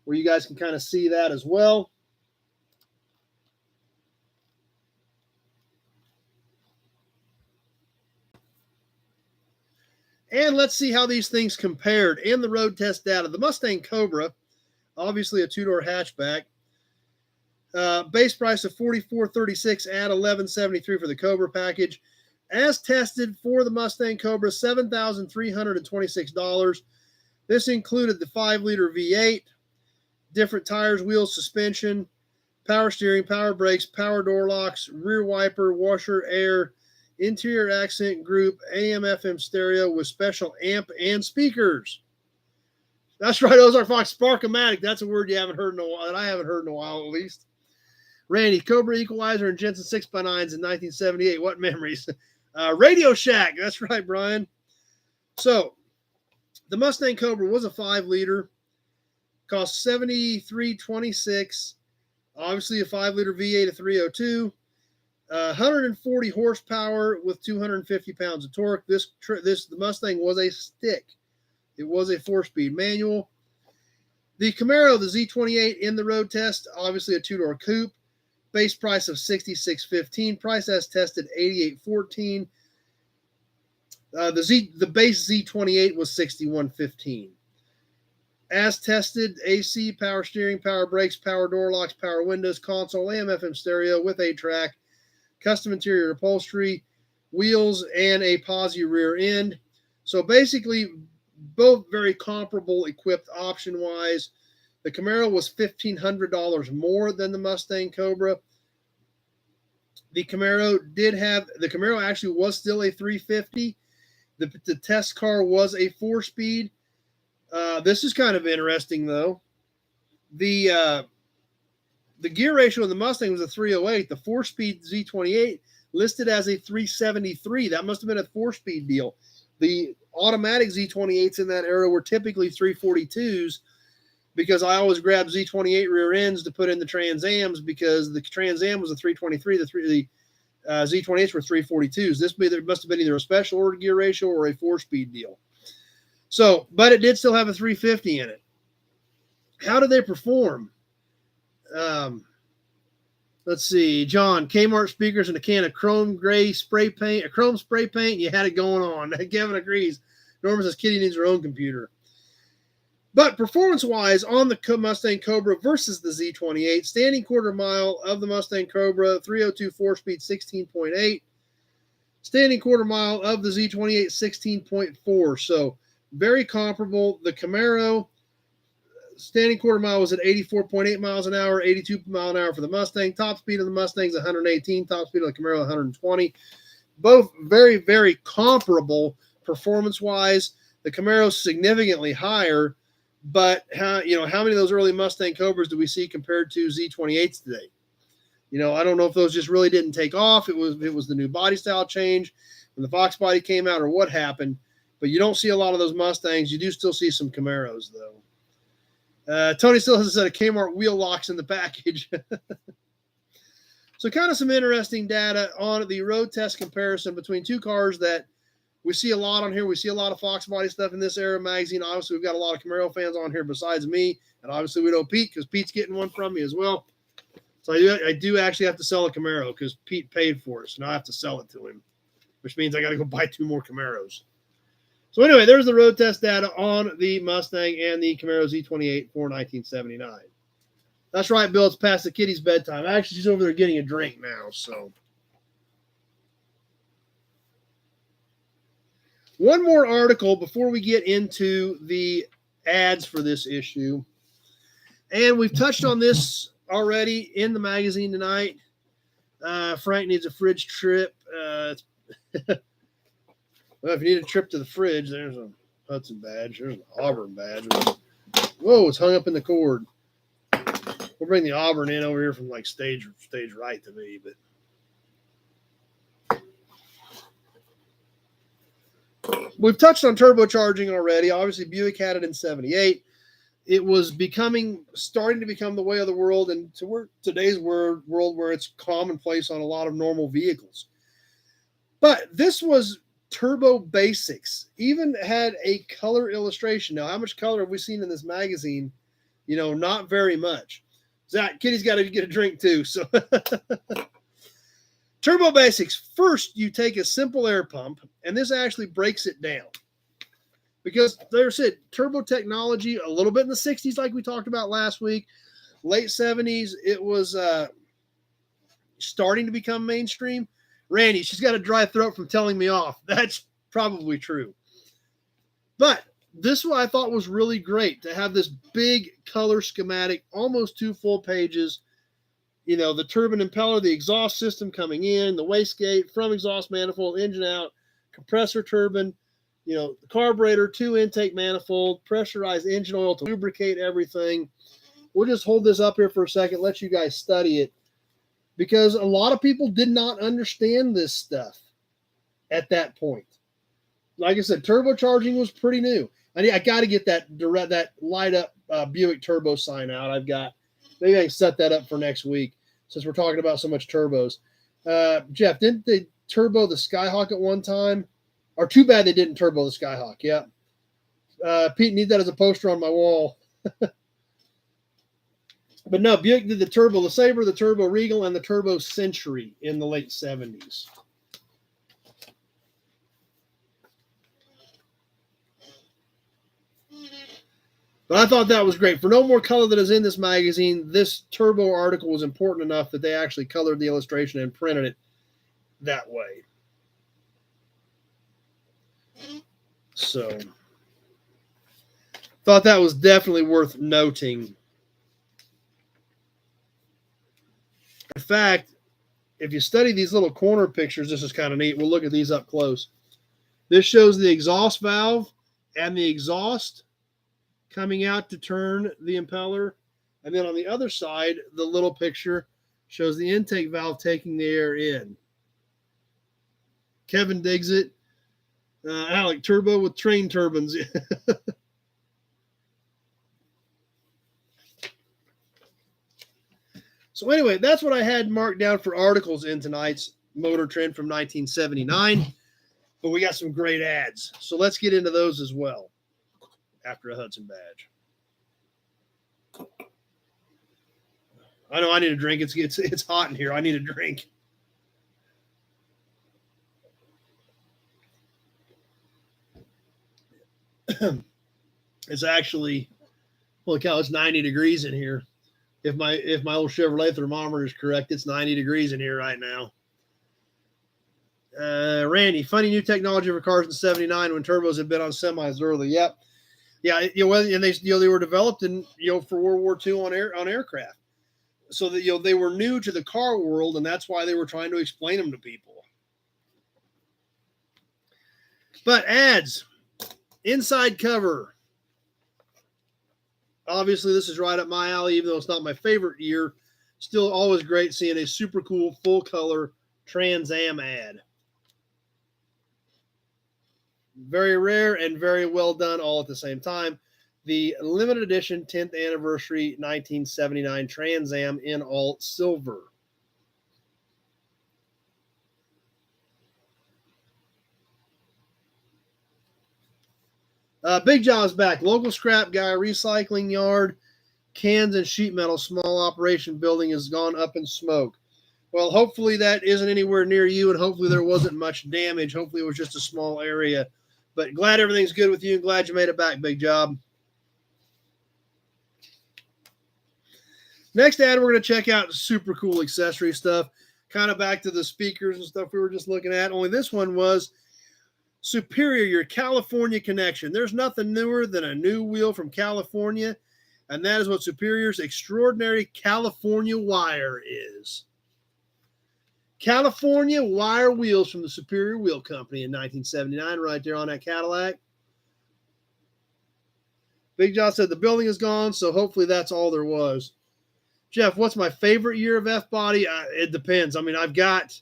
where you guys can kind of see that as well. And let's see how these things compared in the road test data. The Mustang Cobra, obviously a two-door hatchback, base price of $44.36 at $11.73 for the Cobra package. As tested for the Mustang Cobra, $7,326. This included the 5-liter V8, different tires, wheels, suspension, power steering, power brakes, power door locks, rear wiper, washer, air, interior accent group, AM FM stereo with special amp and speakers. That's right, Ozark Fox, Spark-O-Matic. That's a word you haven't heard in a while, that I haven't heard in a while at least. Randy, Cobra Equalizer and Jensen 6x9s in 1978. What memories? Radio Shack. That's right, Brian. So, the Mustang Cobra was a 5-liter. Cost $73.26. Obviously, a 5-liter V8 of 302. 140 horsepower with 250 pounds of torque. The Mustang was a stick. It was a 4-speed manual. The Camaro, the Z28 in the road test, obviously a 2-door coupe. Base price of $66.15. Price as tested $88.14. The base Z28 was $61.15. As tested, AC, power steering, power brakes, power door locks, power windows, console, AM FM stereo with 8-track, custom interior upholstery, wheels, and a posi rear end. So basically, both very comparable equipped option-wise. The Camaro was $1,500 more than the Mustang Cobra. The Camaro actually was still a 350. The test car was a 4-speed. This is kind of interesting, though. The gear ratio in the Mustang was a 308. The 4-speed Z28 listed as a 373. That must have been a 4-speed deal. The automatic Z28s in that era were typically 342s, because I always grabbed Z28 rear ends to put in the Trans Ams, because the Trans Am was a 323. The Z28s were 342s. There must have been either a special order gear ratio or a 4-speed deal. So, but it did still have a 350 in it. How did they perform? Let's see. John, Kmart speakers and a can of chrome spray paint. You had it going on. Kevin agrees. Norman says Kitty needs her own computer. But performance-wise, on the Mustang Cobra versus the Z28, standing quarter mile of the Mustang Cobra, 302 4-speed, 16.8. Standing quarter mile of the Z28, 16.4. So very comparable. The Camaro, standing quarter mile was at 84.8 miles an hour, 82 mile an hour for the Mustang. Top speed of the Mustang is 118. Top speed of the Camaro, 120. Both very, very comparable performance-wise. The Camaro significantly higher. But how many of those early Mustang Cobras do we see compared to Z28s today? I don't know if those just really didn't take off. It was the new body style change when the Fox body came out, or what happened. But you don't see a lot of those Mustangs. You do still see some Camaros, though. Tony still has a set of Kmart wheel locks in the package. So kind of some interesting data on the road test comparison between two cars that we see a lot on here. We see a lot of Fox body stuff in this era magazine. Obviously, we've got a lot of Camaro fans on here besides me. And obviously, we know Pete, because Pete's getting one from me as well. So I do actually have to sell a Camaro because Pete paid for it. So now I have to sell it to him, which means I got to go buy 2 more Camaros. So anyway, there's the road test data on the Mustang and the Camaro Z28 for 1979. That's right, Bill. It's past the kitty's bedtime. Actually, she's over there getting a drink now. So one more article before we get into the ads for this issue. And we've touched on this already in the magazine tonight. Frank needs a fridge trip. Well, if you need a trip to the fridge, there's a Hudson badge. There's an Auburn badge. Whoa, it's hung up in the cord. We'll bring the Auburn in over here from like stage right to me, but we've touched on turbocharging already. Obviously, Buick had it in 78. It was starting to become the way of the world, and today's world where it's commonplace on a lot of normal vehicles. But this was turbo basics. Even had a color illustration. Now, how much color have we seen in this magazine? Not very much. Zach, Kitty's got to get a drink too. So, turbo basics. First, you take a simple air pump, and this actually breaks it down. because there's it turbo technology a little bit in the 60s, like we talked about last week. Late 70s, it was starting to become mainstream. Randy, she's got a dry throat from telling me off. That's probably true. But this one I thought was really great to have this big color schematic, almost 2 full pages. You know, the turbine impeller, the exhaust system coming in, the wastegate, from exhaust manifold, engine out, compressor turbine, you know, the carburetor, 2 intake manifold, pressurized engine oil to lubricate everything. We'll just hold this up here for a second, let you guys study it, because a lot of people did not understand this stuff at that point. Like I said, turbocharging was pretty new. I got to get that light up Buick turbo sign out. Maybe I can set that up for next week since we're talking about so much turbos. Jeff, didn't they turbo the Skyhawk at one time? Or too bad they didn't turbo the Skyhawk. Yeah. Pete, need that as a poster on my wall. But no, Buick did the Turbo LeSabre, the Turbo Regal, and the Turbo Century in the late 70s. But I thought that was great. For no more color than is in this magazine, this Turbo article was important enough that they actually colored the illustration and printed it that way. So, thought that was definitely worth noting. In fact, if you study these little corner pictures, this is kind of neat. We'll look at these up close. This shows the exhaust valve and the exhaust coming out to turn the impeller. And then on the other side, the little picture shows the intake valve taking the air in. Kevin digs it. Alec, turbo with train turbines. So anyway, that's what I had marked down for articles in tonight's Motor Trend from 1979. But we got some great ads. So let's get into those as well after a Hudson badge. I know I need a drink. It's hot in here. I need a drink. It's actually, holy cow, it's 90 degrees in here. If my old Chevrolet thermometer is correct, it's 90 degrees in here right now. Randy, funny new technology for cars in '79 when turbos had been on semis early. Yep. Yeah, and they were developed in for World War II on aircraft. So that they were new to the car world, and that's why they were trying to explain them to people. But ads, inside cover. Obviously, this is right up my alley, even though it's not my favorite year. Still always great seeing a super cool full-color Trans Am ad. Very rare and very well done all at the same time. The limited edition 10th anniversary 1979 Trans Am in all silver. Big Job's back. Local scrap guy, recycling yard, cans and sheet metal, small operation building has gone up in smoke. Well, hopefully that isn't anywhere near you, and hopefully there wasn't much damage. Hopefully it was just a small area. But glad everything's good with you, and glad you made it back, Big Job. Next ad, we're going to check out super cool accessory stuff. Kind of back to the speakers and stuff we were just looking at. Only this one was Superior, your California connection. There's nothing newer than a new wheel from California, and that is what Superior's extraordinary California wire is. California wire wheels from the Superior Wheel Company in 1979, right there on that Cadillac. Big John said the building is gone, so hopefully that's all there was. Jeff, what's my favorite year of F-Body? It depends. I mean, I've got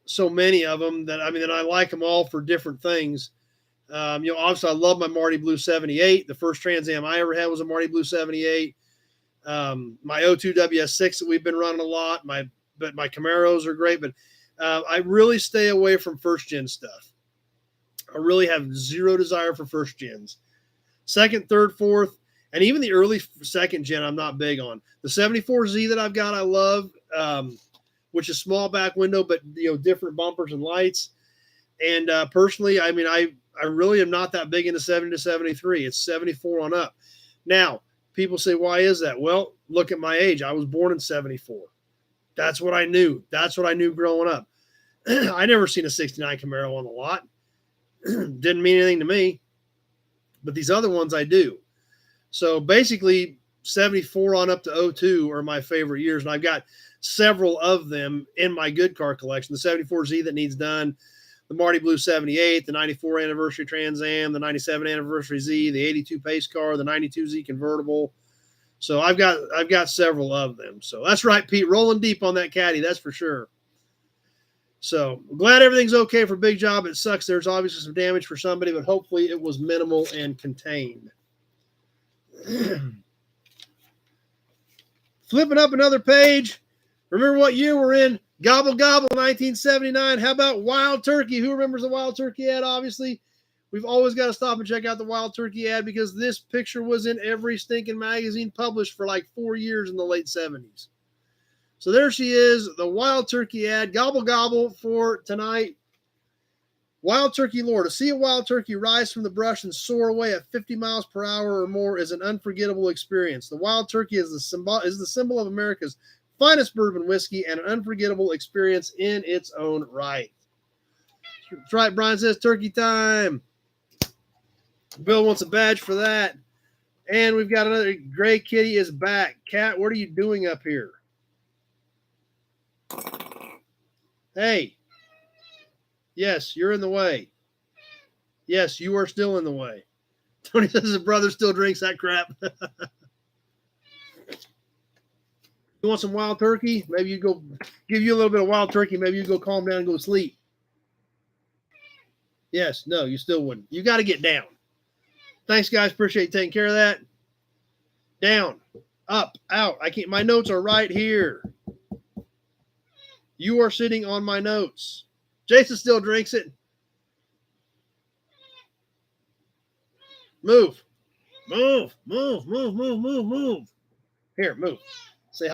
so many of them that I like them all for different things. Obviously I love my Marty Blue 78. The first Trans Am I ever had was a Marty Blue 78. My 02 WS6 that we've been running a lot. My Camaros are great, but I really stay away from first gen stuff. I really have zero desire for first gens. Second, third, fourth, and even the early second gen, I'm not big on. The 74Z that I've got, I love. Which is small back window, but different bumpers and lights. And personally, I I really am not that big into 70 to 73. It's 74 on up. Now, people say, why is that? Well, look at my age. I was born in 74. That's what I knew. That's what I knew growing up. I never seen a 69 Camaro on the lot. Didn't mean anything to me. But these other ones I do. So basically, 74 on up to 02 are my favorite years. And I've got several of them in my good car collection. The 74Z that needs done, the Marty Blue 78, the 94 anniversary Trans Am, the 97 anniversary Z, the 82 pace car, the 92Z convertible. So I've got several of them. So that's right, Pete, rolling deep on that caddy, that's for sure. So I'm glad everything's okay for Big Job. It sucks. There's obviously some damage for somebody, but hopefully it was minimal and contained. Flipping up another page. Remember what year we're in? Gobble Gobble 1979. How about Wild Turkey? Who remembers the Wild Turkey ad? Obviously, we've always got to stop and check out the Wild Turkey ad because this picture was in every stinking magazine published for like 4 years in the late 70s. So there she is, the Wild Turkey ad. Gobble Gobble for tonight. Wild Turkey lore. To see a wild turkey rise from the brush and soar away at 50 miles per hour or more is an unforgettable experience. The Wild Turkey is the symbol of America's finest bourbon whiskey and an unforgettable experience in its own right. That's right, Brian says turkey time. Bill wants a badge for that. And we've got another Gray Kitty is back. Cat, what are you doing up here? Hey. Yes, you're in the way. Yes, you are still in the way. Tony says his brother still drinks that crap. You want some wild turkey? Maybe you go give you a little bit of wild turkey. Maybe you go calm down and go sleep. Yes, no, you still wouldn't. You got to get down. Thanks, guys. Appreciate you taking care of that. Down, up, out. I can't. My notes are right here. You are sitting on my notes. Jason still drinks it. Move. Move. Move. Move. Move. Move. Move. Here, move.